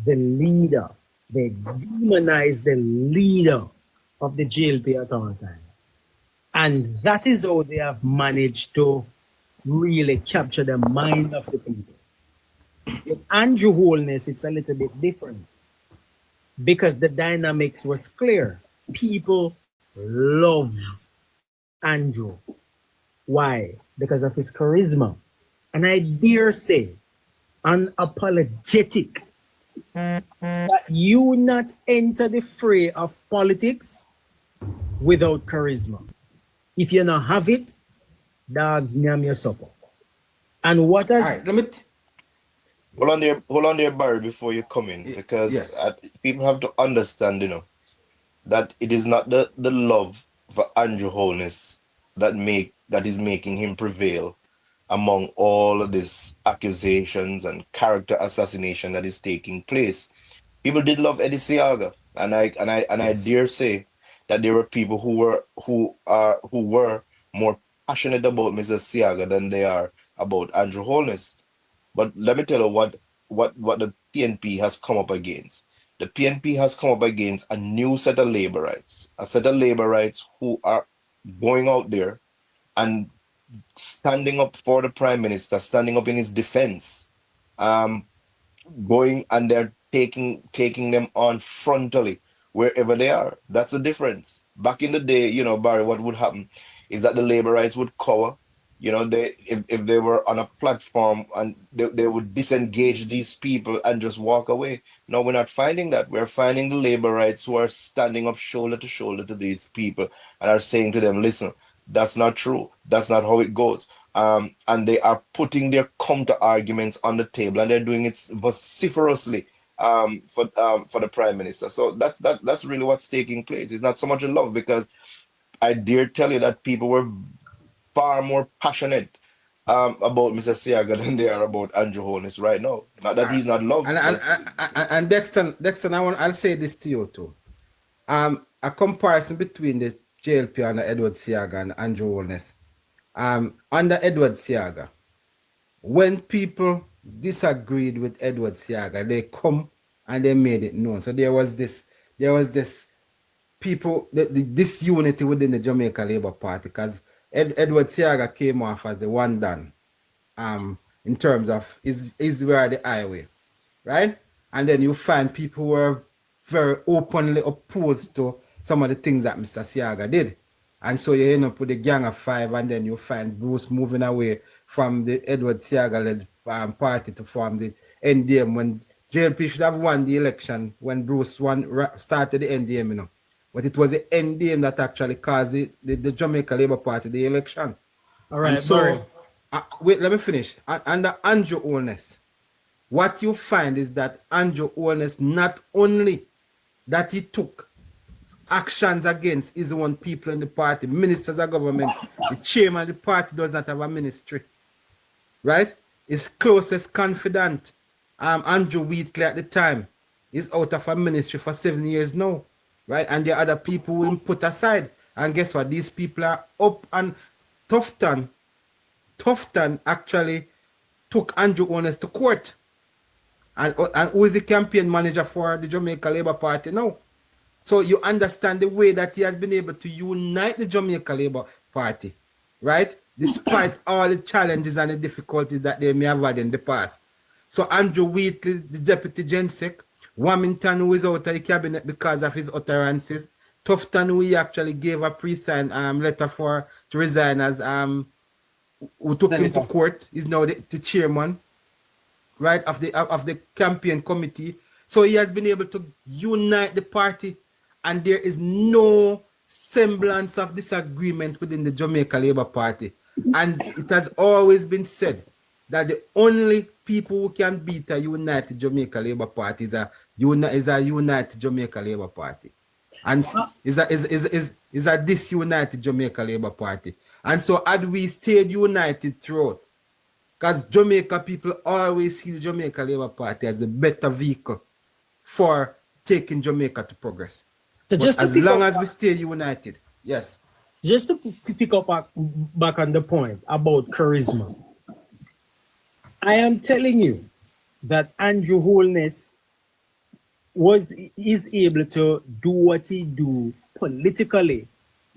The leader, they demonize the leader of the JLP at all times. And that is how they have managed to really capture the mind of the people. With Andrew Holness, it's a little bit different because the dynamics was clear. People love Andrew. Why? Because of his charisma. And I dare say, unapologetic, that you not enter the fray of politics without charisma. If you don't have it, dog, name your supper. And what has... All right, let me... Hold on there, Barry, before you come in, because people have to understand, you know, that it is not the love for Andrew Holness that is making him prevail among all of these accusations and character assassination that is taking place. People did love Eddie Seaga. And I dare say that there were people who were more passionate about Mr. Siaga than they are about Andrew Holness. But let me tell you what the PNP has come up against. The PNP has come up against a new set of labor rights, a set of labor rights who are going out there and standing up for the prime minister, standing up in his defense, um, going and they're taking them on frontally wherever they are. That's the difference. Back in the day, Barry, what would happen is that the labor rights would cover. If they were on a platform and they would disengage these people and just walk away. No, we're not finding that. We're finding the labor rights who are standing up shoulder to shoulder to these people and are saying to them, listen, that's not true. That's not how it goes. And they are putting their counter arguments on the table, and they're doing it vociferously for the prime minister. So that's really what's taking place. It's not so much in love, because I dare tell you that people were far more passionate about Mr. Siaga than they are about Andrew Holness right now. Not that he's not loved. And Dexter, I'll say this to you too. A comparison between the JLP under Edward Siaga and Andrew Holness. Under Edward Siaga, when people disagreed with Edward Siaga, they come and they made it known. So there was this people, this unity within the Jamaica Labour Party, because Edward Siaga came off as the one done, in terms of is where the highway, right? And then you find people who were very openly opposed to some of the things that Mr. Siaga did. And so you end up with the Gang of Five, and then you find Bruce moving away from the Edward Siaga-led party to form the NDM, when JLP should have won the election when Bruce started the NDM, But it was the NDM that actually caused the Jamaica Labour Party the election. All right, and so, wait, let me finish. Under Andrew Holness, what you find is that Andrew Holness, not only that he took actions against his own people in the party, ministers of government, the chairman of the party does not have a ministry, right? His closest confidant, Andrew Wheatley at the time, is out of a ministry for 7 years now, right? And the other people will put aside. And guess what? These people are up, and Tufton actually took Andrew Holness to court. And who is the campaign manager for the Jamaica Labour Party now? So you understand the way that he has been able to unite the Jamaica Labour Party, right? Despite all the challenges and the difficulties that they may have had in the past. So Andrew Wheatley, the deputy GenSec, Warmington, who is out of the cabinet because of his utterances, Tufton, who he actually gave a pre-signed letter to resign as who took him to court, is now the chairman, right, of the campaign committee. So he has been able to unite the party, and there is no semblance of disagreement within the Jamaica Labour Party. And it has always been said that the only people who can beat a united Jamaica Labour Party is a united Jamaica Labour Party, and is a disunited Jamaica Labour Party. And so had we stayed united throughout, because Jamaica people always see the Jamaica Labour Party as a better vehicle for taking Jamaica to progress. So just as long as we stay united, yes. Just to pick up back on the point about charisma, I am telling you that Andrew Holness is able to do what he do politically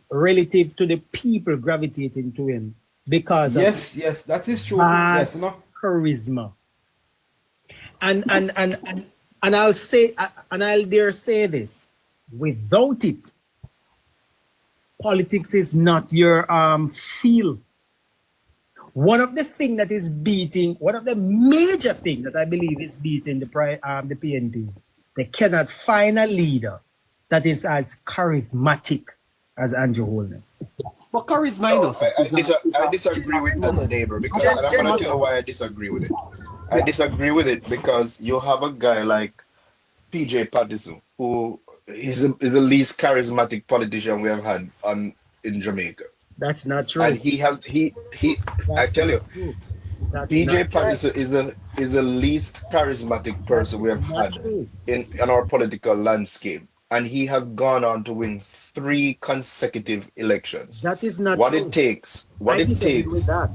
relative to the people gravitating to him because yes, that is true. Yes, charisma. And I'll say, and I'll dare say this, without it, politics is not your field. One of the things that is beating, one of the major things that I believe is beating the PNP, they cannot find a leader that is as charismatic as Andrew Holness. But charisma, I disagree with the neighbor, because I'm going to tell you why I disagree with it. I disagree with it because you have a guy like PJ Patterson, who is the least charismatic politician we have had in Jamaica. That's not true. And I tell you, PJ Patterson is the least charismatic person we have had in our political landscape. and he has gone on to win 3 consecutive elections. That is not What it true. takes, what I it disagree with takes, that.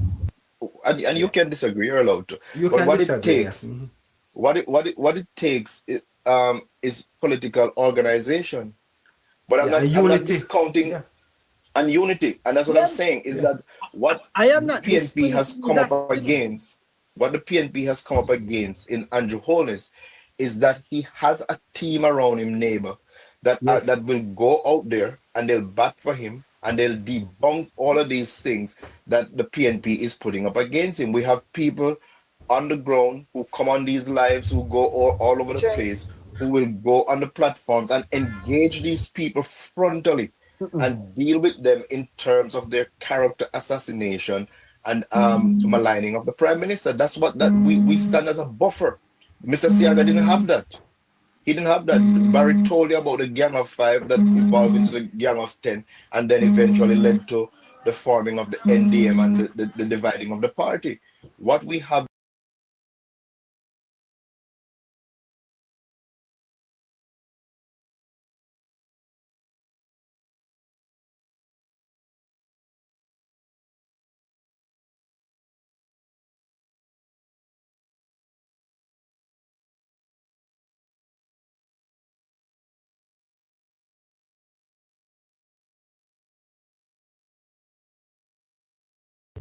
and you can disagree, you're allowed to. You But can what it disagree, yeah. takes, what it takes is political organization. But Yeah, and I'm not unity. discounting Yeah. and unity. And that's what I'm Yeah, saying is Yeah. that what I am not PNP has disputing come up that, you know. against, what the PNP has come up against in Andrew Holness is that he has a team around him, neighbor, Yeah. that will go out there and they'll bat for him and they'll debunk all of these things that the PNP is putting up against him. We have people on the ground who come on these lives, who go all over the Sure. place, who will go on the platforms and engage these people frontally and deal with them in terms of their character assassination and maligning of the prime minister. That's what that we stand as a buffer. Mr. Siaga didn't have that. He didn't have that. Barry told you about the gang of 5 that evolved into the gang of 10 and then eventually led to the forming of the NDM and the dividing of the party. What we have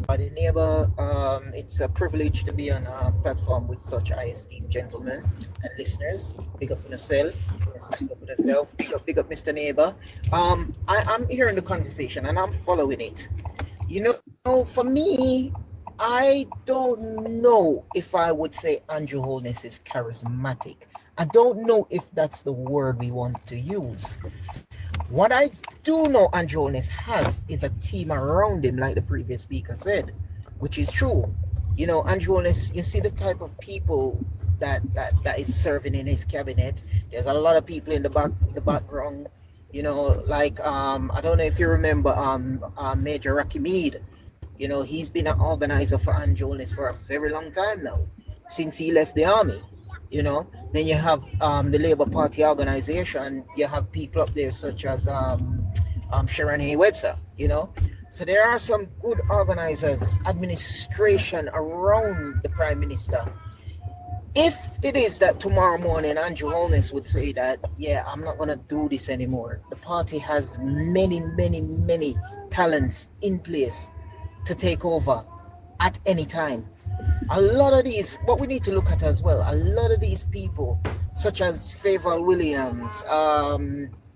The neighbor, it's a privilege to be on a platform with such high esteemed gentlemen and listeners. Big up on yourself, big up on yourself, big up Mr. Neighbor. I'm hearing the conversation and I'm following it. You know, for me, I don't know if I would say Andrew Holness is charismatic. I don't know if that's the word we want to use. What I do know Andrew Holness has is a team around him, like the previous speaker said, which is true. You know, Andrew Holness, you see the type of people that is serving in his cabinet. There's a lot of people in the background. You know, like I don't know if you remember Major Rocky Mead. You know, he's been an organizer for Andrew Holness for a very long time now, since he left the army. You know, then you have the Labour Party organization. You have people up there such as Sharon A. Webster. You know, so there are some good organizers, administration around the Prime Minister. If it is that tomorrow morning Andrew Holness would say that, yeah, I'm not gonna do this anymore. The party has many, many, many talents in place to take over at any time. A lot of these, what we need to look at as well, a lot of these people, such as Favor Williams,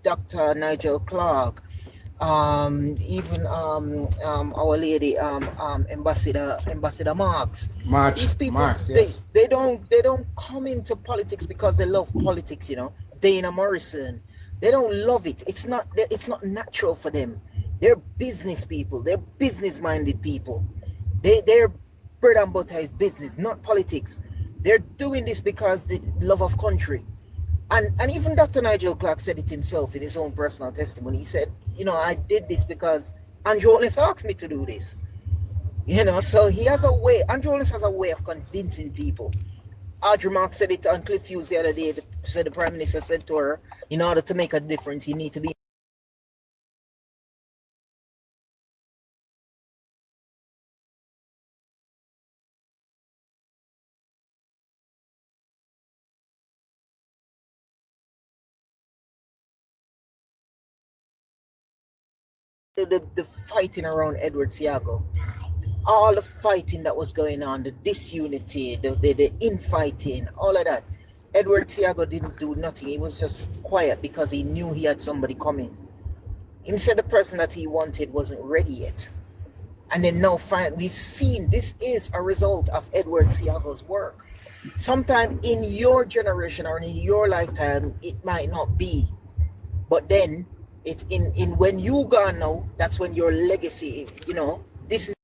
Dr. Nigel Clark, even our lady, Ambassador Marks. These people, Marx, yes. they don't come into politics because they love politics. You know, Dana Morrison, they don't love it. It's not natural for them. They're business people. They're business minded people. Their bread and butter is business, not politics. They're doing this because they love of country. And even Dr. Nigel Clark said it himself in his own personal testimony. He said, you know, I did this because Andrew Holness asked me to do this. You know, so he has a way, Andrew Holness has a way of convincing people. Audrey Mark said it on Cliff Hughes the other day. Said the Prime Minister said to her, in order to make a difference, you need to be the fighting around Edward Siago. All the fighting that was going on, the disunity, the infighting, all of that. Edward Siago didn't do nothing. He was just quiet because he knew he had somebody coming. He said the person that he wanted wasn't ready yet. And then now we've seen this is a result of Edward Siago's work. Sometime in your generation or in your lifetime, it might not be. But then it's in when you gone now, that's when your legacy, you know, this is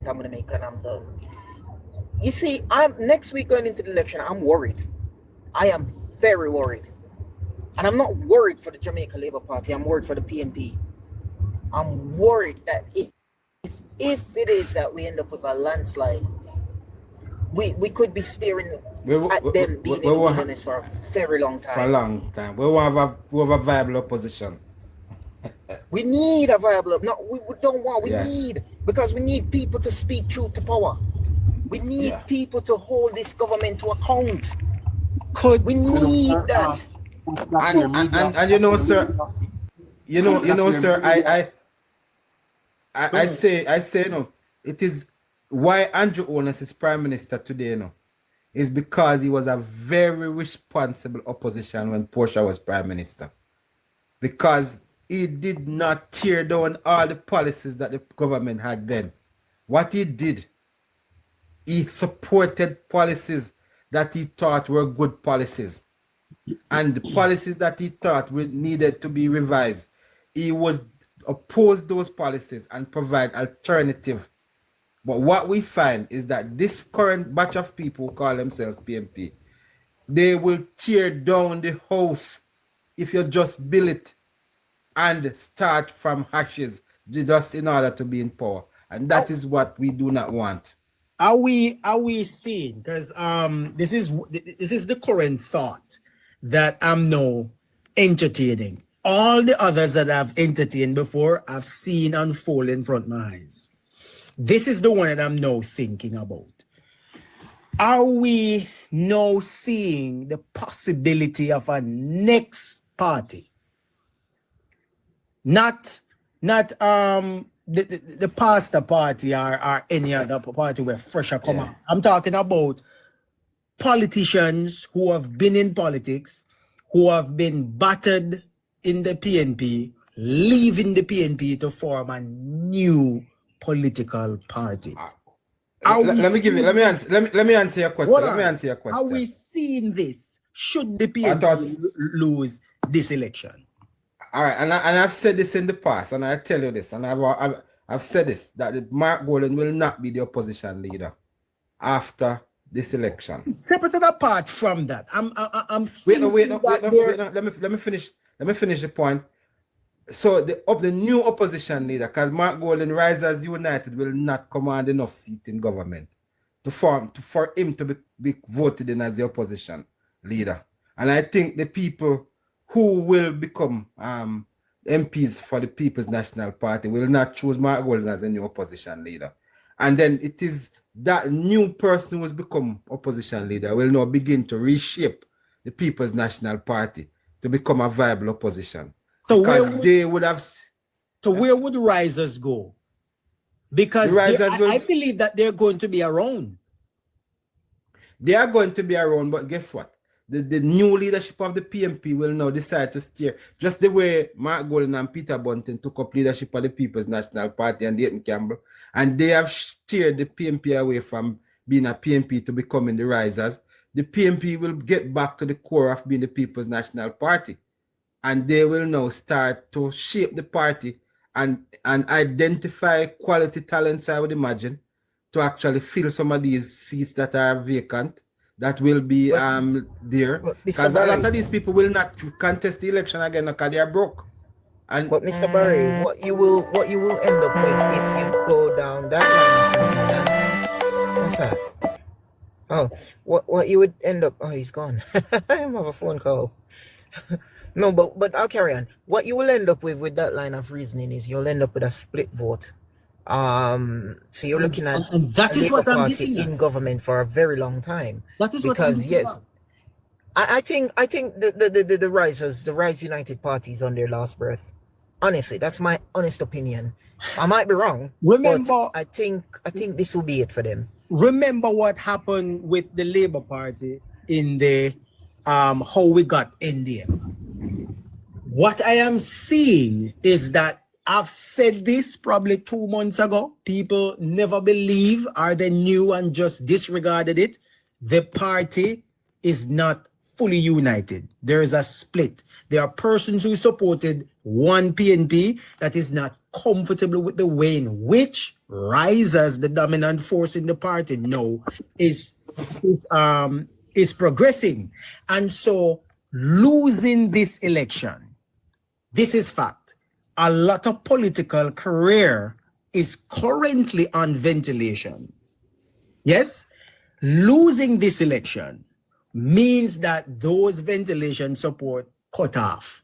I'm going to make and I'm done. You see, next week going into the election, I'm worried. I am very worried. And I'm not worried for the Jamaica Labour Party. I'm worried for the PNP. I'm worried that if it is that we end up with a landslide, we could be staring at them being in the wilderness for a very long time. For a long time. We have a viable opposition. We need a viable. No, we don't want. We need, because we need people to speak truth to power. We need people to hold this government to account. We need that. And you know, sir, sir, I say, you know, it is why Andrew Holness is Prime Minister today, you know, is because he was a very responsible opposition when Portia was Prime Minister. Because he did not tear down all the policies that the government had then. What he did, he supported policies that he thought were good policies. And the policies that he thought needed to be revised, he was oppose those policies and provide alternative. But what we find is that this current batch of people who call themselves PNP, they will tear down the house if you just build it and start from ashes just in order to be in power. And that is what we do not want. Are we seeing, because this is the current thought that I'm now entertaining. All the others that I've entertained before, I've seen unfold in front of my eyes. This is the one that I'm now thinking about. Are we now seeing the possibility of a next party? Not the pastor party or any other party where fresher come out. I'm talking about politicians who have been in politics, who have been battered in the PNP, leaving the PNP to form a new political party. Let me answer your question. Are we seeing this? Should the PNP lose this election? All right, and I've said this in the past, and I tell you this, and I've said this, that Mark Golden will not be the opposition leader after this election. Separate and apart from that, I'm wait. Let me finish the point. So the new opposition leader, because Mark Golden Risers United will not command enough seat in government for him to be voted in as the opposition leader. And I think the people who will become MPs for the People's National Party will not choose Mark Golden as a new opposition leader. And then it is that new person who has become opposition leader will now begin to reshape the People's National Party to become a viable opposition. So where would Risers go? Because I believe that they're going to be around. They are going to be around, but guess what? The new leadership of the PNP will now decide to steer, just the way Mark Golden and Peter Bunting took up leadership of the People's National Party and Dayton Campbell, and they have steered the PNP away from being a PNP to becoming the Risers. The PNP will get back to the core of being the People's National Party, and they will now start to shape the party and identify quality talents, I would imagine, to actually fill some of these seats that are vacant. That will be there, because a lot of these people will not contest the election again because they are broke. But Mr. Barry, what you will end up with if you go down that line, what's that? Oh, what you would end up? Oh, he's gone. I have a phone call. No, but I'll carry on. What you will end up with that line of reasoning is you'll end up with a split vote. So you're looking at and that is what I'm getting in government for a very long time. That is because what I'm yes, I think the Risers, the Rise United Party is on their last breath. Honestly, that's my honest opinion. I might be wrong. Remember, but I think this will be it for them. Remember what happened with the Labour Party in the how we got NDM. What I am seeing is that I've said this probably 2 months ago. People never believe, or they knew and just disregarded it. The party is not fully united. There is a split. There are persons who supported one PNP that is not comfortable with the way in which Risers, the dominant force in the party, now is progressing. And so losing this election, this is fact. A lot of political career is currently on ventilation. Yes? Losing this election means that those ventilation support cut off.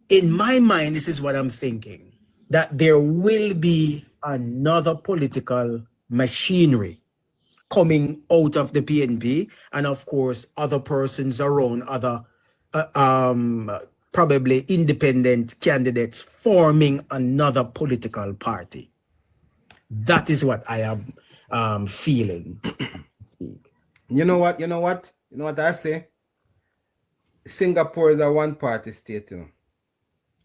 In my mind, this is what I'm thinking, that there will be another political machinery coming out of the PNP, and of course, other persons around, other probably independent candidates forming another political party. That is what I am feeling. Speak. You know what I say? Singapore is a one-party state, you know.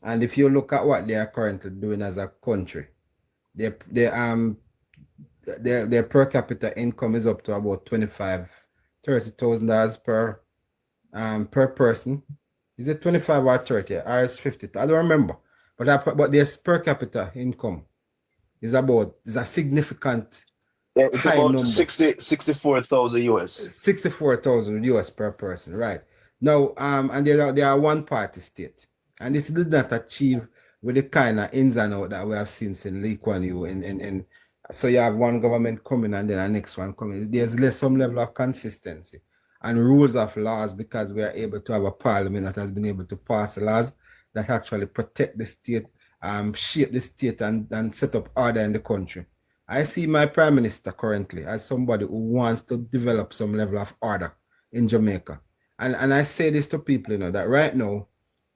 And if you look at what they are currently doing as a country, their per capita income is up to about $30,000 per person. Is it 25 or 30? Or is 50? I don't remember. But their per capita income is a significant It's high about number. 64,000 US. 64,000 US per person, right? Now, and they are one party state. And this did not achieve with the kind of ins and outs that we have seen since Lee Kuan Yew. So you have one government coming and then the next one coming. There's some level of consistency and rules of laws, because we are able to have a parliament that has been able to pass laws that actually protect the state, shape the state, and set up order in the country. I see my prime minister currently as somebody who wants to develop some level of order in Jamaica. And I say this to people, you know, that right now,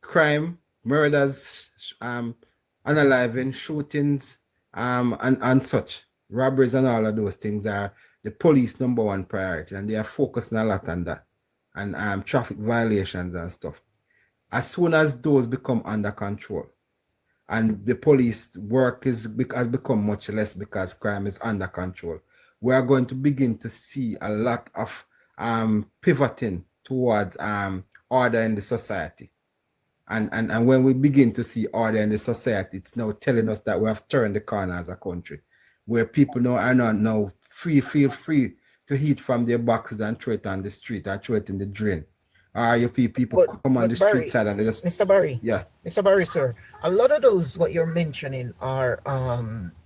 crime, murders, unaliving, shootings, and such, robberies and all of those things are the police number one priority, and they are focusing a lot on that, and traffic violations and stuff. As soon as those become under control, and the police work has become much less because crime is under control, we are going to begin to see a lot of pivoting towards order in the society. And when we begin to see order in the society, it's now telling us that we have turned the corner as a country, where people now are not now feel free to eat from their boxes and throw it on the street or throw it in the drain. Or you people come on the street side and they just... Mr. Barry. Yeah. Mr. Barry, sir, a lot of those, what you're mentioning, are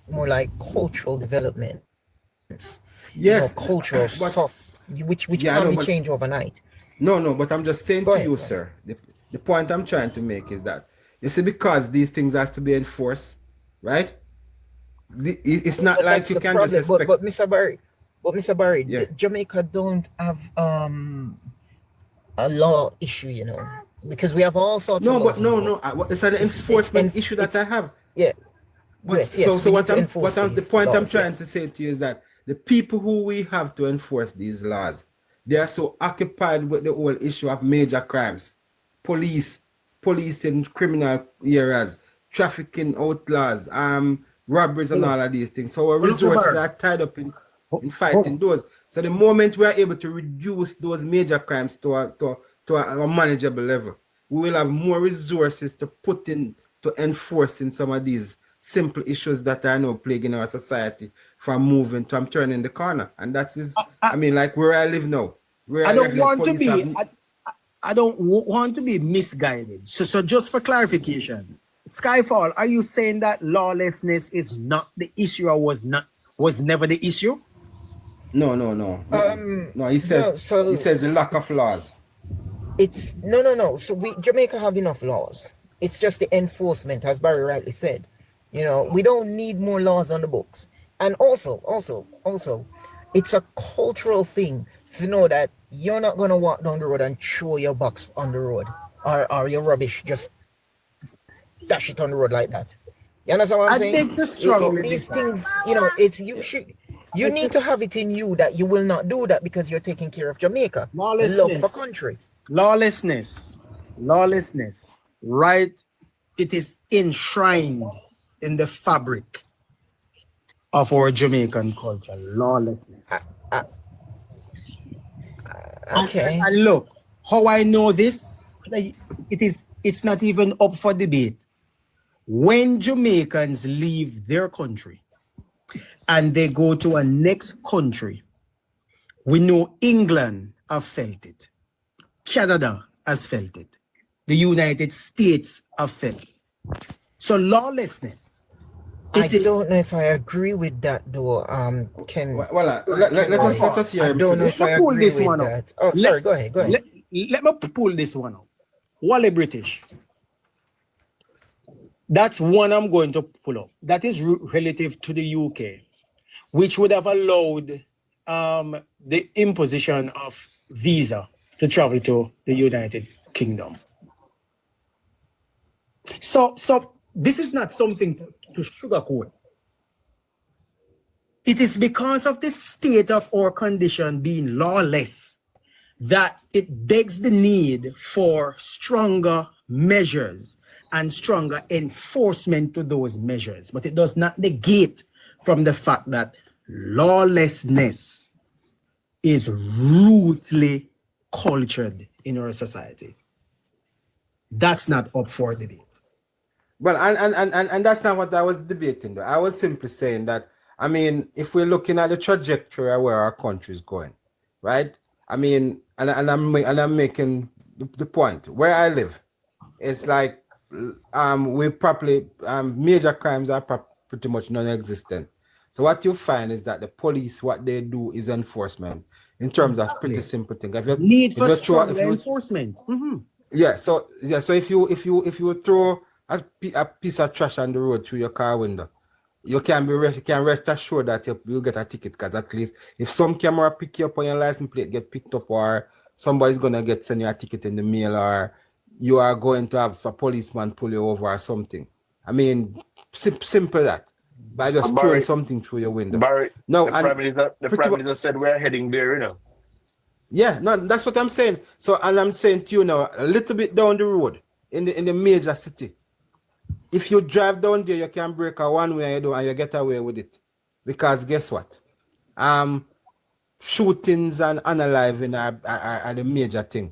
more like cultural developments. Yes. You know, cultural stuff, which can't be changed overnight. No, but I'm just saying to you, sir, the point I'm trying to make is that, you see, because these things have to be enforced, right? It's not like you can just expect... But Mr. Barry, yeah. Jamaica don't have a law issue, you know, because we have all sorts of laws. It's an enforcement issue that I have. Yeah. Yes, so the point I'm trying to say to you is that the people who we have to enforce these laws, they are so occupied with the whole issue of major crimes, police in criminal areas, trafficking outlaws, robberies and all of these things. So our resources are tied up in fighting those. So the moment we are able to reduce those major crimes to a manageable level, we will have more resources to put in to enforcing some of these simple issues that are now plaguing our society from turning the corner. And that is, I mean, like where I live now. I don't want to be misguided. So just for clarification, Skyfall, are you saying that lawlessness is not the issue or was never the issue? No. He says the lack of laws. It's no. So Jamaica have enough laws. It's just the enforcement, as Barry rightly said. You know, we don't need more laws on the books. And also, it's a cultural thing to know that you're not gonna walk down the road and throw your box on the road or your rubbish, just dash it on the road like that. You understand what I'm saying? I think the struggle so these things, you know, you need to have it in you that you will not do that because you're taking care of Jamaica. Lawlessness. Love for country. Lawlessness. Right? It is enshrined in the fabric of our Jamaican culture. Lawlessness. Okay. And look, how I know this, it's not even up for debate. When Jamaicans leave their country and they go to a next country, we know England have felt it. Canada has felt it. The United States have felt it. So lawlessness. I don't know if I agree with that though. Let us hear I don't know if I agree with that. Oh, sorry, go ahead. Let me pull this one up. Wally British. That's one I'm going to pull up. That is relative to the UK, which would have allowed the imposition of visa to travel to the United Kingdom. So this is not something to sugarcoat. It is because of the state of our condition being lawless that it begs the need for stronger measures and stronger enforcement to those measures. But it does not negate from the fact that lawlessness is rooted cultured in our society. That's not up for debate. Well, and that's not what I was debating though. I was simply saying that, I mean, if we're looking at the trajectory of where our country is going, right? I mean, and I'm making the point. Where I live, it's like we probably major crimes are pretty much non-existent. So what you find is that the police, what they do is enforcement in terms of pretty simple things. Need for stronger enforcement. Yeah. So if you throw a piece of trash on the road through your car window, you can rest assured that you'll get a ticket, because at least if some camera pick you up on your license plate, get picked up, or somebody's gonna send you a ticket in the mail, or you are going to have a policeman pull you over or something. I mean, simple that. By just throwing something through your window. Barry, no, the Prime Minister said we're heading there, you know. Yeah, no, that's what I'm saying. So, and I'm saying to you now, a little bit down the road, in the major city, if you drive down there, you can break a one-way and you get away with it. Because guess what? Shootings and unaliving are the major thing.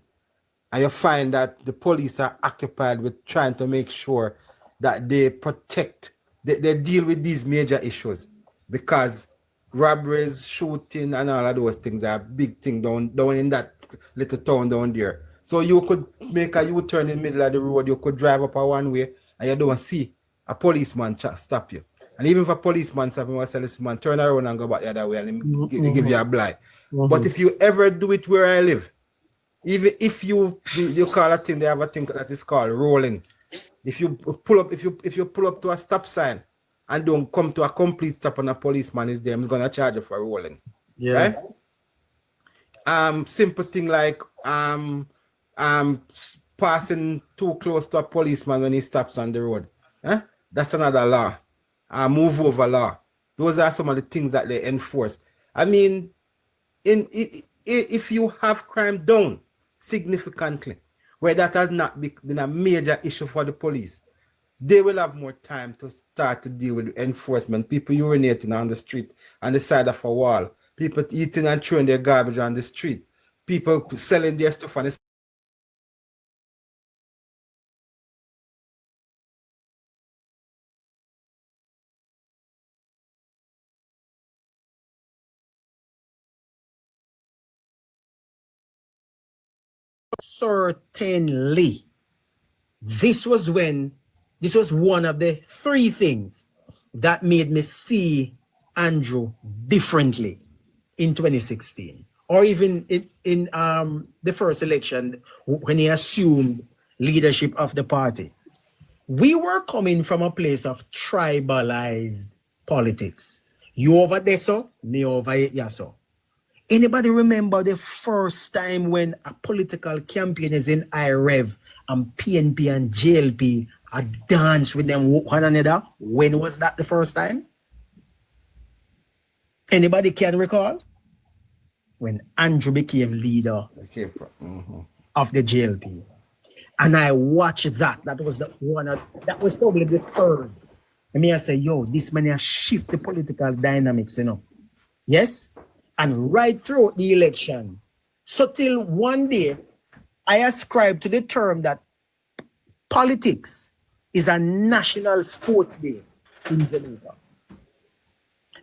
And you find that the police are occupied with trying to make sure that they protect, they deal with these major issues. Because robberies, shooting, and all of those things are a big thing down in that little town down there. So you could make a U-turn in the middle of the road, you could drive up a one-way, and you don't see a policeman stop you. And even if a policeman stop you, man, turn around and go back the other way and give you a blind. But if you ever do it where I live, even if you call a thing, they have a thing that is called rolling. If you pull up to a stop sign and don't come to a complete stop and a policeman is there, he's gonna charge you for rolling. Yeah. Right? Simple thing like passing too close to a policeman when he stops on the road. That's another law. Move over law. Those are some of the things that they enforce. I mean, if you have crime down significantly, where that has not been a major issue for the police, they will have more time to start to deal with enforcement. People urinating on the street, on the side of a wall. People eating and throwing their garbage on the street. People selling their stuff on the Certainly. This was one of the three things that made me see Andrew differently in 2016, or even in the first election when he assumed leadership of the party. We were coming from a place of tribalized politics. You over there, so me over here, so. Anybody remember the first time when a political campaign is in IREV and PNP and JLP had danced with them one another? When was that the first time? Anybody can recall? When Andrew became leader of the JLP. And I watched that. That was the one, that was probably the third. I mean, I say, yo, this man has shift the political dynamics, you know. Yes? And right through the election, So till one day, I ascribe to the term that politics is a national sports day in Jamaica.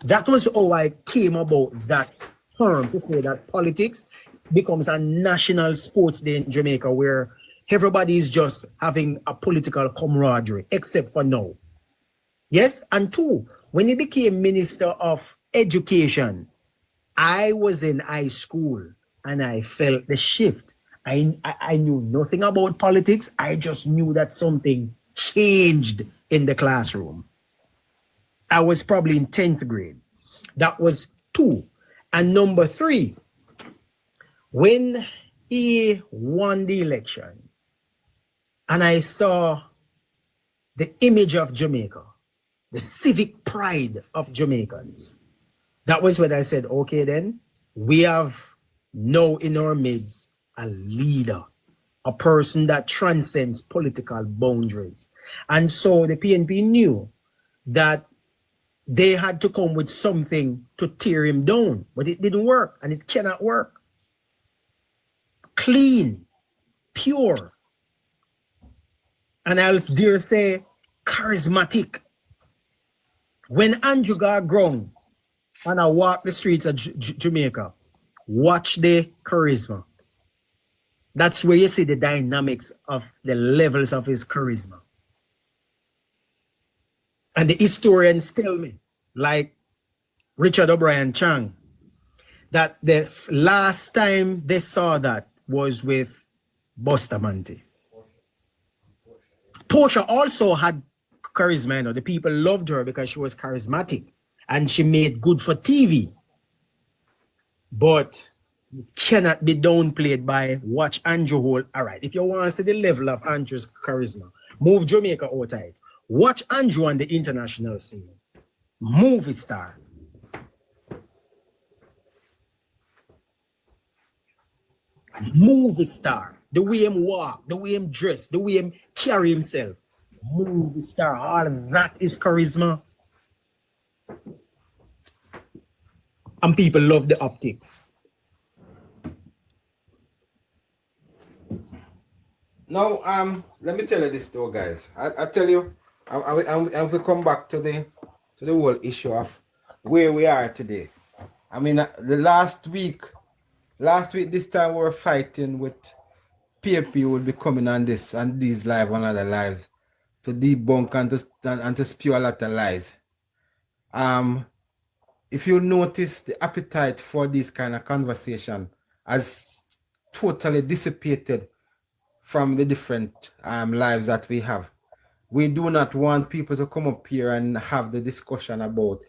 That was how I came about that term, to say that politics becomes a national sports day in Jamaica, where everybody is just having a political camaraderie, except for now. Yes, and two, when he became Minister of Education, I was in high school and I felt the shift. I knew nothing about politics. I just knew that something changed in the classroom. I was probably in 10th grade. That was two. And number three, when he won the election and I saw the image of Jamaica, the civic pride of Jamaicans, that was when I said, okay, then we have now in our midst a leader, a person that transcends political boundaries. And so the PNP knew that they had to come with something to tear him down, but it didn't work, and it cannot work. Clean, pure, and I'll dare say charismatic. When Andrew got grown and I walk the streets of Jamaica, watch the charisma. That's where you see the dynamics of the levels of his charisma. And the historians tell me, like Richard O'Brien Chang, that the last time they saw that was with Bustamante. Portia also had charisma, you know, the people loved her because she was charismatic and she made good for TV. But it cannot be downplayed by watch Andrew hold. All right, if you want to see the level of Andrew's charisma, move Jamaica outside. Watch Andrew on the international scene. Movie star. Movie star. The way him walk, the way him dress, the way him carry himself. Movie star. All of that is charisma. And people love the optics. Now, let me tell you this though, guys. I tell you, I'm to come back to the whole issue of where we are today. I mean, the last week this time we were fighting with PNP would be coming on this and these live and other lives to debunk and to spew a lot of lies. If you notice, the appetite for this kind of conversation has totally dissipated from the different lives that we have. We do not want people to come up here and have the discussion about,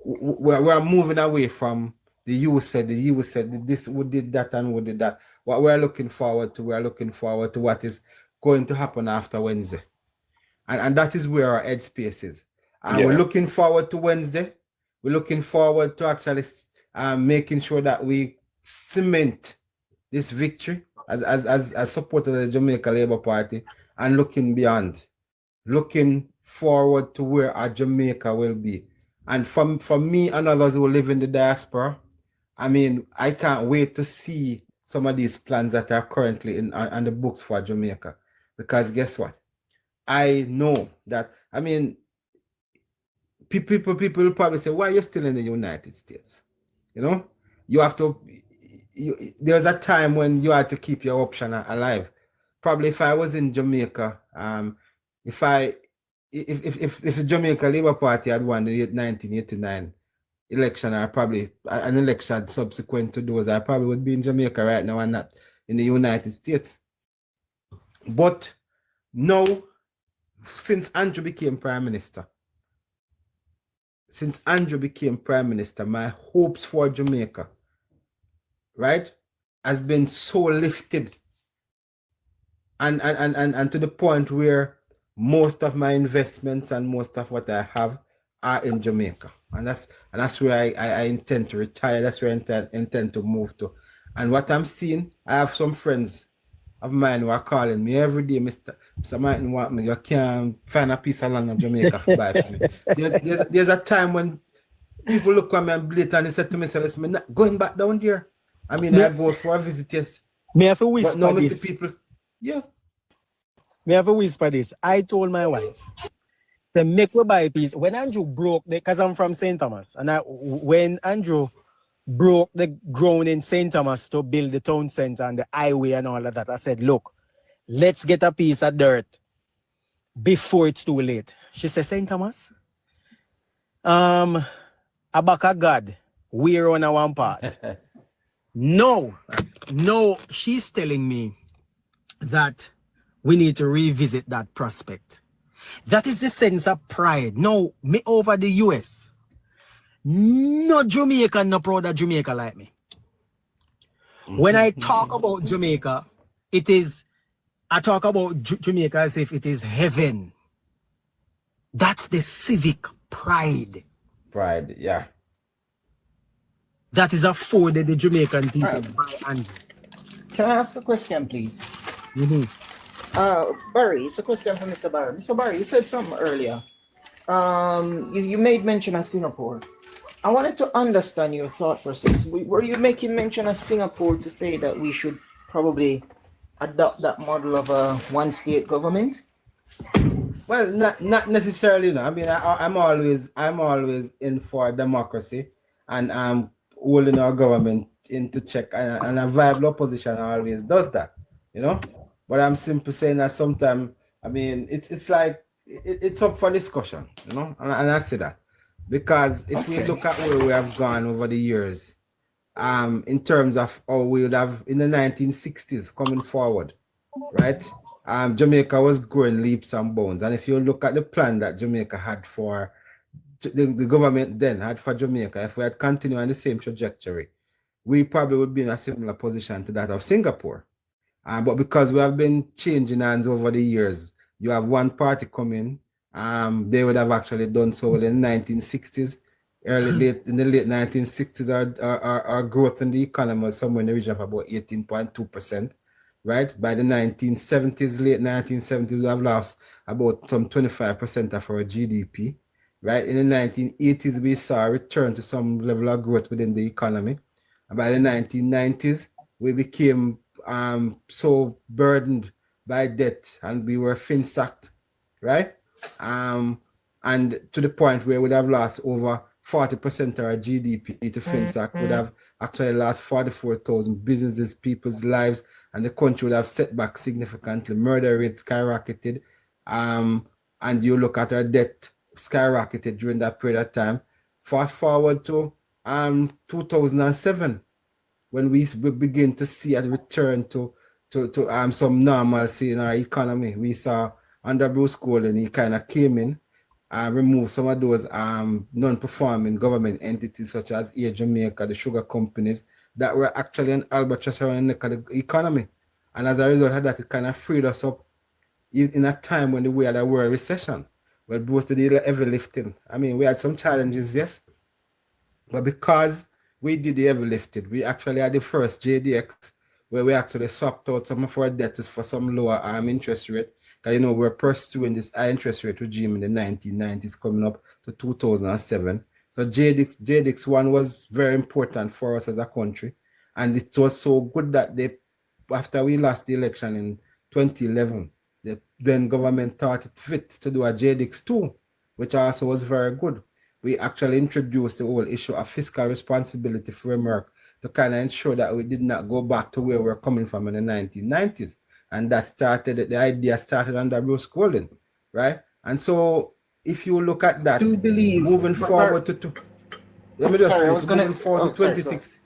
we're moving away from the you said, this, who did that and who did that. What we're looking forward to what is going to happen after Wednesday. And that is where our headspace is. We're looking forward to Wednesday. We're looking forward to actually making sure that we cement this victory as supporters of the Jamaica Labour Party and looking beyond, looking forward to where our Jamaica will be. And for me and others who live in the diaspora, I mean, I can't wait to see some of these plans that are currently on the books for Jamaica. Because guess what? I know that, I mean, people will probably say, why are you still in the United States? You know, you have to, there's a time when you had to keep your option alive. Probably if I was in Jamaica, if the Jamaica Labour Party had won the 1989 election, or probably an election subsequent to those, I probably would be in Jamaica right now and not in the United States. But now, since Andrew became Prime Minister, my hopes for Jamaica, right, has been so lifted. And to the point where most of my investments and most of what I have are in Jamaica. And that's where I intend to retire. That's where I intend to move to. And what I'm seeing, I have some friends of mine who are calling me every day, Mr. Martin, want me, you can't find a piece of land in Jamaica for buy for me. There's a time when people look at me and blatantly said to me, listen, I'm not going back down there. I mean, I vote for a visit, yes. Me have to But whisper now I this. see people, yeah. Me have to whisper this. I told my wife to make we buy piece. When Andrew broke because I'm from St. Thomas, and when Andrew broke the ground in St. Thomas to build the town center and the highway and all of that, I said, look, let's get a piece of dirt before it's too late. She said, St. Thomas? Abaka God, we're on a one part. No, she's telling me that we need to revisit that prospect. That is the sense of pride. No, me over the US. No Jamaican, no proud of Jamaica like me. When I talk about Jamaica, I talk about Jamaica as if it is heaven. That's the civic pride. Pride, yeah. That is afforded the Jamaican people. Can I ask a question, please? Barry, it's a question from Mr. Barry. Mr. Barry, you said something earlier. You made mention of Singapore. I wanted to understand your thought process. Were you making mention of Singapore to say that we should probably adopt that model of a one-state government? Well, not necessarily. No. I mean, I'm always in for democracy, and holding our government into check, and a viable opposition always does that, you know. But I'm simply saying that sometimes, I mean, it's like it's up for discussion, you know, and I say that because if we look at where we have gone over the years, in terms of how we would have in the 1960s coming forward, right? Jamaica was growing leaps and bounds, and if you look at the plan that Jamaica had for the government then had for Jamaica, if we had continued on the same trajectory, we probably would be in a similar position to that of Singapore. But because we have been changing hands over the years, you have one party coming. They would have actually done so in the 1960s, in the late 1960s, our growth in the economy was somewhere in the region of about 18.2%. Right? By the 1970s, late 1970s, we have lost about some 25% of our GDP. Right? In the 1980s, we saw a return to some level of growth within the economy. And by the 1990s, we became so burdened by debt and we were fin-sacked, right? And to the point where we would have lost over 40% of our GDP to fin-sack, would have actually lost 44,000 businesses, people's lives, and the country would have set back significantly. Murder rate skyrocketed, and you look at our debt skyrocketed during that period of time. Fast forward to 2007, when we begin to see a return to some normalcy in our economy. We saw under Bruce Golding, he kind of came in and removed some of those non-performing government entities such as Air Jamaica, the sugar companies, that were actually an albatross around the economy. And as a result of that, it kind of freed us up in a time when we had a world recession, where Bruce did the heavy lifting. I mean, we had some challenges, yes, but because we did the heavy lifting, we actually had the first JDX, where we actually swapped out some of our debtors for some lower interest rate. Because, you know, we're pursuing this high interest rate regime in the 1990s coming up to 2007. So JDX 1 was very important for us as a country. And it was so good that after we lost the election in 2011, the then government thought it fit to do a JDX 2, which also was very good. We actually introduced the whole issue of fiscal responsibility framework to kind of ensure that we did not go back to where we were coming from in the 1990s. And that started, the idea started under Bruce Golding, right? And so if you look at that, Do you believe moving forward to let me just sorry, I finish. was gonna Moving forward to sorry, 2016.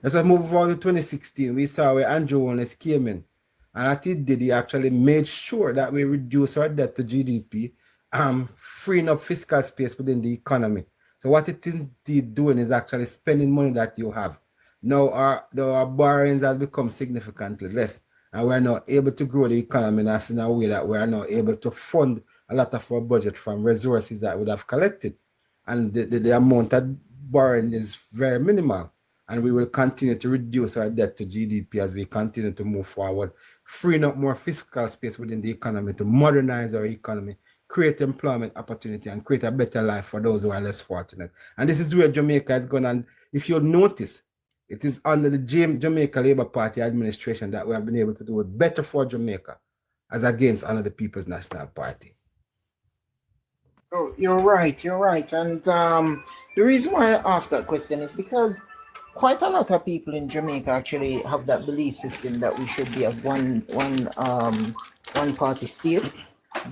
Let's move forward to 2016. We saw where Andrew Holness came in, and what he did, he actually made sure that we reduce our debt to GDP, freeing up fiscal space within the economy. So what it is indeed doing is actually spending money that you have. Now our borrowings has become significantly less, and we're not able to grow the economy in a way that we're not able to fund a lot of our budget from resources that we would have collected. And the amount of borrowing is very minimal. And we will continue to reduce our debt to GDP as we continue to move forward, freeing up more fiscal space within the economy to modernize our economy, create employment opportunity, and create a better life for those who are less fortunate. And this is where Jamaica has gone. And if you notice, It is under the Jamaica Labour Party administration that we have been able to do it better for Jamaica as against under the People's National Party. Oh, you're right. And the reason why I asked that question is because quite a lot of people in Jamaica actually have that belief system that we should be a one party state.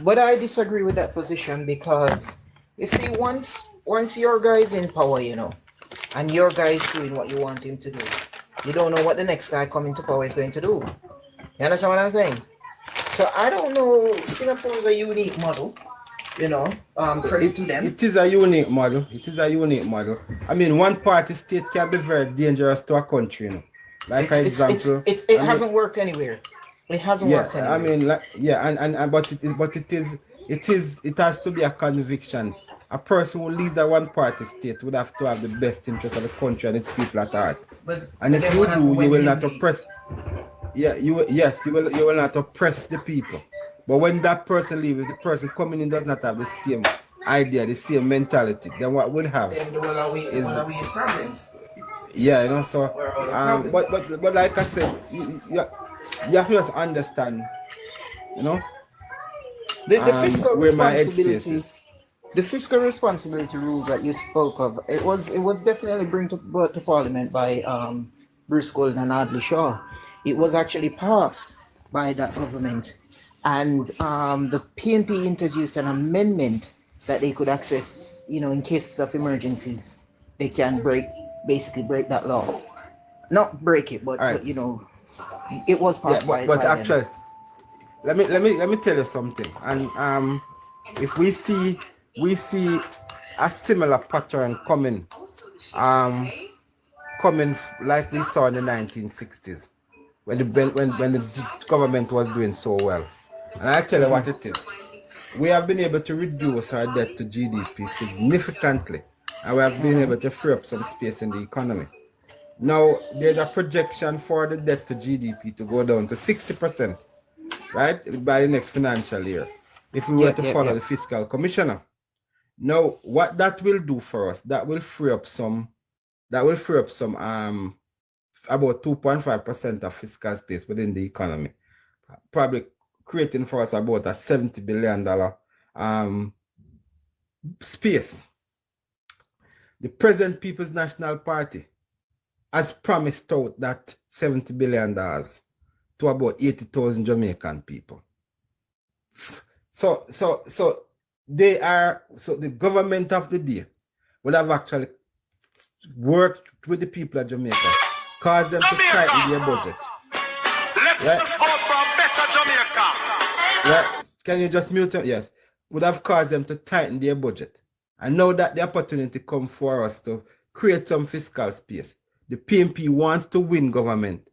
But I disagree with that position because you see, once your guy's in power, you know, and your guy's doing what you want him to do, you don't know what the next guy coming to power is going to do. You understand what I'm saying? So I don't know. Singapore is a unique model. You know, credit to them. It is a unique model. I mean, one party state can be very dangerous to a country, you know. Like an example. It hasn't worked anywhere. It hasn't worked anywhere. I mean, it has to be a conviction. A person who leads a one party state would have to have the best interest of the country and its people at heart. And if you do, you will not oppress. You will not oppress the people. But when that person leaves, if the person coming in does not have the same idea, the same mentality, then what we'll have is problems. Yeah, you know, so but like I said, you have to just understand, you know, the fiscal responsibility. The fiscal responsibility rules that you spoke of, it was definitely brought to Parliament by Bruce Gold and Adley Shaw. It was actually passed by that government. And the PNP introduced an amendment that they could access, you know, in cases of emergencies, they can basically break that law. Not break it, but you know, it was passed by. But actually, let me tell you something. And if we see a similar pattern coming like we saw in the 1960s, when the government was doing so well. And I tell you what it is. We have been able to reduce our debt to GDP significantly, and we have been able to free up some space in the economy. Now, there's a projection for the debt to GDP to go down to 60%, right, by the next financial year, if we were to follow the fiscal commissioner. Now, what that will do for us, that will free up some about 2.5% of fiscal space within the economy, probably creating for us about a $70 billion space. The present People's National Party has promised out that $70 billion to about 80,000 Jamaican people. So the government of the day would have actually worked with the people of Jamaica, caused them to tighten their budget. Let's vote for a better Jamaica. Right? Can you just mute it? Yes. Would have caused them to tighten their budget. And now that the opportunity come for us to create some fiscal space, the PNP wants to win government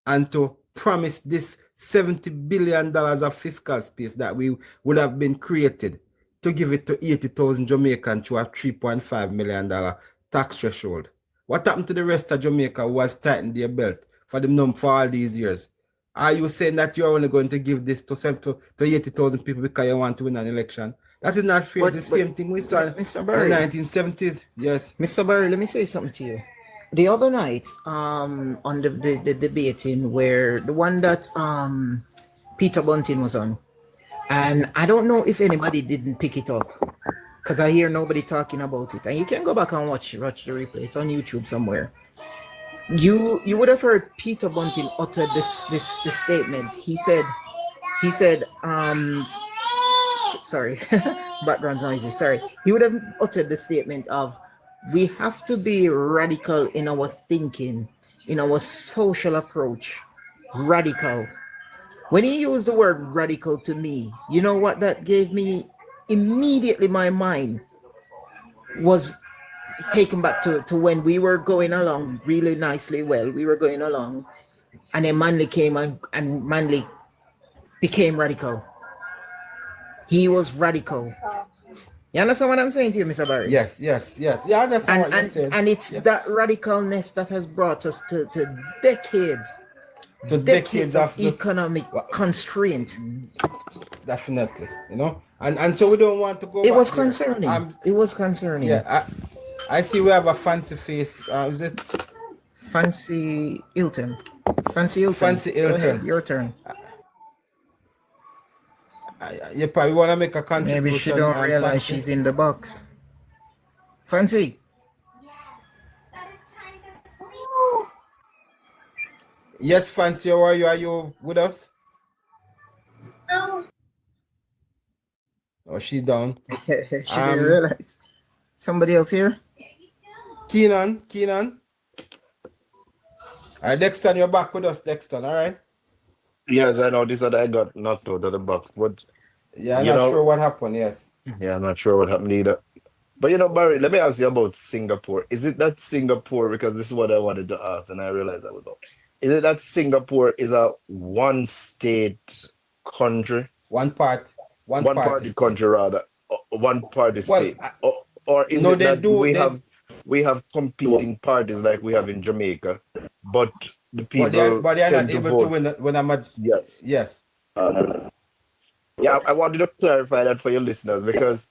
and to promise this $70 billion of fiscal space that we would have been created to give it to 80,000 Jamaicans to a $3.5 million tax threshold. What happened to the rest of Jamaica who has tightened their belt for all these years? Are you saying that you're only going to give this to 80,000 people because you want to win an election? That is not fair. It's the same thing we saw in the 1970s. Yes. Mr. Barry, let me say something to you. The other night, on the debating where the one that Peter Bunting was on, and I don't know if anybody didn't pick it up because I hear nobody talking about it. And you can go back and watch the replay. It's on YouTube somewhere. You would have heard Peter Bunting utter this statement. He said, sorry, background noises. Sorry. He would have uttered the statement of, we have to be radical in our thinking, in our social approach. Radical. When he used the word radical to me, you know what that gave me? Immediately my mind was taken back to when we were going along really nicely well. We were going along, and then Manley came and Manley became radical. He was radical. You understand what I'm saying to you, Mr. Barry? Yes. Yeah, I understand what you're saying. And it's that radicalness that has brought us to decades. To decades of economic constraint. Definitely, you know. And so we don't want to go It was concerning. It was concerning. Yeah, I see we have a fancy face. Is it Fancy Hilton. Fancy Hilton. Fancy Go ahead, Hilton. your turn. You probably want to make a contribution. Maybe she don't realize Fancy. she's in the box. Fancy. Yes, Fancy, how are you? Are you with us? Oh, she's down. She didn't realize. Somebody else here? Keenan. All right, Dexter, you're back with us, Dexter, all right? Yes, I know this that I got knocked out of the box, but yeah, I'm not sure what happened, yes. Yeah, I'm not sure what happened either. But Barry, let me ask you about Singapore. Is it that Singapore, because this is what I wanted to ask and I realized I was wrong. Is it that Singapore is a one state country? One party country rather. One party state. Or is it that we have competing parties like we have in Jamaica, but the people but they're not tend able to win when I'm at yes. Yeah, I wanted to clarify that for your listeners because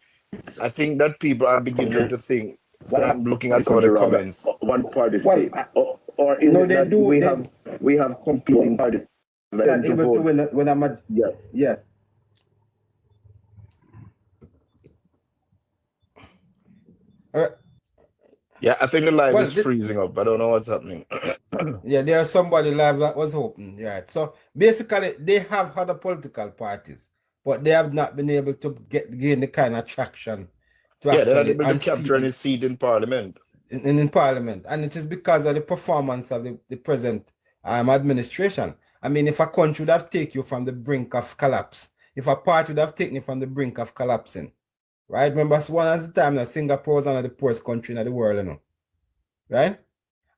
I think that people are beginning to think when I'm looking at some of the comments. One party state. Or is it that we have competing parties like not able to win when I'm at yes. Yeah, I think the live is freezing up. I don't know what's happening. Yeah, there's somebody live that was open. Right. So basically, they have other political parties, but they have not been able to gain the kind of traction. They're not able to capture any seat in Parliament. In Parliament, and it is because of the performance of the present administration. I mean, if a country would have taken you from the brink of collapse, if a party would have taken you from the brink of collapsing. Right? Remember, one at the time that Singapore was one of the poorest countries in the world, right?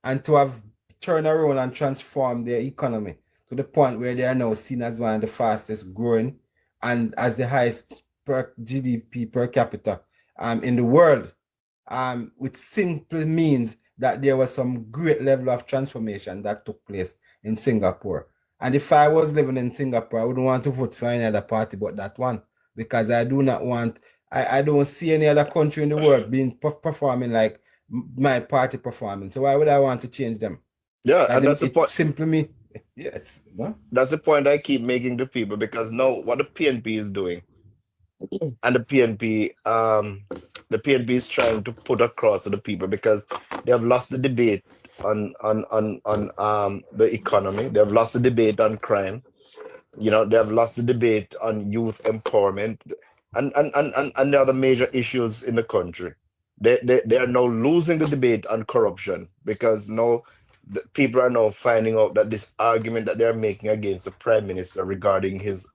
And to have turned around and transformed their economy to the point where they are now seen as one of the fastest growing and as the highest GDP per capita in the world, which simply means that there was some great level of transformation that took place in Singapore. And if I was living in Singapore, I wouldn't want to vote for any other party but that one, because I do not want. I don't see any other country in the world being performing like my party performing. So why would I want to change them? Yeah, and that's the point. Simply me. Yes. No? That's the point I keep making to people because now what the PNP is doing, and the PNP is trying to put across to the people because they have lost the debate on the economy. They have lost the debate on crime. They have lost the debate on youth empowerment. And the other major issues in the country. They are now losing the debate on corruption because now the people are now finding out that this argument that they're making against the Prime Minister regarding his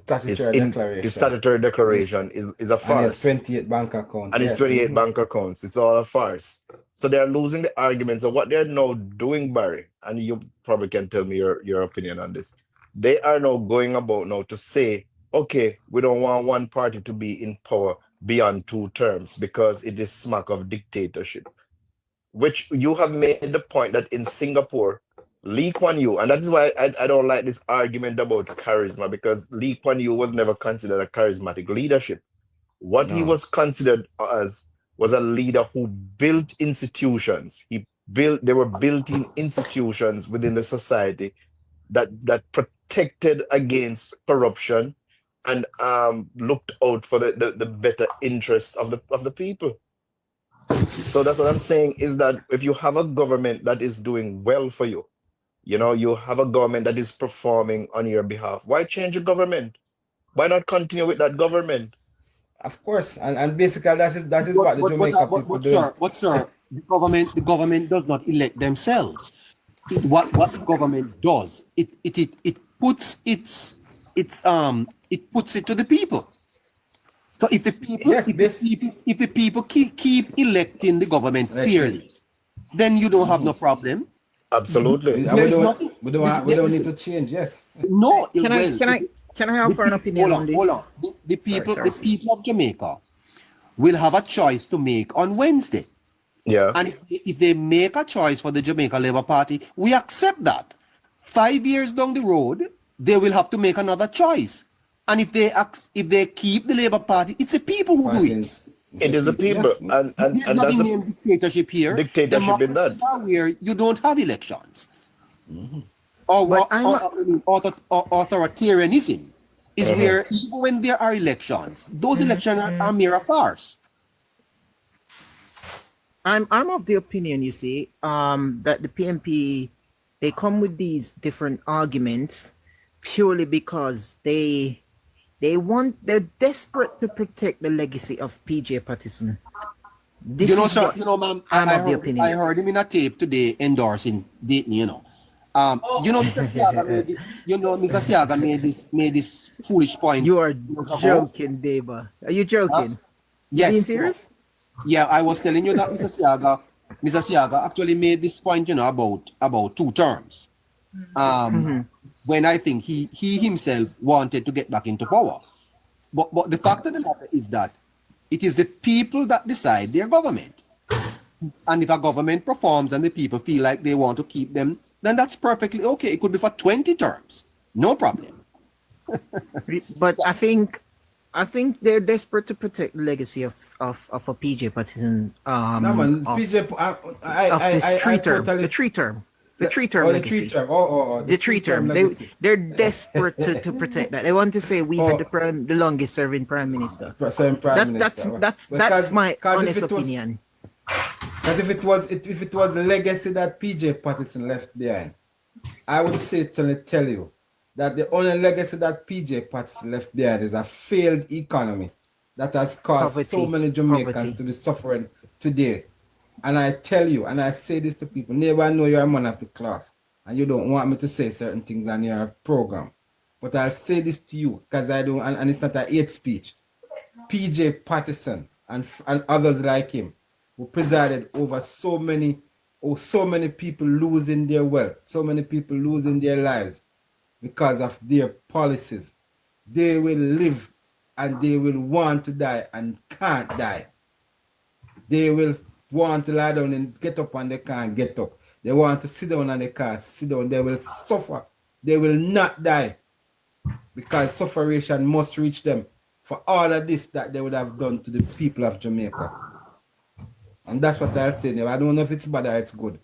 statutory declaration is a farce. And his 28 bank accounts. And his 28 bank accounts. It's all a farce. So they're losing the argument. So what they're now doing, Barry, and you probably can tell me your opinion on this. They are now going about now to say, okay, we don't want one party to be in power beyond 2 terms because it is smack of dictatorship. Which you have made the point that in Singapore, Lee Kuan Yew, and that is why I don't like this argument about charisma, because Lee Kuan Yew was never considered a charismatic leadership. What he was considered as was a leader who built institutions. There were built-in institutions within the society that protected against corruption and looked out for the better interest of the people. So that's what I'm saying, is that if you have a government that is doing well for you, you have a government that is performing on your behalf, why change the government? Why not continue with that government? Of course, and basically that is what the Jamaica people do. But sir, the government does not elect themselves. What the government does, it puts it puts it to the people. So if the people keep electing the government fairly, then you don't have no problem. Absolutely. We don't need to change. Yes. No. Can I offer an opinion on this? Hold on. The people of Jamaica will have a choice to make on Wednesday. Yeah. And if they make a choice for the Jamaica Labour Party, we accept that. 5 years down the road, they will have to make another choice. And if they keep the Labour Party, it's the people who do it. It is the people, Yes. There's and that's nothing a named dictatorship here. dictatorship in that. Democracies are where you don't have elections. Mhm. Or authoritarianism is where even when there are elections, those elections are mere farce. I'm of the opinion, you see, that the PNP, they come with these different arguments purely because they're desperate to protect the legacy of PJ Patterson. This is Sir, what ma'am, I'm of the opinion. I heard him in a tape today endorsing Dayton, Mr. Siaga made this, Mr. Siaga made this foolish point. You are joking, Deba. Are you joking? Yes. Being serious? Yeah, I was telling you that Mr. Siaga actually made this point, about 2 terms. When I think he himself wanted to get back into power. But the fact of the matter is that it is the people that decide their government. And if a government performs and the people feel like they want to keep them, then that's perfectly okay. It could be for 20 terms. No problem. But I think they're desperate to protect the legacy of a PJ Patterson. No man, of, PJ, the three term legacy. The three term. They're desperate to protect that. They want to say we had the longest serving prime minister. That's my honest opinion. Because if it was the legacy that PJ Patterson left behind, I would certainly tell you that the only legacy that PJ Patterson left behind is a failed economy that has caused so many Jamaicans to be suffering today. And I tell you, and I say this to people, neighbor, I know you're a man of the cloth, and you don't want me to say certain things on your program. But I'll say this to you, because I don't, and it's not a hate speech. PJ Patterson and others like him, who presided over so many people losing their wealth, so many people losing their lives because of their policies. They will live and they will want to die and can't die. They will want to lie down and get up and they can't get up. They want to sit down and they can't sit down. They will suffer. They will not die because sufferation must reach them for all of this that they would have done to the people of Jamaica. And that's what I'll say now. I don't know if it's bad or it's good.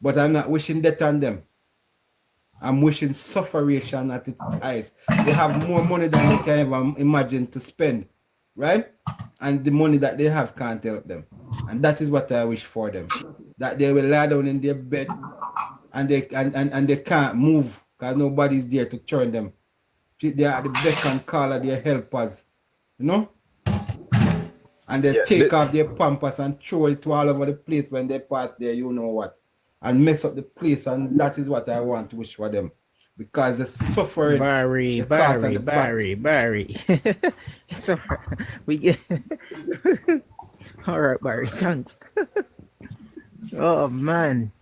But I'm not wishing death on them. I'm wishing sufferation at its highest. They have more money than they can ever imagine to spend. Right? And the money that they have can't help them. And that is what I wish for them. That they will lie down in their bed and they can't move because nobody's there to turn them. They are the beck and call of their helpers. You know? And they take off their pampers and throw it all over the place when they pass there, you know what. And mess up the place, and that is what I want to wish for them. Because the suffering. Barry. It's all right. We get all right, Barry. Thanks. Oh man.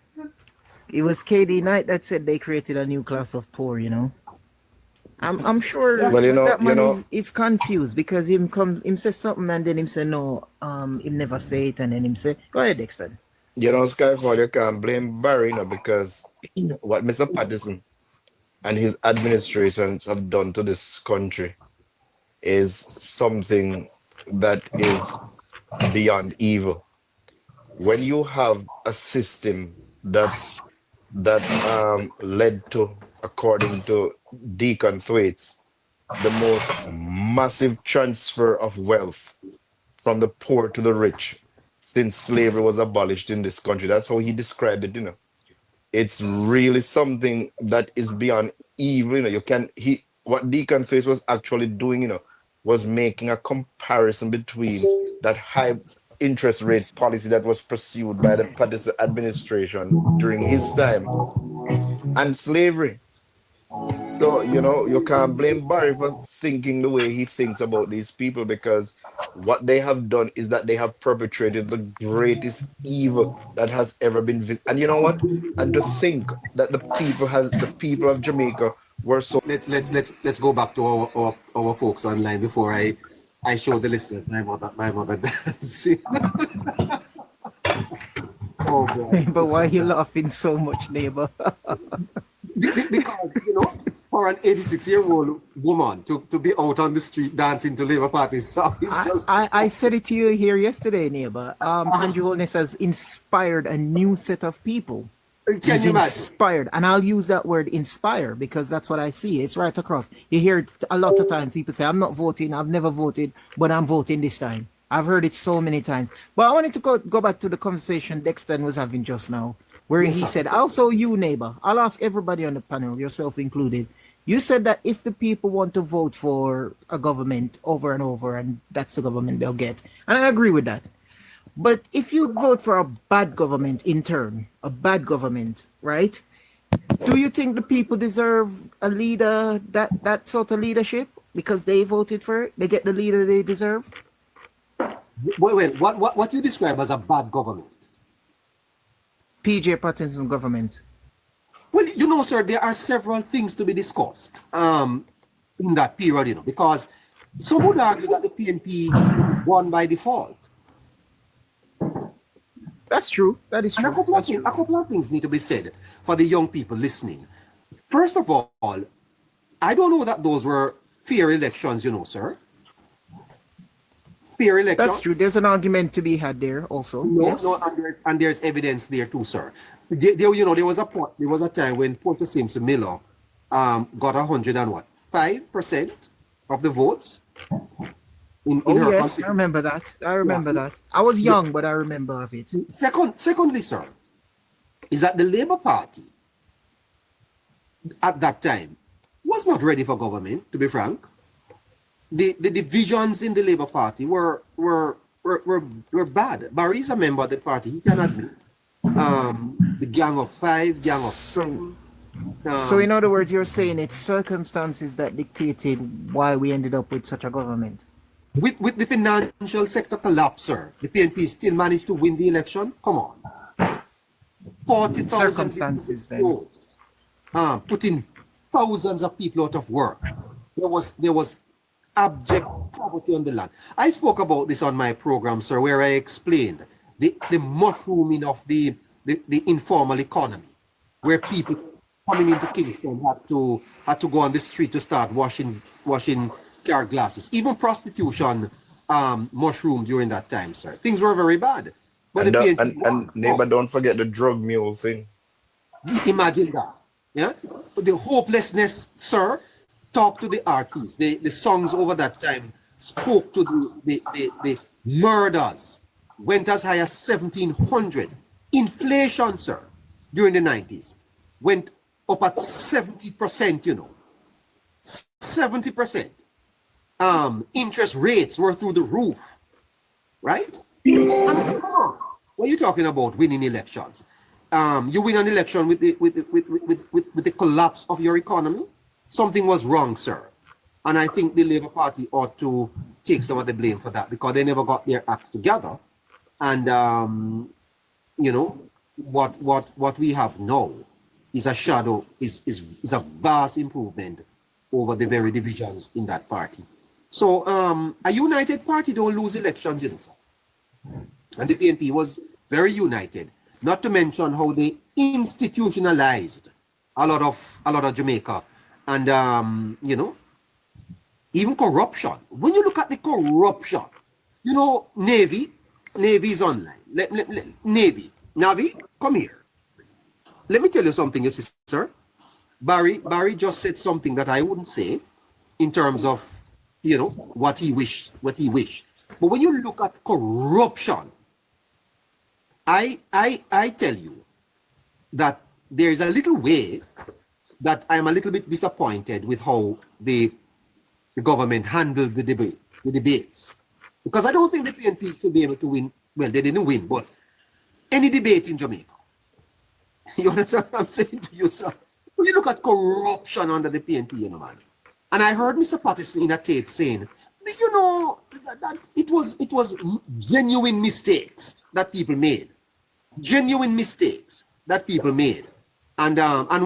It was KD Knight that said they created a new class of poor, I'm sure that man is confused because him say something and then him say no, him never say it, and then him say, go ahead, Dexter. Skyfall, you can't blame Barry, because what Mr. Patterson and his administrations have done to this country is something that is beyond evil. When you have a system that led to, according to Deacon Thwaites, the most massive transfer of wealth from the poor to the rich since slavery was abolished in this country. That's how he described it, It's really something that is beyond evil, what Deacon Thwaites was actually doing, was making a comparison between that high interest rate policy that was pursued by the Patterson administration during his time and slavery. So, you can't blame Barry for thinking the way he thinks about these people, because what they have done is that they have perpetrated the greatest evil that has ever been and you know what? And to think that the people of Jamaica were so. Let's go back to our folks online before I show the listeners my mother dancing. Oh boy. But why are you laughing so much, neighbor? Because for an 86-year-old woman to be out on the street dancing to Labour Party song. I said it to you here yesterday, neighbor. Andrew Holness has inspired a new set of people. Can you imagine? Inspired, and I'll use that word inspire because that's what I see. It's right across. You hear it a lot of times. People say, "I'm not voting. I've never voted, but I'm voting this time." I've heard it so many times. But I wanted to go back to the conversation Dexter was having just now, where he said, "Also, you neighbor. I'll ask everybody on the panel, yourself included. You said that if the people want to vote for a government over and over, and that's the government they'll get, and I agree with that." But if you vote for a bad government in turn, a bad government, right? Do you think the people deserve a leader, that sort of leadership? Because they voted for it? They get the leader they deserve? Wait, what you describe as a bad government? PJ Patterson government. Well, you know, sir, there are several things to be discussed in that period, because some would argue that the PNP won by default. That's true. That is true. A couple of things need to be said for the young people listening. First of all, I don't know that those were fair elections, sir. Fair elections. That's true. There's an argument to be had there also. No, and there's evidence there too, sir. There was a time when Porter Simpson Miller got 5% of the votes. Yes, I remember that. I was young, but I remember of it. Secondly, sir, is that the Labour Party at that time was not ready for government, to be frank. The divisions in the Labour Party were bad. Barry's a member of the party, he can admit. The Gang of Five, Gang of So in other words, you're saying it's circumstances that dictated why we ended up with such a government. With the financial sector collapse, sir, the PNP still managed to win the election. Come on. 40,000 circumstances then. Putting thousands of people out of work. There was abject poverty on the land. I spoke about this on my program, sir, where I explained the mushrooming of the informal economy, where people coming into Kingston had to go on the street to start washing car glasses. Even prostitution mushroomed during that time, sir. Things were very bad. But and neighbor, don't forget the drug mule thing. Imagine that. Yeah? The hopelessness, sir. Talk to the artists. The songs over that time spoke to the murders. Went as high as 1,700. Inflation, sir, during the 90s went up at 70%, 70%. Interest rates were through the roof, right? I mean, come on. What are you talking about winning elections? You win an election with the collapse of your economy? Something was wrong, sir. And I think the Labour Party ought to take some of the blame for that because they never got their acts together. And, what we have now is a shadow, is a vast improvement over the very divisions in that party. So a united party don't lose elections, sir. And the PNP was very united, not to mention how they institutionalized a lot of Jamaica. And, even corruption. When you look at the corruption, Navy is online. Navy, come here. Let me tell you something, you see, sir. Barry just said something that I wouldn't say in terms of, what he wished. But when you look at corruption, I tell you that there is a little way that I'm a little bit disappointed with how the government handled the debates. Because I don't think the PNP should be able to win. Well, they didn't win, but any debate in Jamaica. You understand what I'm saying to you, sir? When you look at corruption under the PNP, man. And I heard Mr. Patterson in a tape saying, that it was genuine mistakes that people made. Genuine mistakes that people made. And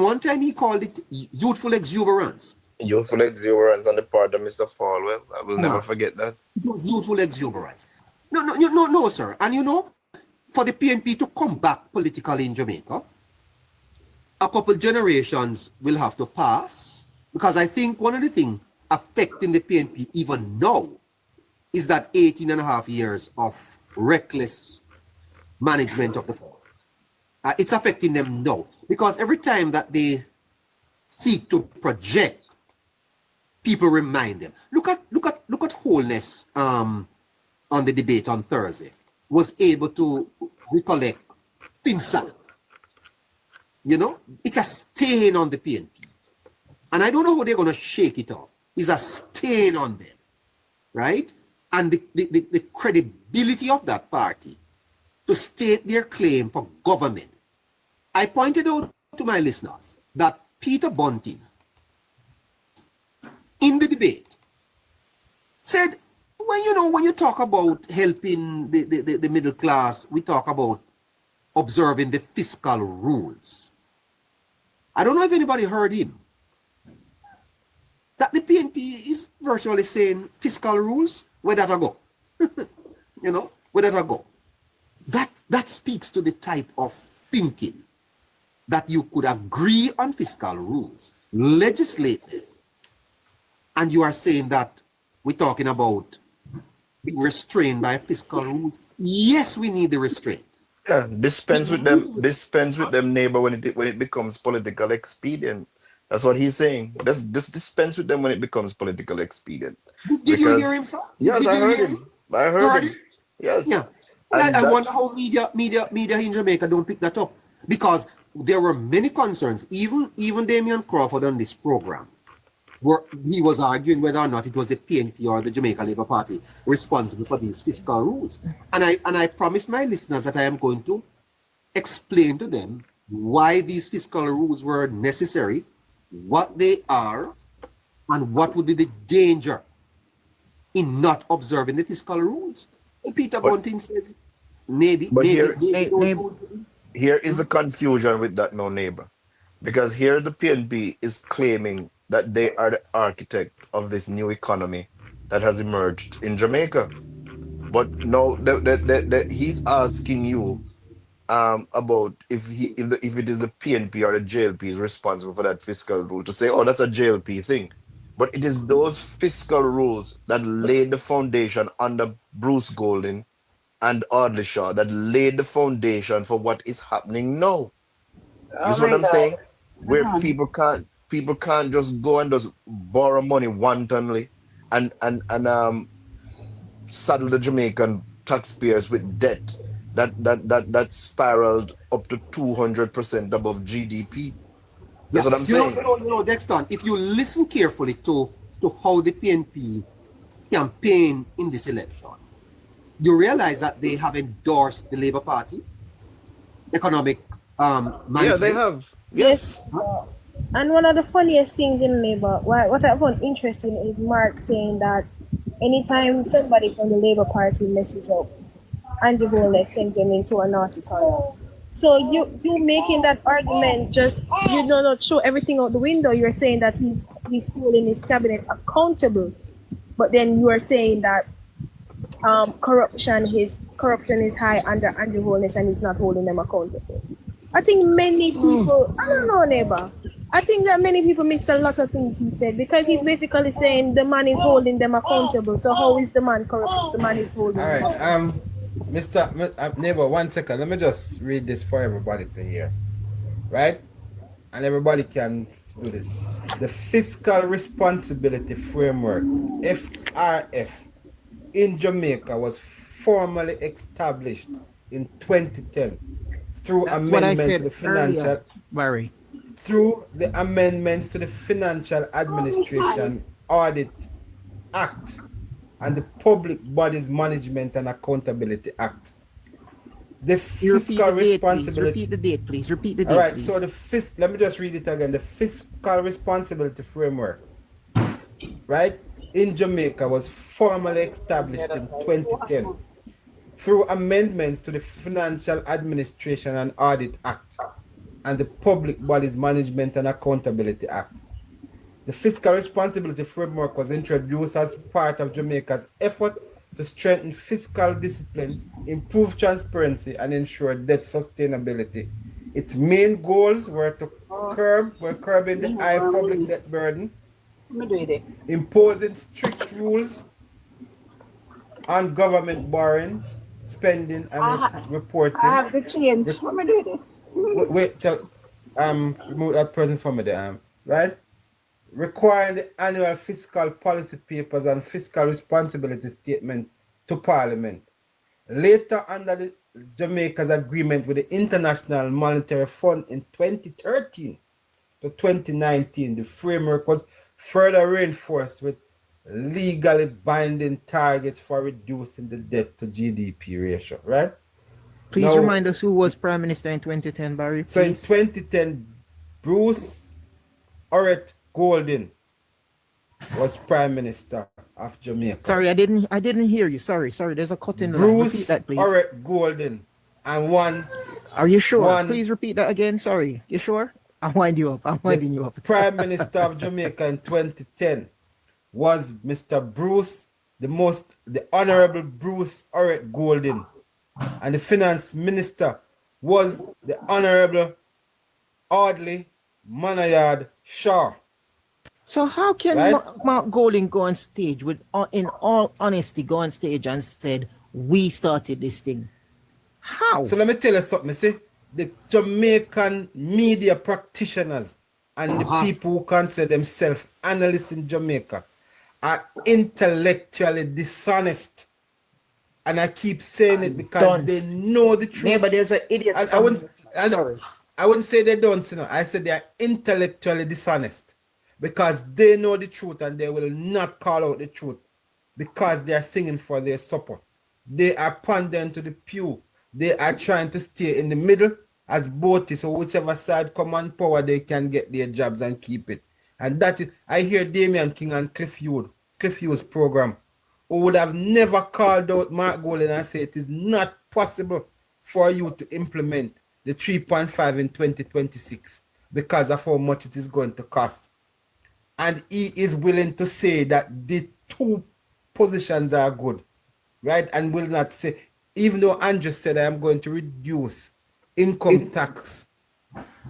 one time he called it youthful exuberance. Youthful exuberance on the part of Mr. Falwell. I will never forget that. It was youthful exuberance. No, sir. And for the PNP to come back politically in Jamaica, a couple generations will have to pass Because I think one of the things affecting the PNP even now is that 18 and a half years of reckless management of the poor. It's affecting them now. Because every time that they seek to project, people remind them. Look at Holness on the debate on Thursday. Was able to recollect FinSA. You know, it's a stain on the PNP. And I don't know how they're going to shake it off. It's a stain on them, right? And the credibility of that party to state their claim for government. I pointed out to my listeners that Peter Bunting, in the debate, said, well, when you talk about helping the middle class, we talk about observing the fiscal rules. I don't know if anybody heard him. That the PNP is virtually saying fiscal rules, where that I go? Where that I go? That speaks to the type of thinking that you could agree on fiscal rules, legislate it, and you are saying that we're talking about being restrained by fiscal rules. Yes, we need the restraint. Yeah, dispense with them, neighbor, when it becomes political expedient. That's what he's saying. Just dispense with them when it becomes political expedient. Did you hear him, sir? Yes, I heard him. I heard him. Yes. Yeah. And I wonder how media in Jamaica don't pick that up. Because there were many concerns, even Damian Crawford on this program, where he was arguing whether or not it was the PNP or the Jamaica Labour Party responsible for these fiscal rules. And I promised my listeners that I am going to explain to them why these fiscal rules were necessary, what they are, and what would be the danger in not observing the fiscal rules. And Peter Bunting says, maybe. Here is the confusion with that, no, neighbor. Because here the PNP is claiming that they are the architect of this new economy that has emerged in Jamaica. But no, he's asking you about if it is the PNP or the JLP is responsible for that fiscal rule, to say, oh, that's a JLP thing. But it is those fiscal rules that laid the foundation under Bruce Golding and Audley Shaw, that laid the foundation for what is happening now. You see what I'm saying? Where people can't just go and just borrow money wantonly and saddle the Jamaican taxpayers with debt that spiraled up to 200% above GDP. That's what I'm saying. Dexter, if you listen carefully to how the PNP campaign in this election, you realize that they have endorsed the Labour Party economic management. Yeah, they have. Yes. And one of the funniest things in Labour, what I found interesting is Mark saying that anytime somebody from the Labour Party messes up, Andrew Holness sends them into a naughty corner. So you making that argument just not show everything out the window. You're saying that he's holding his cabinet accountable, but then you are saying that corruption is high under Andrew Holness and he's not holding them accountable. I think many people, I don't know, neighbor. I think that many people missed a lot of things he said, because he's basically saying the man is holding them accountable. So how is the man corrupt if the man is holding them accountable? Mr. Neighbor, 1 second. Let me just read this for everybody to hear. Right? And everybody can do this. The Fiscal Responsibility Framework, FRF, in Jamaica was formally established in 2010 through amendments to the financial through the amendments to the Financial Administration Audit Act and the Public Bodies Management and Accountability Act. The fiscal responsibility. Repeat the date, please. Repeat the date. All right. Please. So let me just read it again. The Fiscal Responsibility Framework, right, in Jamaica was formally established in 2010 through amendments to the Financial Administration and Audit Act and the Public Bodies Management and Accountability Act. The Fiscal Responsibility Framework was introduced as part of Jamaica's effort to strengthen fiscal discipline, improve transparency, and ensure debt sustainability. Its main goals were curbing the high public debt burden Me do it. Imposing strict rules on government borrowing, spending, and reporting. I have the change. What me do it? Wait, remove that person from me there, right? Requiring the annual fiscal policy papers and fiscal responsibility statement to Parliament. Later, under the Jamaica's agreement with the International Monetary Fund in 2013 to 2019, the framework was further reinforced with legally binding targets for reducing the debt to GDP ratio, right? Please Now, remind us who was Prime Minister in 2010, Barry. Please. So in 2010, Bruce Orret Golden was Prime Minister of Jamaica. Sorry, I didn't hear you. Sorry. There's a cut in the line. Bruce Repeat that, please. Orret Golden and one. Are you sure? One, Please repeat that again. Sorry. You sure? I'm winding you up. I'm winding you up. Prime Minister of Jamaica in 2010 was Mr. Bruce, the Honorable Bruce Orret Golden. And the Finance Minister was the Honorable Audley Manayard Shaw. So how can Mark Golding go on stage with, in all honesty, go on stage and said, we started this thing? How? So let me tell you something, see? The Jamaican media practitioners and the people who consider themselves analysts in Jamaica are intellectually dishonest. And I keep saying it because they know the truth. Yeah, but there's an idiot. I wouldn't say they don't, you know. I said they are intellectually dishonest because they know the truth and they will not call out the truth because they are singing for their supper. They are pandering to the pew. They are trying to stay in the middle as both, so whichever side come on power, they can get their jobs and keep it. And that is, I hear Damian King and Cliff Hughes program, who would have never called out Mark Golding and said it is not possible for you to implement the 3.5 in 2026 because of how much it is going to cost. And he is willing to say that the two positions are good, right? And will not say, even though Andrew said I am going to reduce income tax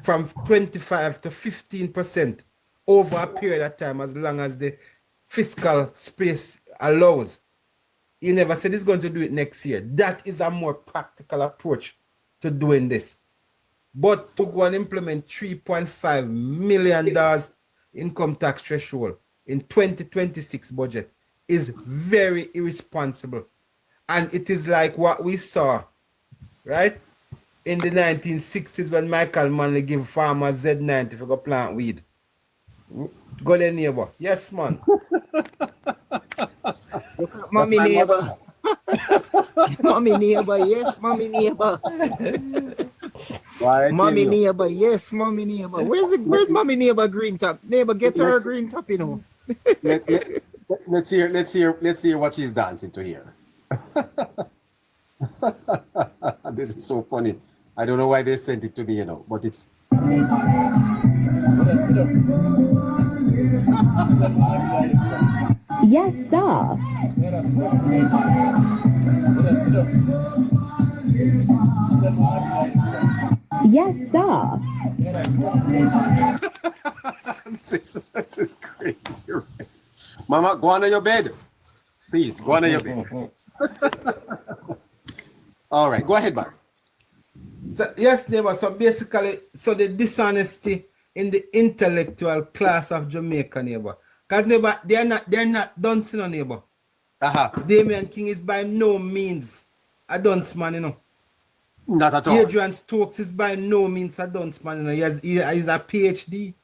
from 25 to 15% over a period of time as long as the fiscal space allows. He never said he's going to do it next year. That is a more practical approach to doing this. But to go and implement $3.5 million income tax threshold in 2026 budget is very irresponsible. And it is like what we saw, right? In the 1960s when Michael Manley gave farmers Z90 for go plant weed. Go there, neighbor. Yes, man. Mommy neighbor. Mommy neighbor, yes, mommy neighbor. Mommy neighbor, yes, mommy neighbor. Where's mommy neighbor green top? Neighbor, get her a green top, you know. Let's hear what she's dancing to here. This is so funny. I don't know why they sent it to me, you know, but it's Yes, sir. Yes, sir. This is crazy. Right? Mama, go on your bed. Please, go on your bed. All right, go ahead, Barry. So, yes, neighbor. So basically, the dishonesty in the intellectual class of Jamaica, neighbor. Because neighbor, they're not dunce, you know, neighbor. Damian King is by no means a dunce man, you know. Not at all. Adrian Stokes is by no means a dunce man, you know. He's a PhD,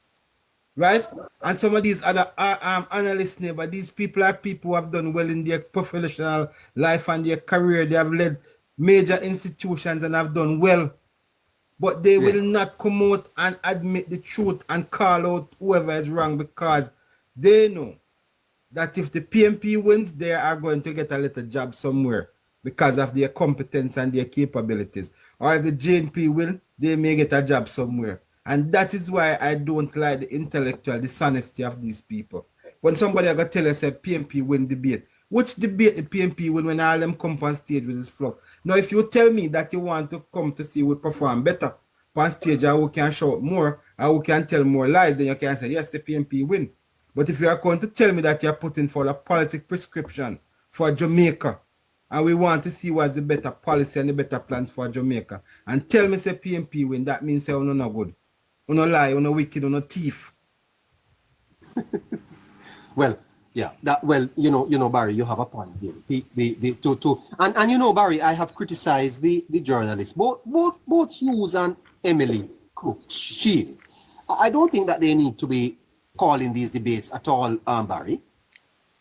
right? And some of these other analysts, neighbor, these people are people who have done well in their professional life and their career. They have led major institutions and have done well. But they will not come out and admit the truth and call out whoever is wrong because they know that if the PNP wins, they are going to get a little job somewhere because of their competence and their capabilities. Or if the JLP win, they may get a job somewhere. And that is why I don't like the intellectual dishonesty of these people. When somebody are going to tell us that PNP win debate, which debate the PNP win when all them come on stage with this fluff? Now, if you tell me that you want to come to see who perform better on stage or who can shout more or who can tell more lies, then you can say, yes, the PNP win. But if you are going to tell me that you're putting for a politic prescription for Jamaica, and we want to see what's the better policy and the better plans for Jamaica, and tell me say PNP win, that means say no good. No lie, no wicked, no thief. Well, yeah, you know, Barry, you have a point here. And you know, Barry, I have criticized the journalists, both Hughes and Emily Shields. I don't think that they need to be calling these debates at all, Barry.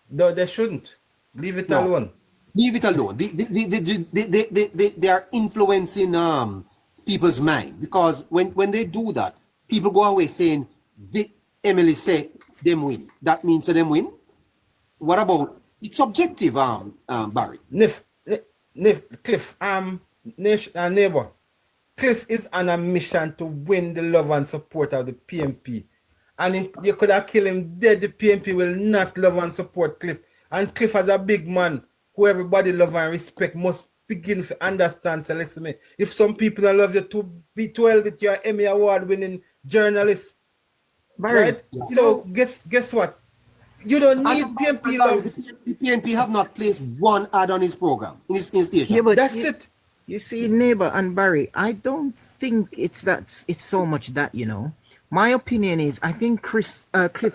No, they shouldn't. Leave it alone. Leave it alone. They are influencing people's mind, because when they do that, people go away saying, Emily say them win. That means them win. What about it's objective, Barry? Cliff, neighbor. Cliff is on a mission to win the love and support of the PNP. And you could have killed him dead, the PNP will not love and support Cliff. And Cliff, as a big man who everybody love and respect, must begin to understand. So listen to me. If some people don't love you, to be 12 with your Emmy Award winning journalist. Right? Yeah. So guess what? You don't need PNP love. The PNP have not placed one ad on his program in his station. Yeah, but that's it. You see, neighbor and Barry, I don't think it's so much that, you know. My opinion is, I think Cliff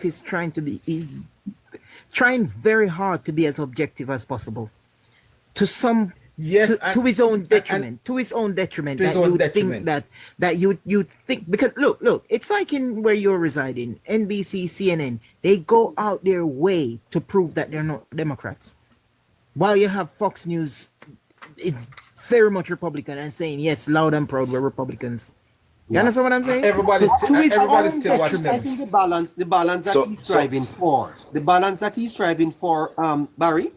is he's trying very hard to be as objective as possible. To his own detriment. To his own detriment. That you think, because look, it's like in where you're residing, NBC, CNN, they go out their way to prove that they're not Democrats. While you have Fox News, it's very much Republican and saying, yes, loud and proud, we're Republicans. You understand what I'm saying? Everybody's still watching them. I think the balance that he's striving for, Barry,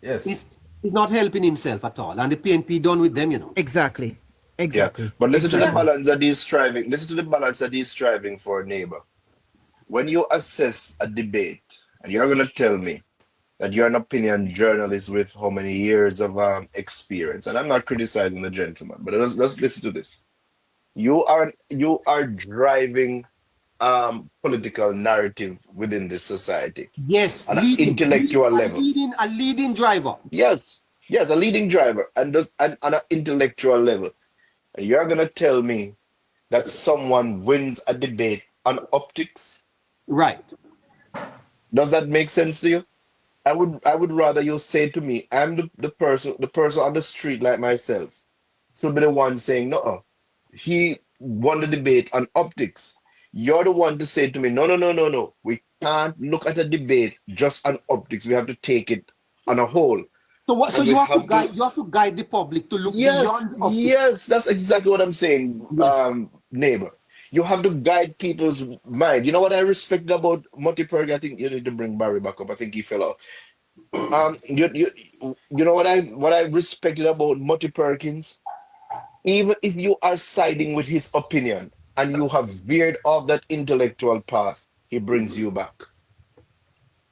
yes, is not helping himself at all, and the PNP done with them, you know. Exactly. Yeah. But listen to the balance that he's striving. Listen to the balance that he's striving for, neighbor. When you assess a debate, and you're gonna tell me that you're an opinion journalist with how many years of experience, and I'm not criticizing the gentleman, but let's listen to this. You are driving political narrative within this society. Yes, on an intellectual level. A leading driver. Yes, a leading driver, and on an intellectual level. And you're gonna tell me that someone wins a debate on optics? Right. Does that make sense to you? I would rather you say to me, I'm the person on the street like myself, should be the one saying, no, he won the debate on optics. You're the one to say to me, no. We can't look at a debate just on optics. We have to take it on a whole. So you have to guide the public to look beyond optics. Yes, that's exactly what I'm saying, neighbor. You have to guide people's mind. You know what I respect about Monty Perry? I think you need to bring Barry back up. I think he fell out. You know what I respected about Monty Perkins? Even if you are siding with his opinion and you have veered off that intellectual path, he brings you back.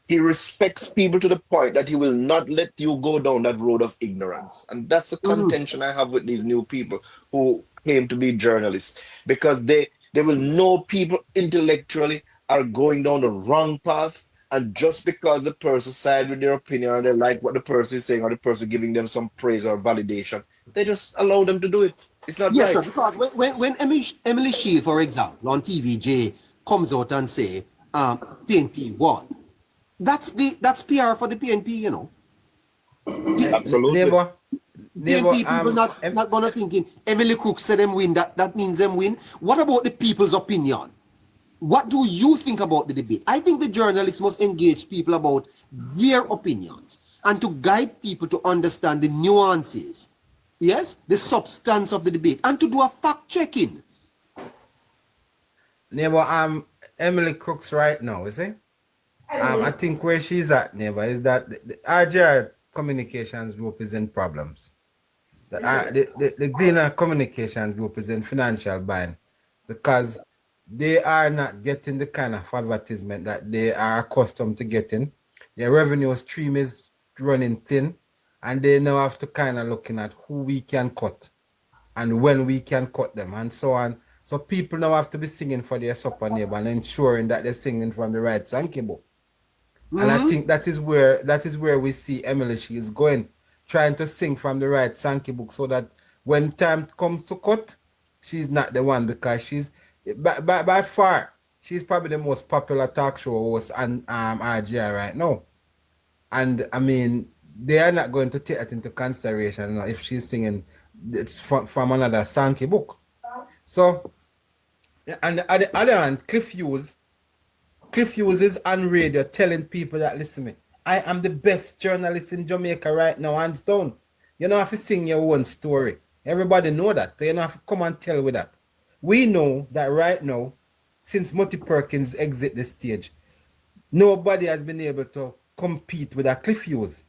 He respects people to the point that he will not let you go down that road of ignorance. And that's the contention I have with these new people who claim to be journalists, because they will know people intellectually are going down the wrong path, and just because the person side with their opinion and they like what the person is saying, or the person giving them some praise or validation, they just allow them to do it. It's not yes, right. Sir, because when Emily Shield, for example, on TVJ comes out and say PNP won, that's PR for the PNP, you know. Absolutely. PNP people not gonna thinking Emily Cook said them win, that means them win. What about the people's opinion? What do you think about the debate? I think the journalists must engage people about their opinions and to guide people to understand the nuances, yes, the substance of the debate, and to do a fact checking. Neighbor, Emily Crooks right now, is it? I think where she's at, neighbor, is that the RJR communications represent problems. The Gleaner communications represent financial bind, because they are not getting the kind of advertisement that they are accustomed to getting. Their revenue stream is running thin, and they now have to kind of looking at who we can cut and when we can cut them and so on. So people now have to be singing for their supper neighbor and ensuring that they're singing from the right Sankey book. And I think that is where we see Emily, she is going, trying to sing from the right Sankey book so that when time comes to cut, she's not the one, because she's by far she's probably the most popular talk show host on RGI right now. And I mean, they are not going to take that into consideration, you know, if she's singing it's from another Sankey book. So, and at the other hand, Cliff Hughes is on radio telling people that, listen me, I am the best journalist in Jamaica right now, hands down. You don't have to sing your own story. Everybody know that. So you don't have to come and tell with that. We know that right now, since Mutty Perkins exit the stage, nobody has been able to compete with a Cliff Hughes.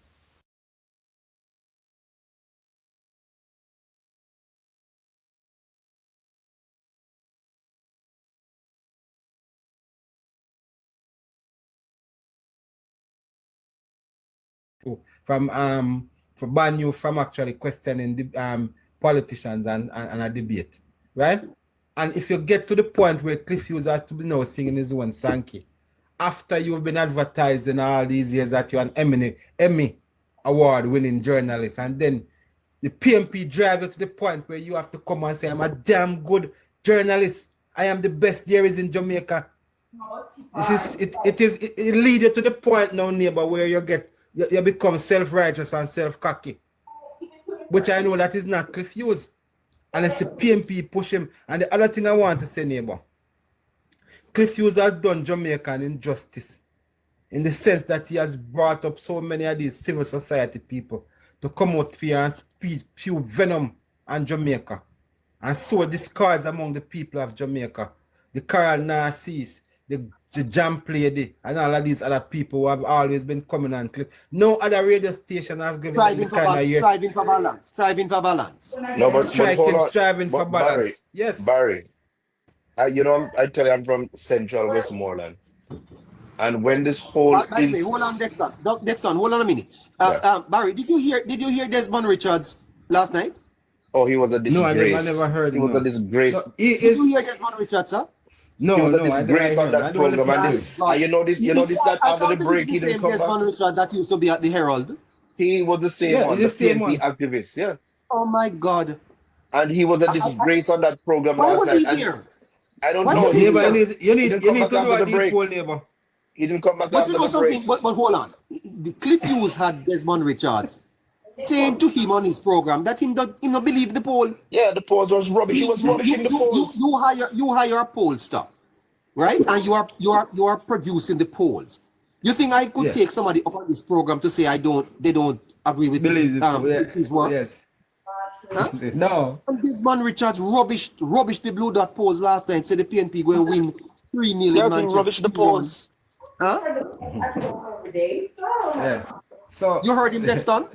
For ban you from actually questioning the politicians and a debate, right? And if you get to the point where Cliff Hughes has to be now singing his own Sankey, after you've been advertising all these years that you're an Emmy award-winning journalist, and then the PNP drive you to the point where you have to come and say, I'm a damn good journalist. I am the best there is in Jamaica. It leads you to the point now, neighbor, where you become self-righteous and self-cocky, which I know that is not Cliff Hughes. Unless the PNP push him. And the other thing I want to say, neighbor, Cliff Hughes has done Jamaica an injustice in the sense that he has brought up so many of these civil society people to come out here and spew venom on Jamaica and sow discords among the people of Jamaica. The Carol Narcisse, the Jam Lady, and all of these other people who have always been coming on Cliff. No other radio station has given them the kind of striving for balance. Striving for balance. No, but striving for balance. Barry, yes. Barry, you know, I tell you, I'm from Central Westmoreland. And when this whole hold on, Dexter. Dexter, hold on a minute. Barry, did you hear Desmond Richards last night? Oh, he was a disgrace. No, I never heard him. He was a disgrace. No, did you hear Desmond Richards, sir? No, he was a disgrace on that program. And you know this that after the break he didn't come Desmond back. Richards that used to be at the Herald. He was the same one, the PNP activist, yeah. Oh my God. And he was a disgrace on that program Why last was night. he here? I don't Why know. was he here? You need to do a deep poll, neighbor. He didn't come back But after you know the break. something, but hold on. The Cliff Hughes had Desmond Richards saying to him on his program that him not believe the poll. Yeah, the polls was rubbish. He was rubbish in the polls. You hire a pollster, right? And you are producing the polls. You think I could take somebody up on this program to say they don't agree with his work? Yes. Huh? No. And Desmond Richards rubbish the Blue Dot polls last night. Said the PNP going to win 3 million. Yeah, he rubbish the polls. Huh? Yeah. So you heard him, Dexter?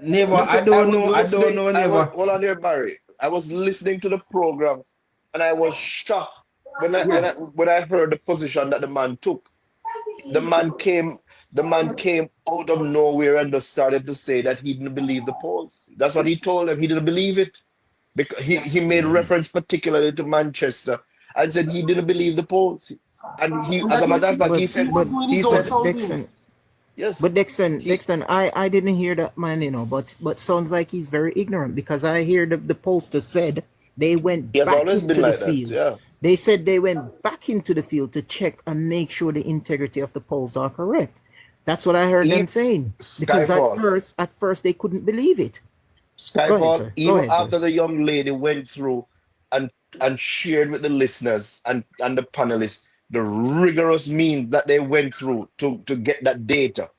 Neighbor, I don't know, neighbor. Hold on there, Barry. I was listening to the program and I was shocked when I heard the position that the man took. The man came out of nowhere and just started to say that he didn't believe the polls. That's what he told them. He didn't believe it. Because he made reference particularly to Manchester and said he didn't believe the polls. And he, as a matter of fact, he said, Dexter, yes. But Dexter, I didn't hear that man, you know, but sounds like he's very ignorant, because I hear the pollster said they went back into the field. Yeah. They said they went back into the field to check and make sure the integrity of the polls are correct. That's what I heard them saying. Because at first they couldn't believe it. Skyfall, even after the young lady went through and shared with the listeners and the panelists the rigorous means that they went through to get that data.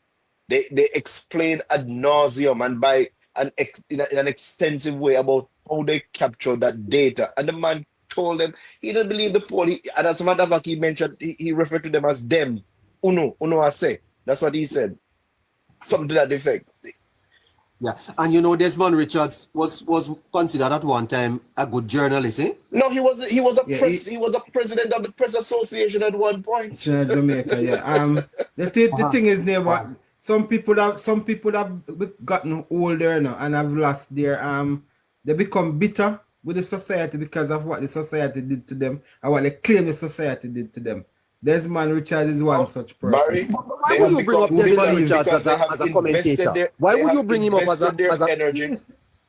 They explained ad nauseum and in an extensive way about how they captured that data. And the man told them he didn't believe the poll. And as a matter of fact, he mentioned, he referred to them as them. Uno I say. That's what he said. Something to that effect. Yeah, and you know Desmond Richards was considered at one time a good journalist, eh? No, he was a president of the Press Association at one point. Jamaica, yeah. The thing is, neighbor, some people have gotten older now and have lost their they become bitter with the society because of what the society did to them and what they claim the society did to them. Desmond Richards is one such person. Barry, why would you bring up Desmond Richards as a commentator? Why would you bring him up as a energy?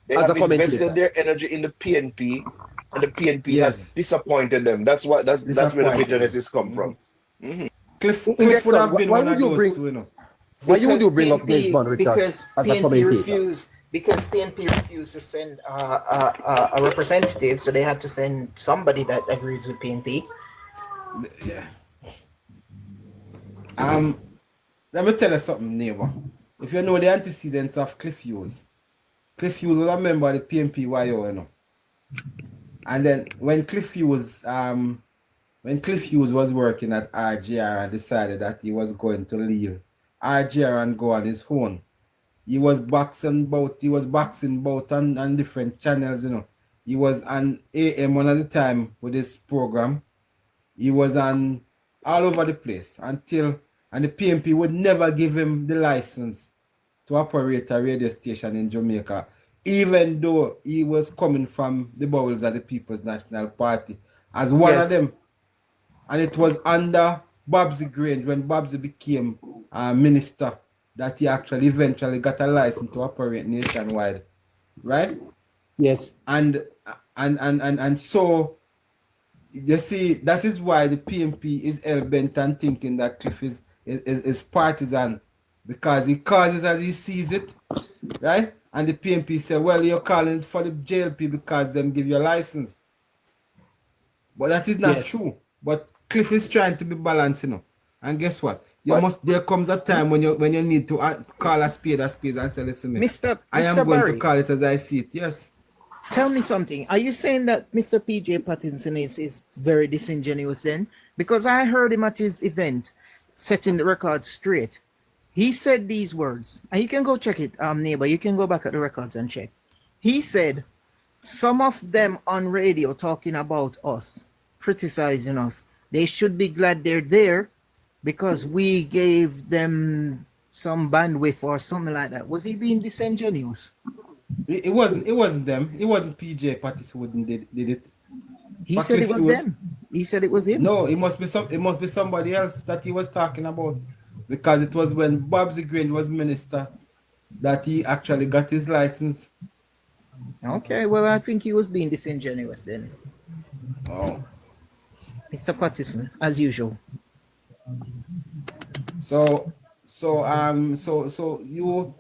They as have a commentator? invested their energy in the PNP, and the PNP has disappointed them. That's where the bitterness come from. Mm-hmm. Cliff would have been one of those two, you know. Why would you bring up Desmond Richards as a commentator? Because PNP refused to send a representative, so they had to send somebody that agrees with PNP. Yeah. Let me tell you something, neighbor. If you know the antecedents of Cliff Hughes was a member of the PNP YO, you know. And then when Cliff Hughes was working at RGR and decided that he was going to leave RGR and go on his own, he was boxing about on different channels, you know. He was on AM one at a time with his program. He was on all over the place and the PNP would never give him the license to operate a radio station in Jamaica, even though he was coming from the bowels of the People's National Party as one of them. And it was under Babsy Grange, when Babsy became minister, that he actually eventually got a license to operate nationwide, right? Yes. And so you see, that is why the PNP is hell-bent on thinking that Cliff is partisan, because he causes as he sees it, right? And the PNP say, well, you're calling it for the JLP because them give you a license. But that is not true. But Cliff is trying to be balanced, you know. And guess what? There comes a time when you need to call a spade and say, listen, I am going to call it as I see it. Yes. Tell me something. Are you saying that Mr. PJ Pattinson is very disingenuous then? Because I heard him at his event setting the record straight. He said these words, and you can go check it, neighbor. You can go back at the records and check. He said, some of them on radio talking about us, criticizing us, they should be glad they're there because we gave them some bandwidth or something like that. Was he being disingenuous? It wasn't them. It wasn't PJ Pattis who did it. He said it was them. He said it was him. No, it must be somebody else that he was talking about. Because it was when Babsy Grange was minister that he actually got his license. Okay, well, I think he was being disingenuous then. Oh. Mr. Pattison, as usual. So you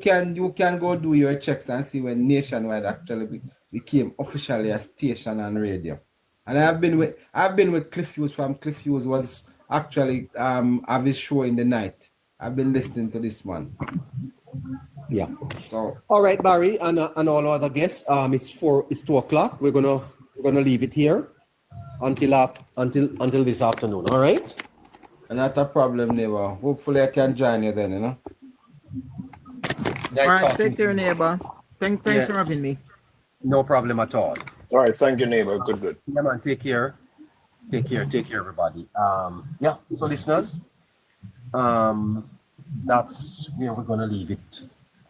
can go do your checks and see when Nationwide actually became officially a station on radio. And I've been with Cliff Hughes from Cliff Hughes was actually have his show in the night. I've been listening to this man. Yeah. So all right, Barry, and all other guests. It's 2:00. We're gonna leave it here until this afternoon. All right. Not a problem, neighbor. Hopefully I can join you then, you know. Nice all right, take care, neighbor. Thanks for having me. No problem at all. All right, thank you, neighbor. Good. Yeah, man. Take care. Take care, everybody. So listeners, that's where we're gonna leave it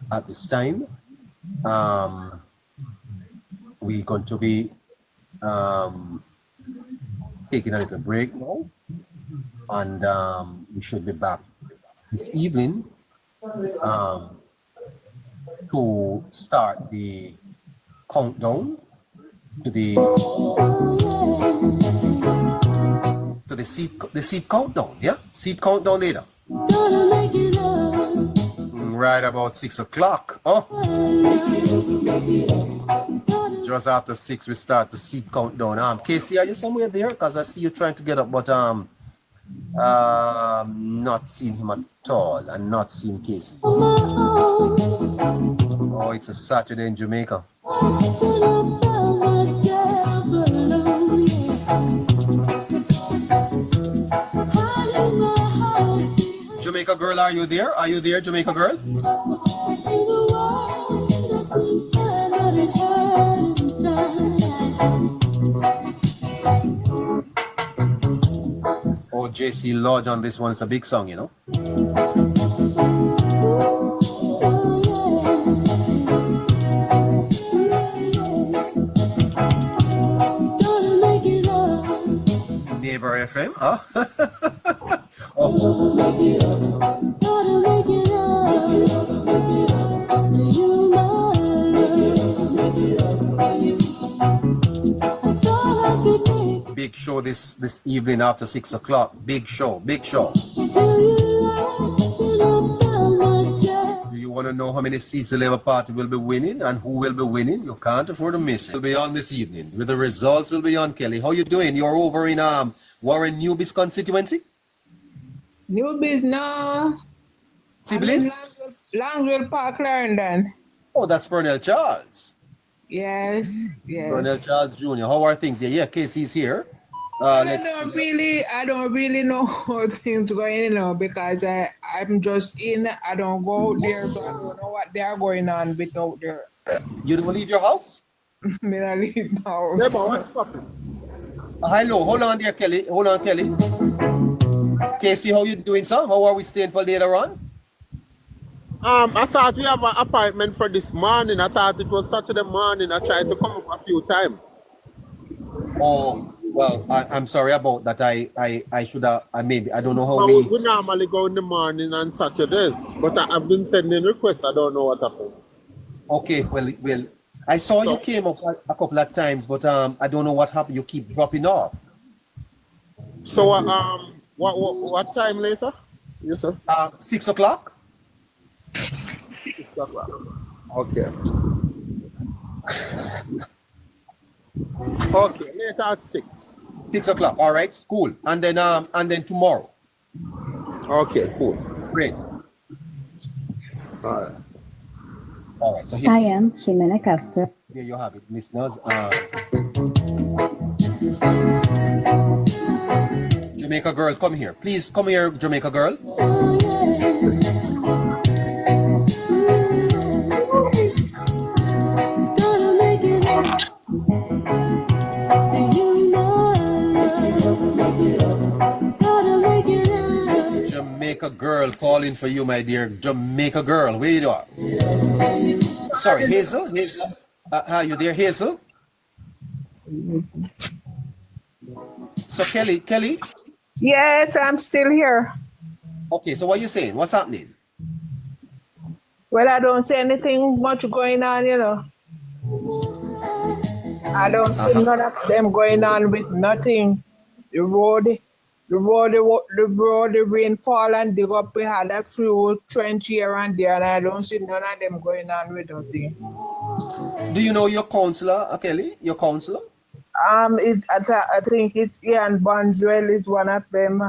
at this time. We're going to be taking a little break now, and we should be back this evening to start the countdown to the seat countdown. Yeah, seat countdown later. Right about 6:00. Oh, just after 6 we start the seat countdown. Casey, are you somewhere there? Because I see you trying to get up, but not seeing him at all, and not seeing Casey. Oh, it's a Saturday in Jamaica. Jamaica girl, are you there? Are you there, Jamaica girl? Oh, JC Lodge on this one is a big song, you know. FM, huh? Big show this evening after 6 o'clock. Big show. Do you want to know how many seats the Labour Party will be winning and who will be winning? You can't afford to miss it. Will be on this evening. With the results will be on, Kelly. How you doing? You're over in Warren Newby's constituency? Newby's, no. Siblings? Langville Park, Clarendon. Oh, that's Pernell Charles. Yes. Pernell Charles Jr. How are things there? Yeah, Casey's here. I don't really know how things going on because I'm just in. I don't go out there, so I don't know what they are going on with out there. You don't leave your house? Me not leave my house. Yeah, but what's happening? Hello, hold on there, Kelly. Hold on, Kelly. Casey, how you doing, sir? How are we staying for later on? I thought we have an appointment for this morning. I thought it was Saturday morning. I tried to come up a few times. Oh, well, I'm sorry about that. I should have, I don't know how Well, we normally go in the morning on Saturdays, but I've been sending requests. I don't know what happened. Okay, well, I saw you came up a couple of times, but I don't know what happened. You keep dropping off. So, what time later? Yes, sir. 6 o'clock. 6 o'clock. Okay. Okay, later at 6. 6 o'clock. All right, cool. And then tomorrow. Okay, cool. Great. All right. So I am Ximena Castro. Here you have it, listeners. Jamaica girl, come here. Please come here, Jamaica girl. Jamaica girl calling for you, my dear. Jamaica girl, where you are? Sorry, Hazel? Are you there, Hazel? So Kelly? Yes, I'm still here. Okay, so what are you saying? What's happening? Well, I don't see anything much going on, you know. I don't see none of them going on with nothing. The road, the rainfall and dig up. We had a few trench here and there, and I don't see none of them going on with nothing. Do you know your counselor, Kelly? Your counselor? I think it's Ian Bondswell is one of them.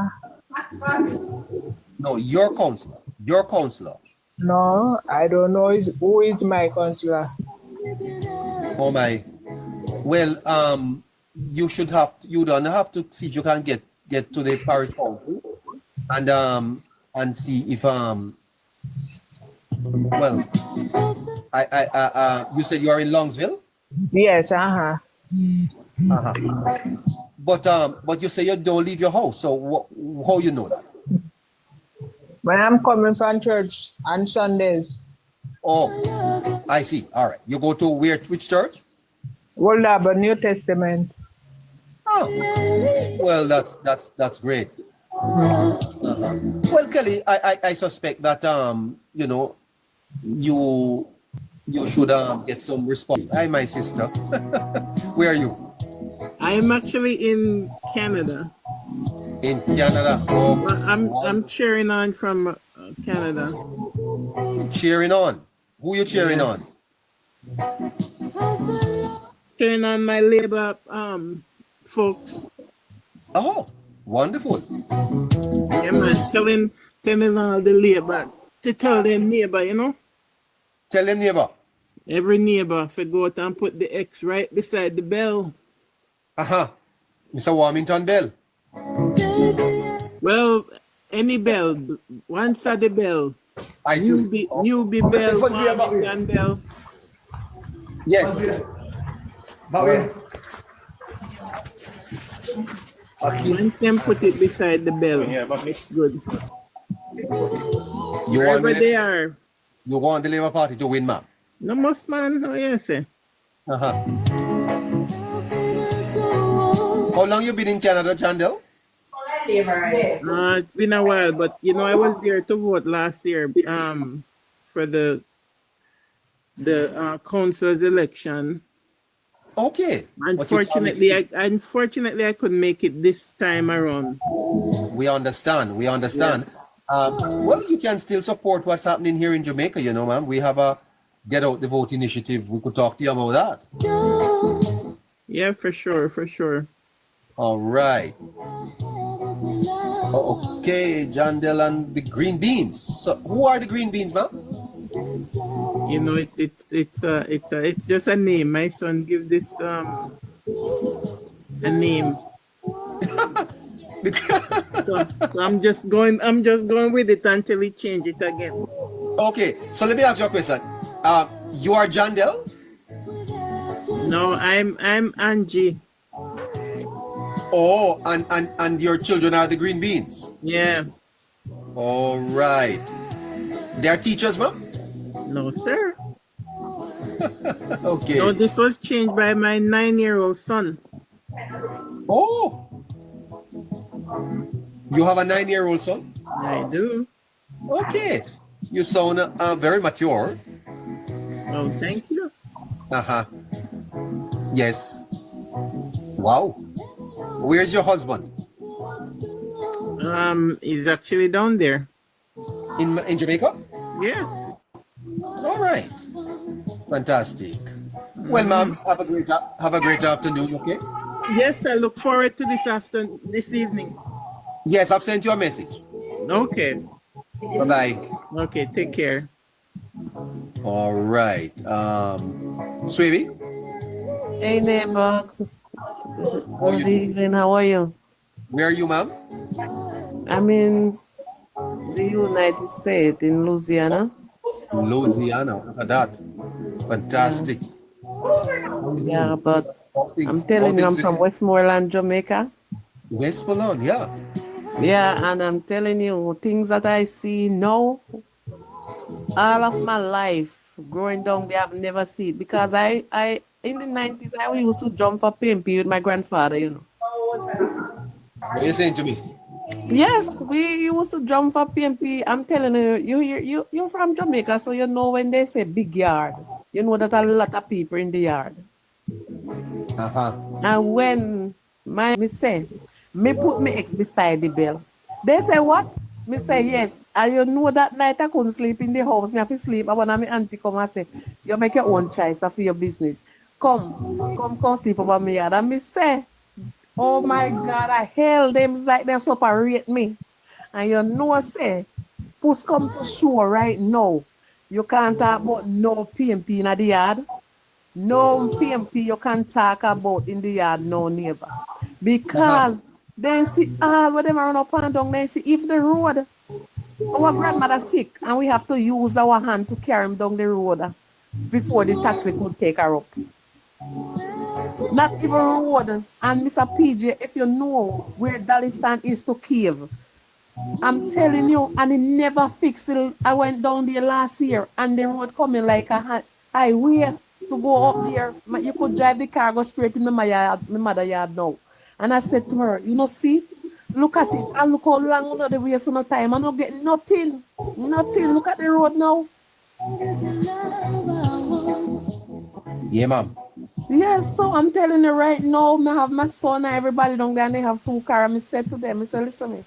No, your counselor. Your counselor. No, I don't know who is my counselor. Oh my. Well, you don't have to see if you can get to the parish council and see if well, you said you are in Longsville? Yes, But you say you don't leave your house, so how you know that? When I'm coming from church on Sundays. Oh, I see. All right. You go to which church? Old Harbor, New Testament. Oh, well, that's great. Well, Kelly, I suspect that you should get some response. Hi, my sister. Where are you? I'm actually in Canada. In Canada. Oh, I'm cheering on from Canada. Cheering on. Who you cheering on? Cheering on my Labour folks. Oh, wonderful. Yeah, man. Telling all the Labour to tell them neighbor, you know. Tell them neighbor. Every neighbor to go out and put the X right beside the bell. Mr. Warmington Bell. Well, any bell, one side the bell. I see. Newbie Bell, Warmington Bell. Yes. Once them put it beside the bell, it's good. Wherever they are. You want the Labour Party to win, ma'am? No most man, no yes. How long you been in Canada, Chandel? It's been a while, but you know, I was there to vote last year for the council's election. Okay. Unfortunately, I couldn't make it this time around. We understand. We understand. Well, you can still support what's happening here in Jamaica, you know, ma'am. We have a Get Out the Vote initiative. We could talk to you about that. Yeah, for sure, for sure. All right. Okay, John Dell and the Green Beans. So, who are the Green Beans, ma'am? You know, it's just a name. My son give this a name. so I'm just going with it until we change it again. Okay, so let me ask you a question. You are John Dell? No, I'm Angie. Oh, and your children are the Green Beans? Yeah. All right. They are teachers, ma'am? No, sir. Okay. No, this was changed by my 9-year-old son. Oh. You have a 9-year-old son? I do. Okay. You sound very mature. Oh, thank you. Uh-huh. Yes. Wow. Where's your husband? He's actually down there. In Jamaica? Yeah. All right. Fantastic. Well, ma'am, have a great afternoon, okay? Yes, I look forward to this evening. Yes, I've sent you a message. Okay. Bye-bye. Okay, take care. All right. Sweetie? Hey, neighbor. Good evening. How are you? Where are you, ma'am? I'm in the United States, in Louisiana. Louisiana. Look at that. Fantastic. Yeah, but I'm telling you, I'm from Westmoreland, Jamaica. Westmoreland, yeah. Yeah, and I'm telling you, things that I see now, all of my life growing down there, I've never seen it. Because I in the 90s, I used to jump for PNP with my grandfather, you know. What are you saying to me? Yes, we used to jump for PNP. I'm telling you, you're from Jamaica, so you know when they say big yard, you know that a lot of people in the yard. Uh-huh. And when me say, me put my ex beside the bell. They say what? Me say yes. And you know that night I couldn't sleep in the house. Me have to sleep. And when my auntie come and say, you make your own choice for your business. Come sleep over me yard. And me say, oh my God, I held them like they separate me. And you know, say, push come to show right now. You can't talk about no PNP in the yard. No PNP you can talk about in the yard, no neighbor. Because then see all what them run up and down, then see if the road, our grandmother sick and we have to use our hand to carry him down the road before the taxi could take her up. Not even road. And Mr. PJ, if you know where Dalistan is to Kiev, I'm telling you, and it never fixed it. I went down there last year and the road coming like a highway to go up there. You could drive the car, go straight in my mother yard now. And I said to her, you know, see, look at it and look how long you know the waste no time. I'm not getting nothing. Nothing. Look at the road now. Yeah, ma'am. Yes, so I'm telling you right now, I have my son and everybody down there and they have 2 cars. I said to them, I said, listen me,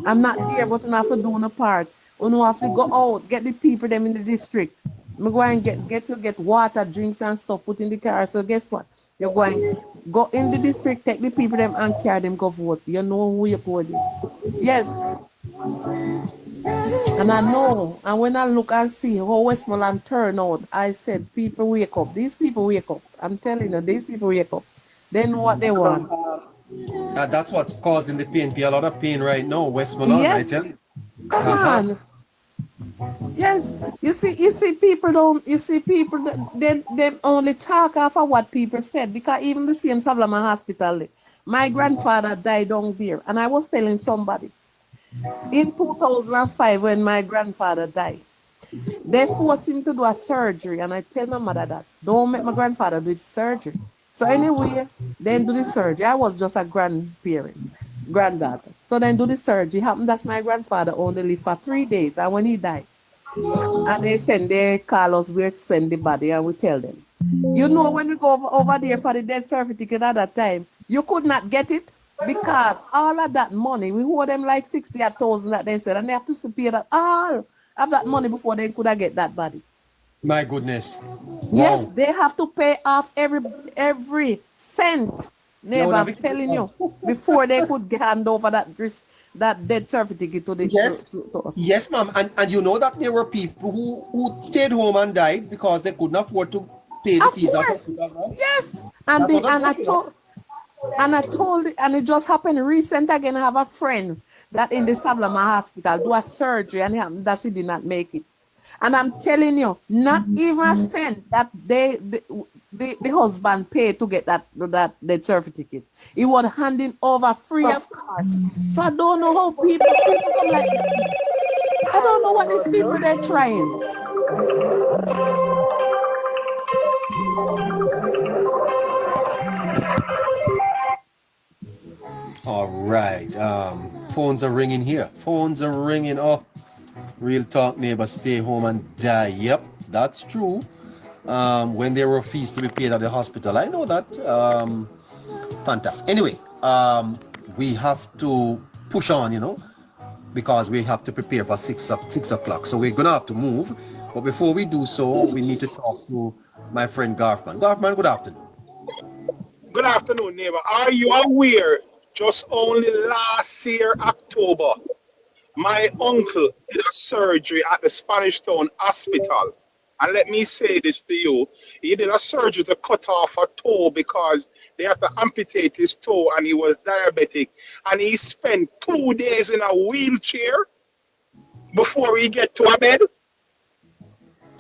I'm not there, but you have to do a part. You have to go out, get the people them in the district. I'm going to get water, drinks and stuff put in the car. So guess what? You're going go in the district, take the people them and carry them go vote. You know who you vote. Yes. And I know, and when I look and see how Westmoreland turn out, I said, people wake up. These people wake up. I'm telling you, these people wake up. They know what they want. That's what's causing the PNP a lot of pain right now, Westmoreland, yes. I tell you. Come on. Yes, you see people they only talk after what people said, because even the same Savlama Hospital, my grandfather died down there, and I was telling somebody, in 2005 when my grandfather died, they forced him to do a surgery, and I tell my mother that, don't make my grandfather do the surgery. So anyway, then do the surgery. I was just a granddaughter. So So then do the surgery. Happened that's my grandfather only lived for 3 days, and when he died, and they call us where to send the body, and we tell them. You know, when we go over there for the death certificate at that time, you could not get it because all of that money, we owe them like 60,000 that they said, and they have to pay that all of that money before they could get that body. My goodness. Yes, Wow. they have to pay off every cent, neighbor, I'm telling you, before they could hand over that death certificate to the Yes, to yes, ma'am. And you know that there were people who stayed home and died because they couldn't afford to pay the fees of hospital, right? Yes, and it just happened recent again. I have a friend that in the Sablama hospital do a surgery and it happened that she did not make it. And I'm telling you, not even a cent that the husband paid to get that death certificate. He was handing over free of cost. So I don't know how people come like that. I don't know what these people they're trying. All right. Phones are ringing here. Phones are ringing. Oh, real talk, neighbor. Stay home and die. Yep, that's true. When there were fees to be paid at the hospital, I know that. Fantastic. Anyway, we have to push on, you know, because we have to prepare for 6 o'clock. So we're gonna have to move. But before we do so, we need to talk to my friend Garfman. Garfman, good afternoon. Good afternoon, neighbor. Are you aware, just only last year, October, my uncle did a surgery at the Spanish Town Hospital. And let me say this to you. He did a surgery to cut off a toe because they had to amputate his toe and he was diabetic. And he spent 2 days in a wheelchair before he get to a bed.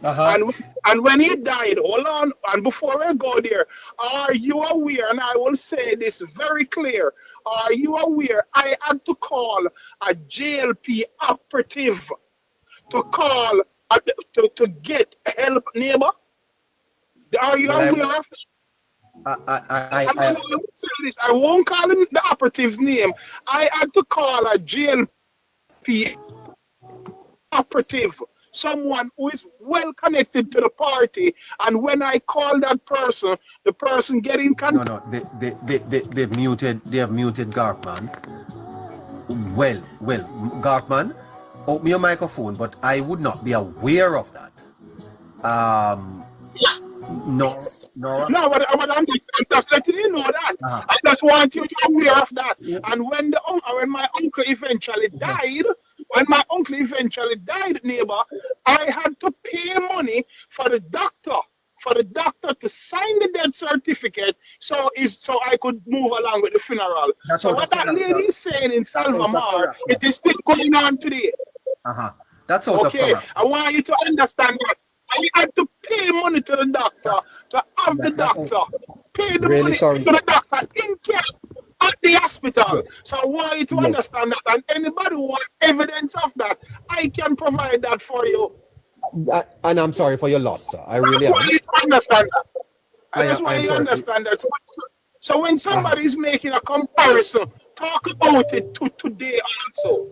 And when he died, hold on, and before I go there, are you aware, and I will say this very clear, are you aware I had to call a JLP operative to call, to get help, neighbor? Are you aware of it? I won't call him the operative's name. I had to call a JLP operative, someone who is well connected to the party, and when I call that person, the person getting No, they've muted Garfman. Well, Garfman, open your microphone, but I would not be aware of that. No, but I'm just letting you know that. I just want you to be aware of that. And when my uncle eventually died, neighbor, I had to pay money for the doctor to sign the death certificate so I could move along with the funeral. So what that lady is saying in Salvamar, it is still going on today. That's out of okay. I want you to understand that. I had to pay money to the doctor to have the doctor pay the money to the doctor in care at the hospital. So I want you to understand that, and anybody who wants evidence of that, I can provide that for you. And I'm sorry for your loss, sir. I really am. I just want you to understand that. So when somebody is making a comparison, talk about it to today also.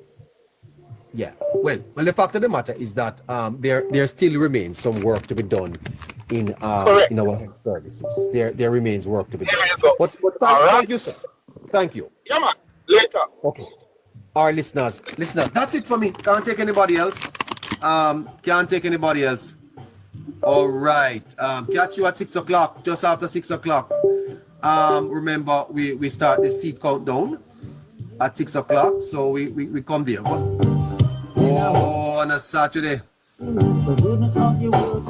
Yeah. Well, the fact of the matter is that there still remains some work to be done in our health services. There remains work to be done. But thank you, sir. Thank you. Yeah, man. Later. Okay. Our listeners, that's it for me. Can't take anybody else. All right. Catch you at 6 o'clock, just after 6 o'clock. Remember, we start the seat countdown at 6 o'clock, so we come there. Oh, on a Saturday. The goodness of your words